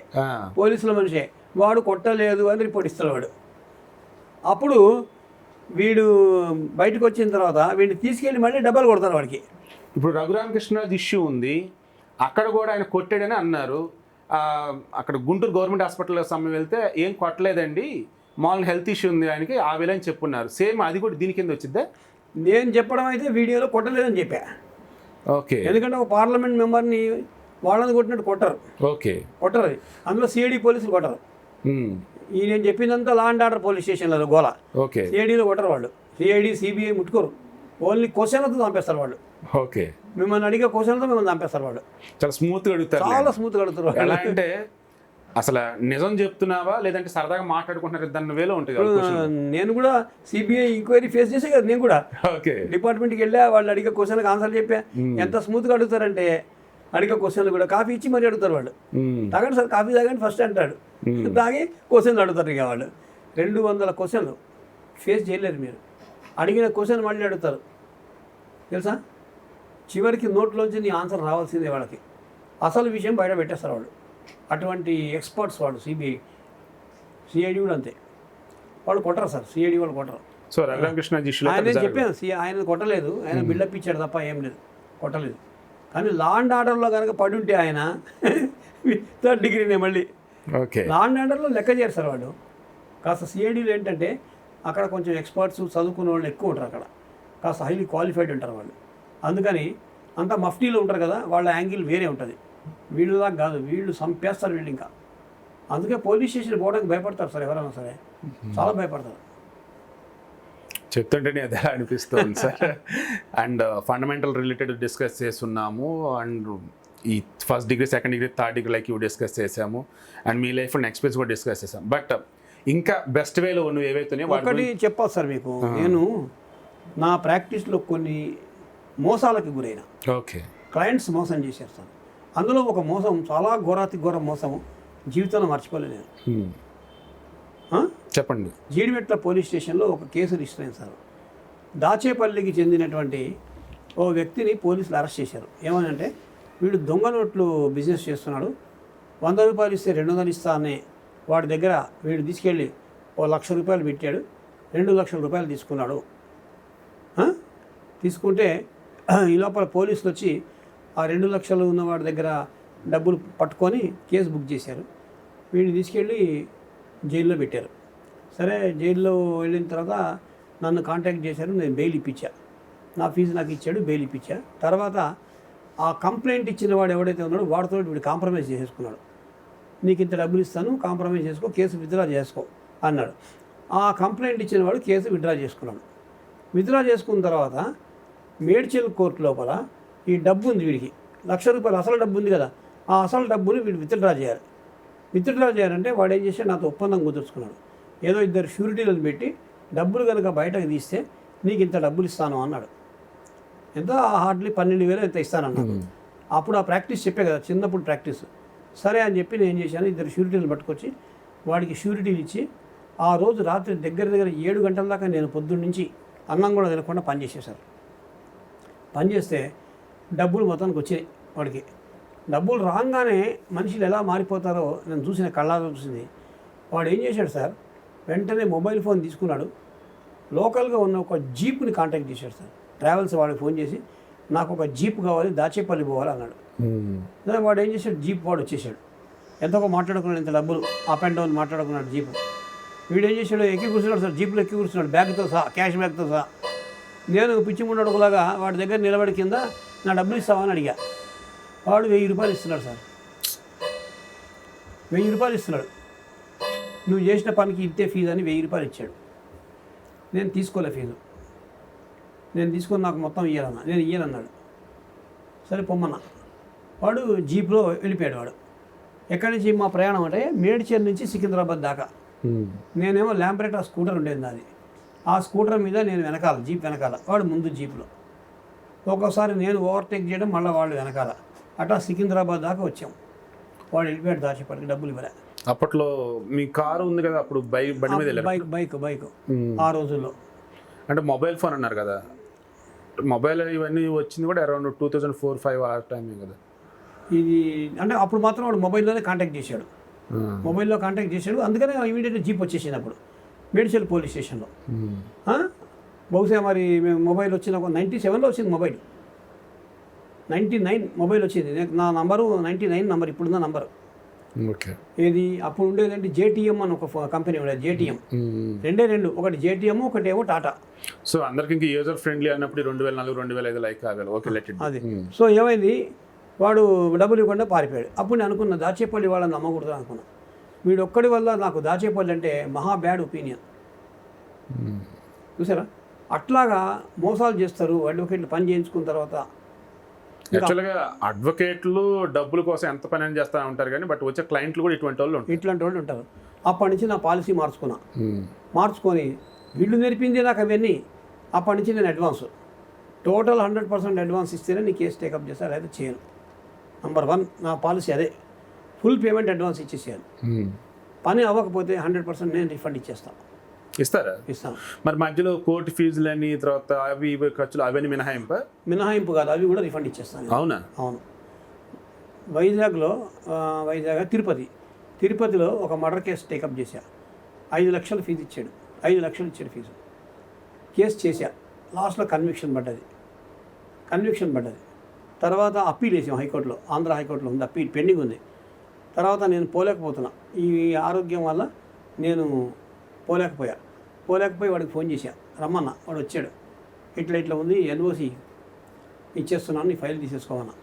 పోలీసుల మనిషే, వాడు కొట్టలేదు అని రిపోర్ట్ ఇస్తాడు వాడు. అప్పుడు వీడు బయటకు వచ్చిన తర్వాత వీడిని తీసుకెళ్ళి మళ్ళీ డబ్బులు కొడతారు వాడికి. ఇప్పుడు రఘురామకృష్ణరాజు ఇష్యూ ఉంది, అక్కడ కూడా ఆయన కొట్టాడని అన్నారు. అక్కడ గుంటూరు గవర్నమెంట్ హాస్పిటల్ సమయం వెళ్తే ఏం కొట్టలేదండి, మామూలు హెల్త్ ఇష్యూ ఉంది ఆయనకి, ఆ వేళని చెప్పున్నారు. సేమ్ అది కూడా దీని కింద వచ్చిద్దా? నేను చెప్పడం అయితే వీడియోలో కొట్టలేదని చెప్పా. ఓకే, ఎందుకంటే ఒక పార్లమెంట్ మెంబర్ని వాళ్ళని కొట్టినట్టు కొట్టరు, అందులో సిఐడి పోలీసులు కొట్టరు. ఈ నేను చెప్పిందంతా లా అండ్ ఆర్డర్ పోలీస్ స్టేషన్లో గోల. సిఐడిలో కొట్టరు వాళ్ళు, సిఐడి సిబిఐ ముట్టుకోరు, ఓన్లీ క్వశ్చన్లతో చంపేస్తారు వాళ్ళు. ఓకే, మిమ్మల్ని అడిగే క్వశ్చన్లతో మిమ్మల్ని చంపేస్తారు వాళ్ళు. చాలా స్మూత్గా అడుగుతారు, చాలా స్మూత్గా అడుగుతారు. ఎలా అంటే అసలు నిజం చెప్తున్నావా లేదంటే సరదాగా మాట్లాడుకుంటున్నారు దాని వేలో ఉంటుంది. నేను కూడా సిబిఐ ఎంక్వైరీ ఫేస్ చేసే కదా, నేను కూడా డిపార్ట్మెంట్కి వెళ్ళా, వాళ్ళు అడిగే క్వశ్చన్కి ఆన్సర్ చెప్పా. ఎంత స్మూత్గా అడుగుతారంటే అడిగే క్వశ్చన్లు కూడా కాఫీ ఇచ్చి మరీ అడుగుతారు వాళ్ళు. తాగండి సార్ కాఫీ తాగండి ఫస్ట్ అంటాడు, తాగి క్వశ్చన్లు అడుగుతారు. ఇక వాళ్ళు 200 క్వశ్చన్లు ఫేస్ చేయలేరు మీరు, అడిగిన క్వశ్చన్ మళ్ళీ అడుగుతారు తెలుసా. చివరికి నోట్లోంచి నీ ఆన్సర్ రావాల్సిందే వాళ్ళకి, అసలు విషయం బయట పెట్టేస్తారు వాళ్ళు. అటువంటి ఎక్స్పర్ట్స్ వాళ్ళు. సిఐడి కూడా అంతే, వాళ్ళు కొట్టరు సార్, సిఐడి వాళ్ళు కొట్టరు. సో రఘురామకృష్ణ ఆయన చెప్పాను, ఆయన కొట్టలేదు, ఆయన బిల్డప్ ఇచ్చాడు తప్ప ఏం లేదు, కొట్టలేదు. కానీ లా అండ్ ఆర్డర్లో కనుక పడి ఉంటే ఆయన 3rd డిగ్రీనే మళ్ళీ. లా అండ్ ఆర్డర్లో లెక్క చేయరు సార్ వాళ్ళు. కాస్త సిఐడీలో ఏంటంటే అక్కడ కొంచెం ఎక్స్పర్ట్స్ చదువుకున్న వాళ్ళు ఎక్కువ ఉంటారు, అక్కడ కాస్త హైలీ క్వాలిఫైడ్ ఉంటారు వాళ్ళు. అందుకని అంతా మఫ్టీలో ఉంటారు కదా, వాళ్ళ యాంగిల్ వేరే ఉంటుంది. వీళ్ళలా కాదు, వీళ్ళు చంపేస్తారు వీళ్ళు ఇంకా. అందుకే పోలీస్ స్టేషన్ పోవడానికి భయపడతారు సార్, ఎవరైనా సరే చాలా భయపడతారు. చెప్తుంటేనే అదే అనిపిస్తుంది sir. And fundamental related discuss చేస్తున్నాము, అండ్ ఈ 1st degree 2nd degree 3rd degree like ఇవి డిస్కస్ చేసాము, అండ్ మీ లైఫ్ ఎక్స్పీరియన్స్ కూడా డిస్కస్ చేసాం. బట్ ఇంకా బెస్ట్ వేలో నువ్వు ఏవైతే ఒకటి చెప్పాలి సార్ మీకు, నేను నా ప్రాక్టీస్లో కొన్ని మోసాలకు గురైన క్లయింట్స్ మోసం చేశారు సార్. అందులో ఒక మోసం, చాలా ఘోరాతి ఘోర మోసం, జీవితంలో మర్చిపోలేదు. చెప్పండి. జీడిమెట్ల పోలీస్ స్టేషన్లో ఒక కేసు రిజిస్టర్ అయింది సార్. దాచేపల్లికి చెందినటువంటి ఓ వ్యక్తిని పోలీసులు అరెస్ట్ చేశారు. ఏమనంటే వీడు దొంగ నోట్లు బిజినెస్ చేస్తున్నాడు, 100 రూపాయలు ఇస్తే 200 ఇస్తా అని వాడి దగ్గర వీడు తీసుకెళ్ళి ఓ 1,00,000 రూపాయలు పెట్టాడు, 2 లక్షల రూపాయలు తీసుకున్నాడు. తీసుకుంటే ఈ లోపల పోలీసులు వచ్చి ఆ 2 లక్షలు ఉన్న వాడి దగ్గర డబ్బులు పట్టుకొని కేసు బుక్ చేశారు. వీడిని తీసుకెళ్ళి జైల్లో పెట్టారు. సరే జైల్లో వెళ్ళిన తర్వాత నన్ను కాంటాక్ట్ చేశారు, నేను బెయిల్ ఇప్పించా, నా ఫీజు నాకు ఇచ్చాడు, బెయిల్ ఇప్పించా. తర్వాత ఆ కంప్లైంట్ ఇచ్చిన వాడు ఎవడైతే ఉన్నాడో వాడితో వీడు కాంప్రమైజ్ చేసుకున్నాడు. నీకు ఇంత డబ్బులు ఇస్తాను, కాంప్రమైజ్ చేసుకో, కేసు విత్డ్రా చేసుకో అన్నాడు. ఆ కంప్లైంట్ ఇచ్చిన వాడు కేసు విత్డ్రా చేసుకున్నాడు. విత్డ్రా చేసుకున్న తర్వాత మేడ్చల్ కోర్టు లోపల ఈ డబ్బు ఉంది వీడికి, 1,00,000 రూపాయలు అసలు డబ్బు ఉంది కదా, ఆ అసలు డబ్బుని వీడు విత్డ్రా చేయాలి. విత్డ్రా చేయాలంటే వాడు ఏం చేశాడు, నాతో ఒప్పందం కుదుర్చుకున్నాడు. ఏదో 2 షూరిటీలను పెట్టి డబ్బులు కనుక బయటకు తీస్తే నీకు ఇంత డబ్బులు ఇస్తాను అన్నాడు. ఎంత హార్డ్లీ 12,000 ఎంత ఇస్తానన్నాడు. అప్పుడు ఆ ప్రాక్టీస్ చెప్పే కదా, చిన్నప్పుడు ప్రాక్టీస్. సరే అని చెప్పి నేను ఏం చేశాను, 2 షూరిటీలు పట్టుకొచ్చి వాడికి షూరిటీలు ఇచ్చి ఆ రోజు రాత్రి దగ్గర 7 గంటల దాకా నేను పొద్దున్న నుంచి అన్నం కూడా తినకుండా పనిచేసేసాను. పనిచేస్తే డబ్బులు మొత్తానికి వచ్చాయి వాడికి. డబ్బులు రాగానే మనుషులు ఎలా మారిపోతారో నేను చూసిన, కళ్ళారా చూసింది. వాడు ఏం చేశాడు సార్, వెంటనే మొబైల్ ఫోన్ తీసుకున్నాడు, లోకల్గా ఉన్న ఒక జీప్ని కాంటాక్ట్ చేశాడు సార్. ట్రావెల్స్ వాడికి ఫోన్ చేసి నాకు ఒక జీప్ కావాలి, దాచేపల్లి పోవాలి అన్నాడు. వాడు ఏం చేశాడు, జీప్ వాడు వచ్చేసాడు. ఎంతకో మాట్లాడుకున్నాడు, ఇంత డబ్బులు అప్ అండ్ డౌన్ మాట్లాడుకున్నాడు జీప్. వీడు ఏం చేశాడు, ఎక్కి కూర్చున్నాడు సార్, జీప్లో ఎక్కి కూర్చున్నాడు, బ్యాగ్తో సహా, క్యాష్ బ్యాగ్తో సహా. నేను పిచ్చి ముండడుగులాగా వాడి దగ్గర నిలబడి కింద నా డబ్బులు ఇస్తావా అని అడిగా. వాడు 1000 రూపాయలు ఇస్తున్నాడు సార్, 1000 రూపాయలు ఇస్తున్నాడు. నువ్వు చేసిన పనికి ఇంతే ఫీజు అని 1000 రూపాయలు ఇచ్చాడు. నేను తీసుకోలే ఫీజు, నేను తీసుకొని నాకు మొత్తం ఇయ్యాలన్నా, నేను ఇయ్యాలన్నాడు. సరే పొమ్మన్నా. వాడు జీప్లో వెళ్ళిపోయాడు. వాడు ఎక్కడి నుంచి మా ప్రయాణం అంటే మేడ్చల్ నుంచి సికింద్రాబాద్ దాకా. నేనేమో ల్యాంపరేట్ ఆ స్కూటర్ ఉండేది నాది. ఆ స్కూటర్ మీద నేను వెనకాల, జీప్ వెనకాల, వాడు ముందు జీప్లో. ఒక్కోసారి నేను ఓవర్టేక్ చేయడం, మళ్ళీ వాళ్ళు వెనకాల. అట్లా సికింద్రాబాద్ దాకా వచ్చాం. వాడు వెళ్ళిపోయాడు దాచిపడికి, డబ్బులు ఇవ్వలే. అప్పట్లో మీ కారు ఉంది కదా, అప్పుడు బండి మీద బైక్ ఆ రోజుల్లో. అంటే మొబైల్ ఫోన్ అన్నారు కదా, మొబైల్ ఇవన్నీ వచ్చింది కూడా అరౌండ్ 2004-05 ఆ టైమే కదా ఇది. అంటే అప్పుడు మాత్రం వాడు మొబైల్లోనే కాంటాక్ట్ చేశాడు, మొబైల్లో కాంటాక్ట్ చేశాడు. అందుకనే ఇమీడియట్గా జీప్ వచ్చేసింది అప్పుడు మేడ్చల్ పోలీస్ స్టేషన్లో. బహుశా మరి మేము మొబైల్ వచ్చిన 97లో వచ్చింది మొబైల్, 99 మొబైల్ వచ్చింది. నా నంబరు 99 నంబర్, ఇప్పుడున్న నంబరు. ఓకే. ఏది అప్పుడు ఉండేదంటే జేటీఎం అని ఒక కంపెనీ ఉండేది, జేటీఎం. రెండు, ఒకటి జేటీఎం, ఒకటి ఏమో టాటా. సో అందరికి ఇంకా యూజర్ ఫ్రెండ్లీ అన్నప్పుడు 2004-2005 లైక్ ఆగాలి. Okay, let it. అది సో ఏమైంది, వాడు డబ్బులు ఇవ్వకుండా పారిపోయాడు. అప్పుడు నేను అనుకున్న, దాచేపల్లి వాళ్ళని నమ్మకూడదు అనుకున్నా. వీడు ఒక్కడి వల్ల నాకు దాచేపల్లి అంటే మహా బ్యాడ్ ఒపీనియన్. చూసారా, అట్లాగా మోసాలు చేస్తారు అడ్వకేట్లు పని చేయించుకున్న తర్వాత. యాక్చువల్గా అడ్వకేట్లు డబ్బుల కోసం ఎంత పని అని చేస్తూ ఉంటారు కానీ, బట్ వచ్చే క్లయింట్లు కూడా ఇటువంటి వాళ్ళు ఉంటారు. అప్పటి నుంచి నా పాలసీ మార్చుకొని వీళ్ళు నేర్పింది నాకు అవన్నీ. అప్పటి నుంచి నేను అడ్వాన్స్ టోటల్ 100% అడ్వాన్స్ ఇస్తేనే నీ కేసు టేకప్ చేస్తారు, అయితే చేయను. నంబర్ 1 నా పాలసీ అదే, ఫుల్ పేమెంట్ అడ్వాన్స్ ఇచ్చేసేయాలి. పని అవ్వకపోతే 100% నేను రిఫండ్ ఇస్తాను. మరి మధ్యలో కోర్టు ఫీజులని, తర్వాత అవి ఇవి ఖర్చులు అవన్నీ మినహాయింపు కాదు, అవి కూడా రిఫండ్ ఇచ్చేస్తాను. అవునా? అవును. వైజాగ్ తిరుపతిలో ఒక మర్డర్ కేసు టేకప్ చేశా. 5 లక్షలు ఫీజు ఇచ్చాడు, 5 లక్షలు ఇచ్చాడు ఫీజు. కేసు చేశా, లాస్ట్లో కన్విక్షన్ పడ్డది. తర్వాత అప్పీల్ వేసాం హైకోర్టులో, ఆంధ్ర హైకోర్టులో ఉంది అప్పీల్, పెండింగ్ ఉంది. తర్వాత నేను పోలేకపోతున్నా, ఈ ఆరోగ్యం వల్ల నేను పోలేకపోయి వాడికి ఫోన్ చేశా, రమ్మన్నా. వాడు వచ్చాడు, ఇట్లా ఉంది, ఎన్ఓసి ఇచ్చేస్తున్నాను, నీ ఫైల్ తీసేసుకోమన్నా.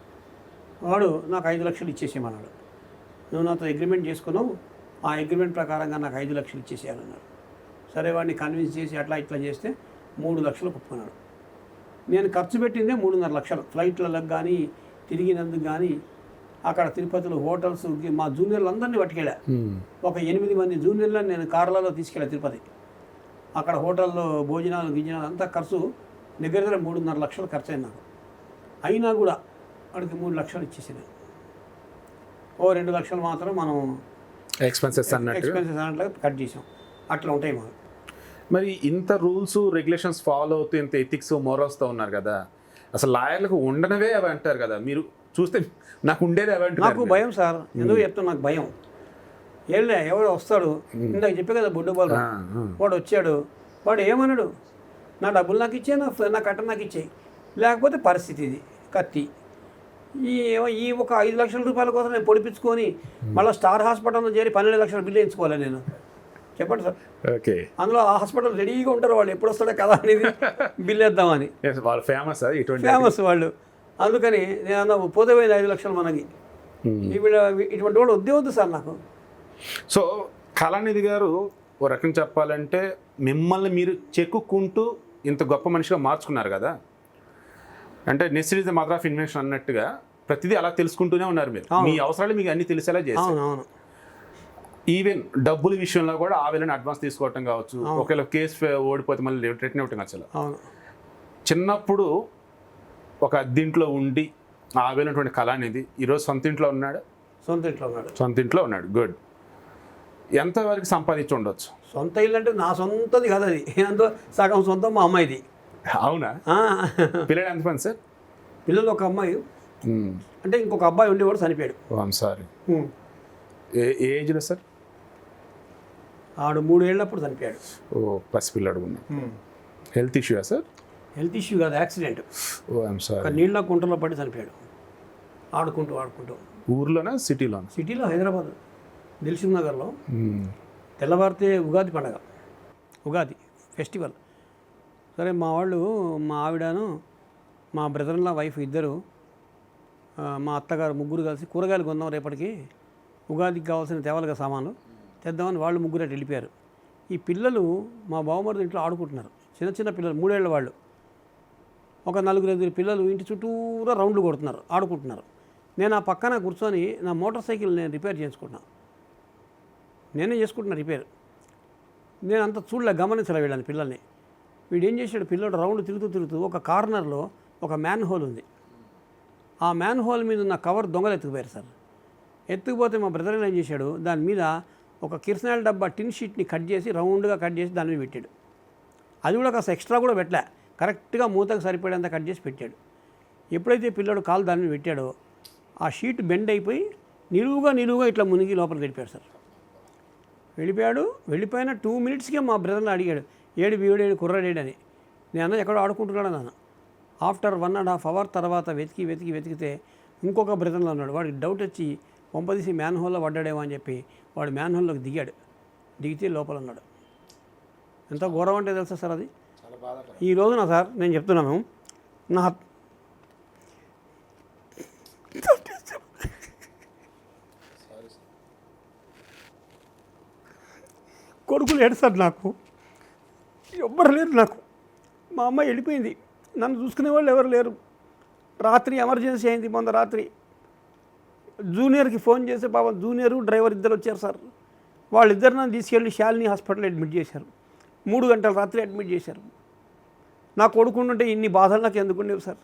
వాడు నాకు 5 లక్షలు ఇచ్చేసేయమన్నాడు. నువ్వు నాతో అగ్రిమెంట్ చేసుకున్నావు, ఆ అగ్రిమెంట్ ప్రకారంగా నాకు 5 లక్షలు ఇచ్చేసేయాలన్నాడు. సరే, వాడిని కన్విన్స్ చేసి ఇట్లా చేస్తే 3 లక్షలు ఒప్పుకున్నాడు. నేను ఖర్చు పెట్టిందే 3.5 లక్షలు, ఫ్లైట్లకు కానీ తిరిగినందుకు కానీ. అక్కడ తిరుపతిలో హోటల్స్, మా జూనియర్లు అందరినీ పట్టుకెళ్ళా. ఒక 8 మంది జూనియర్లను నేను కార్లలో తీసుకెళ్ళా తిరుపతి. అక్కడ హోటల్లో భోజనాలు అంతా ఖర్చు దగ్గర 3.5 లక్షలు ఖర్చు అయింది నాకు. అయినా కూడా వాడికి 3 లక్షలు ఇచ్చేసాను. 2 లక్షలు మాత్రం మనం ఎక్స్పెన్సెస్ అన్నట్లుగా కట్ చేసాం. అట్లా ఉంటాయి మాకు. మరి ఇంత రూల్స్ రెగ్యులేషన్స్ ఫాలో అవుతూ, ఇంత ఎథిక్స్ మోరల్స్తో ఉన్నారు కదా, అసలు లాయర్లకు ఉండనవే అవి అంటారు కదా. మీరు చూస్తే నాకు ఉండేది అవి అంటారు. నాకు భయం సార్, ఎందుకు చెప్తాను, నాకు భయం. ఎవడు వస్తాడు, ఇందాక చెప్పే కదా బుడ్డుబాలు, వాడు వచ్చాడు, వాడు ఏమన్నాడు, నా డబ్బులు నాకు ఇచ్చే, నా కట్ట నాకు ఇచ్చేయి, లేకపోతే పరిస్థితి ఇది కత్తి. ఈ ఒక 5 లక్షల రూపాయల కోసం నేను పొడిపించుకొని మళ్ళీ స్టార్ హాస్పిటల్లో చేరి 12 లక్షల బిల్లు వేయించుకోవాలి నేను. చెప్పండి సార్. ఓకే. అందులో ఆ హాస్పిటల్ రెడీగా ఉంటారు, వాళ్ళు ఎప్పుడు వస్తాడో కదా అనేది బిల్ వేద్దామని. వాళ్ళు ఫేమస్ వాళ్ళు. అందుకని నేను పోతే 5 లక్షలు మనకి. ఇటువంటి వాడు వద్దు సార్ నాకు. సో కళానిధి గారు ఓ రకం చెప్పాలంటే మిమ్మల్ని మీరు చెక్కుకుంటూ ఇంత గొప్ప మనిషిగా మార్చుకున్నారు కదా. అంటే necessity is the mother of invention అన్నట్టుగా ప్రతిదీ అలా తెలుసుకుంటూనే ఉన్నారు మీరు. మీ అవసరాలు మీకు అన్ని తెలిసేలా చేస్తారు. ఈవెన్ డబ్బుల విషయంలో కూడా ఆ వేళని అడ్వాన్స్ తీసుకోవటం కావచ్చు, ఒకవేళ కేసు ఓడిపోతే మళ్ళీ రిటర్న్ ఇవ్వటం అసలు. చిన్నప్పుడు ఒక అద్దెంట్లో ఉండి ఆ వేళటువంటి కళానిధి ఈరోజు సొంత ఇంట్లో ఉన్నాడు. గుడ్. ఎంతవరకు సంపాదించి ఉండొచ్చు? సొంత ఇల్లు అంటే నా సొంతది కాదు, అది ఎంతో సగం సొంతం మా అమ్మాయిది. అవునా? పిల్లలు ఎంతమంది సార్? పిల్లలు ఒక అమ్మాయి, అంటే ఇంకొక అబ్బాయి ఉండేవాడు, చనిపోయాడు. సారీ. ఏ ఏజ్లో సార్? ఆడు 3 ఏళ్ళప్పుడు చనిపోయాడు. ఓ పసిపిల్లడు ఉన్నా. హెల్త్ ఇష్యూయా సార్? హెల్త్ ఇష్యూ కాదు, యాక్సిడెంట్. ఓ ఐఎమ్ ఒక సారీ. నీళ్ళ కుంటలో పడి చనిపోయాడు ఆడుకుంటూ. ఊర్లోనా సిటీలోనా? సిటీలో, హైదరాబాద్ దిల్సుఖ్ నగర్లో. తెల్లవారితే ఉగాది పండగ, ఉగాది ఫెస్టివల్. సరే మా వాళ్ళు, మా ఆవిడను మా బ్రదర్లా వైఫ్ ఇద్దరు, మా అత్తగారు ముగ్గురు కలిసి కూరగాయలు కొందాం రేపటికి, ఉగాదికి కావాల్సిన తేవాలిగా సామాన్లు తెద్దామని వాళ్ళు ముగ్గురు అటు వెళ్ళిపోయారు. ఈ పిల్లలు మా బావమరిది ఇంట్లో ఆడుకుంటున్నారు, చిన్న పిల్లలు, 3 ఏళ్ళ వాళ్ళు. ఒక 4-5 పిల్లలు ఇంటి చుట్టూరా రౌండ్లు కొడుతున్నారు, ఆడుకుంటున్నారు. నేను ఆ పక్కన కూర్చొని నా మోటార్ సైకిల్ నేను రిపేర్ చేసుకుంటున్నాను. నేనే చేసుకుంటున్నా రిపేర్. నేను అంత గమనించలే వీళ్ళని, పిల్లల్ని. వీడు ఏం చేశాడు, పిల్లడు రౌండ్ తిరుగుతూ ఒక కార్నర్లో ఒక మ్యాన్ హోల్ ఉంది. ఆ మ్యాన్ హోల్ మీద ఉన్న కవర్ దొంగలు ఎత్తుకుపోయారు సార్. ఎత్తుకుపోతే మా బ్రదర్ ఏం చేశాడు, దాని మీద ఒక కిరసనాయిల్ డబ్బా టిన్ షీట్ని కట్ చేసి రౌండ్గా కట్ చేసి దాని మీద పెట్టాడు. అది కూడా కాస్త ఎక్స్ట్రా కూడా పెట్టలే, కరెక్ట్గా మూతకు సరిపడేంత కట్ చేసి పెట్టాడు. ఎప్పుడైతే పిల్లడు కాలు దాని మీద పెట్టాడో ఆ షీట్ బెండ్ అయిపోయి నిలువుగా ఇట్లా మునిగి లోపలికి వెళ్ళిపోయాడు సార్. వెళ్ళిపోయిన 2 మినిట్స్కే మా బ్రదర్ని అడిగాడు, వీడేడు కుర్రాడేడని. నేను ఎక్కడో ఆడుకుంటున్నాడు నాన్న. ఆఫ్టర్ 1.5 అవర్ తర్వాత వెతికితే ఇంకొక బ్రదర్లో ఉన్నాడు. వాడికి డౌట్ వచ్చి పంపదీసి మ్యాన్ హోల్లో పడ్డాడేమో అని చెప్పి వాడు మ్యాన్ హోల్లోకి దిగితే లోపల ఉన్నాడు. ఎంత ఘోరం అంటే తెలుసా సార్ అది. ఈ రోజున సార్ నేను చెప్తున్నాను, నా కొడుకులు లేడు సార్, నాకు ఎవ్వరు లేరు. నాకు మా అమ్మ వెళ్ళిపోయింది, నన్ను చూసుకునే వాళ్ళు ఎవరు లేరు. రాత్రి ఎమర్జెన్సీ అయింది, మొన్న రాత్రి జూనియర్కి ఫోన్ చేస్తే పాపం జూనియరు డ్రైవర్ ఇద్దరు వచ్చారు సార్. వాళ్ళిద్దరు నన్ను తీసుకెళ్ళి శాలిని హాస్పిటల్ అడ్మిట్ చేశారు. 3 గంటల రాత్రి అడ్మిట్ చేశారు. నా కొడుకుంటుంటే ఇన్ని బాధలు నాకు ఎందుకుండేవి సార్.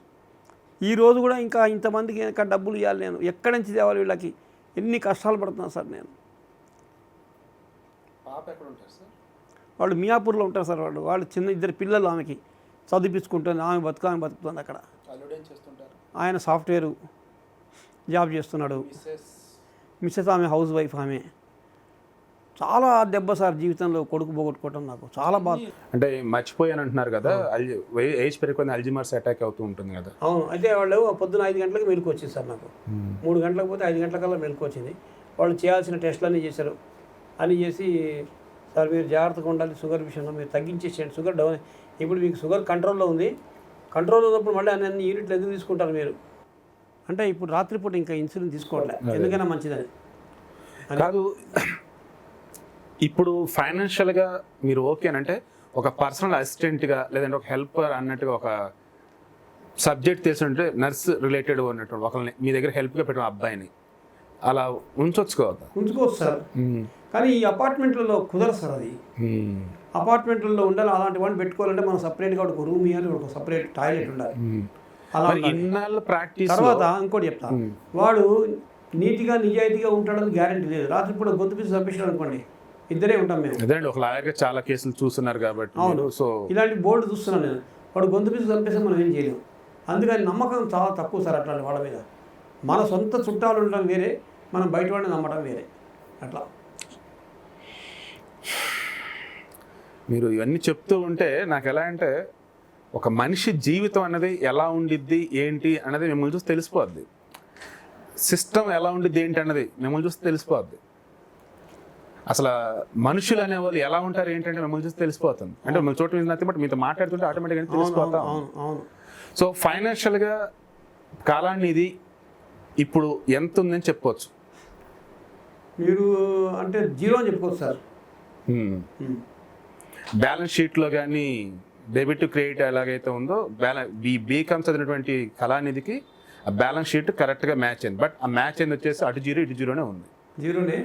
ఈరోజు కూడా ఇంకా ఇంతమందికి ఇంకా డబ్బులు ఇవ్వాలి, నేను ఎక్కడి నుంచి తేవాలి, వీళ్ళకి ఎన్ని కష్టాలు పడుతున్నాను సార్ నేను. వాళ్ళు మియాపూర్లో ఉంటారు సార్. వాళ్ళు చిన్న 2 పిల్లలు, ఆమెకి చదివించుకుంటుంది, ఆమె బతుకుతుంది అక్కడ. ఆయన సాఫ్ట్వేర్ జాబ్ చేస్తున్నాడు. మిస్సెస్ ఆమె హౌస్ వైఫ్. ఆమె చాలా దెబ్బ సార్ జీవితంలో, కొడుకు పోగొట్టుకోవటం నాకు చాలా బాధ. అంటే మర్చిపోయాను అంటున్నారు కదా, ఏజ్ పెరిగిపోయిన అల్జిమర్స్ అటాక్ అవుతూ ఉంటుంది కదా. అవును. అయితే వాళ్ళు పొద్దున 5 గంటలకు మెలకు వచ్చింది సార్ నాకు. 3 గంటలకు పోతే 5 గంటలకల్లా మెలకు వచ్చింది. వాళ్ళు చేయాల్సిన టెస్టులు చేశారు. అన్నీ చేసి, సార్ మీరు జాగ్రత్తగా ఉండాలి, షుగర్ విషయంలో మీరు తగ్గించేసేయండి, షుగర్ డౌన్. ఇప్పుడు మీకు షుగర్ కంట్రోల్లో ఉంది, కంట్రోల్లో ఉన్నప్పుడు మళ్ళీ అన్ని యూనిట్లు ఎందుకు తీసుకుంటారు మీరు అంటే, ఇప్పుడు రాత్రిపూట ఇంకా ఇన్సులిన్ తీసుకోవట్లే, ఎందుకైనా మంచిదని కాదు. ఇప్పుడు ఫైనాన్షియల్గా మీరు ఓకేనంటే ఒక పర్సనల్ అసిస్టెంట్గా లేదంటే ఒక హెల్పర్ అన్నట్టుగా ఒక సబ్జెక్ట్ తీసుకుంటే నర్స్ రిలేటెడ్ ఉన్నట్టు ఒకరిని మీ దగ్గర హెల్ప్గా పెట్టిన అబ్బాయిని అలా ఉంచుకోవచ్చు సార్. కానీ ఈ అపార్ట్మెంట్లలో కుదరదు సార్. అది అపార్ట్మెంట్లలో ఉండాలి. అలాంటి వాడిని పెట్టుకోవాలంటే మనం సపరేట్గా ఒక రూమ్ ఇవ్వాలి, ఒక సపరేట్ టాయిలెట్ ఉండాలి. అలా ఇన్నాళ్ళు ప్రాక్టీస్. తర్వాత ఇంకోటి చెప్తా, వాడు నీట్గా నిజాయితీగా ఉంటాడని గ్యారెంటీ లేదు. రాత్రిపూట గొంతు పీసి చంపేసాడు అనుకోండి, ఇద్దరే ఉంటాం మేము. అదేండి, ఒక లాయర్గా చాలా కేసులు చూస్తున్నారు కాబట్టి. అవును. సో ఇలాంటి బోర్డు చూస్తున్నాను నేను. వాడు గొంతు పీసి చంపేస్తే మనం ఏం చేయలేము. అందుకని నమ్మకం చాలా తక్కువ సార్ అట్లాంటి వాళ్ళ మీద. మన సొంత చుట్టాలు ఉండడం వేరే, మనం బయట వాడిని నమ్మడం వేరే. అట్లా మీరు ఇవన్నీ చెప్తూ ఉంటే నాకు ఎలా అంటే, ఒక మనిషి జీవితం అనేది ఎలా ఉండిద్ది ఏంటి అన్నది మిమ్మల్ని చూసి తెలిసిపోద్ది. సిస్టమ్ ఎలా ఉండిద్ది ఏంటి అన్నది మిమ్మల్ని చూసి తెలిసిపోద్ది. అసలు మనుషులు అనేవాళ్ళు ఎలా ఉంటారు ఏంటంటే మిమ్మల్ని చూసి తెలిసిపోతుంది. అంటే మిమ్మల్ని చోటు మీద బట్ మీతో మాట్లాడుతుంటే ఆటోమేటిక్గా తెలిసిపోతాం. సో ఫైనాన్షియల్గా కాలాన్ని ఇది ఇప్పుడు ఎంత ఉందని చెప్పుకోవచ్చు. మీరు అంటే 0 అని చెప్పుకోవచ్చు సార్. బ్యాలెన్స్ షీట్లో కానీ డెబిట్ క్రెడిట్ ఎలాగైతే ఉందో బీకామ్ చదివినటువంటి కళానిధికి ఆ బ్యాలెన్స్ షీట్ కరెక్ట్గా మ్యాచ్ అయింది. బట్ ఆ మ్యాచ్ అయింది వచ్చేసి అటు 0 ఇటు 0నే ఉంది. 0నే.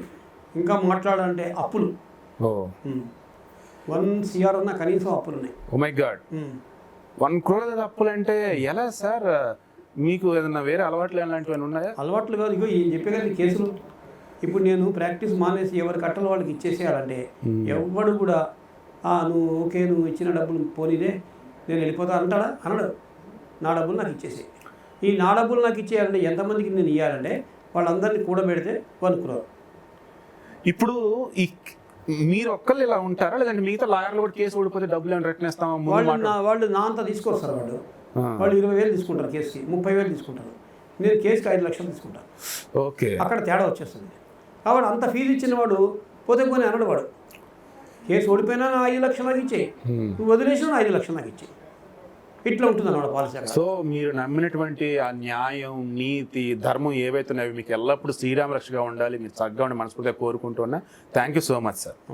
ఇంకా మాట్లాడాలంటే అప్పులు 1 CR అన్న కనీసం అప్పులు ఉన్నాయి. ఓ మై గాడ్, 1 crore అప్పులు అంటే ఎలా సార్? మీకు ఏదన్నా వేరే అలవాట్లు అలాంటివి ఉన్నాయా? అలవాట్లు కాదు, ఇగో చెప్పే కదా కేసులు. ఇప్పుడు నేను ప్రాక్టీస్ మానేసి ఎవరి కట్టలు వాళ్ళకి ఇచ్చేసేయాలంటే ఎవడు కూడా నువ్వు ఇచ్చిన డబ్బులు పోనీదే నేను వెళ్ళిపోతా అంటాడా? అనడు. నా డబ్బులు నాకు ఇచ్చేసే. ఈ నా డబ్బులు నాకు ఇచ్చేయాలంటే ఎంతమందికి నేను ఇవ్వాలంటే వాళ్ళందరినీ కూడబెడితే 1 crore. ఇప్పుడు ఈ మీరు ఒక్కళ్ళు ఇలా ఉంటారా, లేదంటే మిగతా లాయర్లు కూడా కేసు ఓడిపోతే డబ్బులు ఏమైనా రిటర్న్ ఇస్తామా ముందు మాట? వాళ్ళు నా అంతా తీసుకొస్తారు. వాళ్ళు 20,000 తీసుకుంటారు కేసుకి, 30,000 తీసుకుంటారు. నేను కేసుకి 5 లక్షలు తీసుకుంటాను. ఓకే, అక్కడ తేడా వచ్చేస్తుంది. కాబట్టి అంత ఫీజు ఇచ్చిన వాడు పోతే పోనీ అనడు. వాడు కేసు ఓడిపోయినా నా 5 లక్షలు నాకు ఇచ్చేయి, నువ్వు వదిలేసినా నా 5 లక్షలు నాకు ఇచ్చేయి. ఇట్లా ఉంటుంది అన్నమాట పాలసీ అక్కడ. సో మీరు నమ్మినటువంటి ఆ న్యాయం, నీతి, ధర్మం ఏవైతే ఉన్నాయో మీకు ఎల్లప్పుడూ శ్రీరామ రక్షగా ఉండాలి, మీరు చక్కగా ఉండి మనస్ఫూర్తిగా కోరుకుంటున్నా. Thank you so much sir.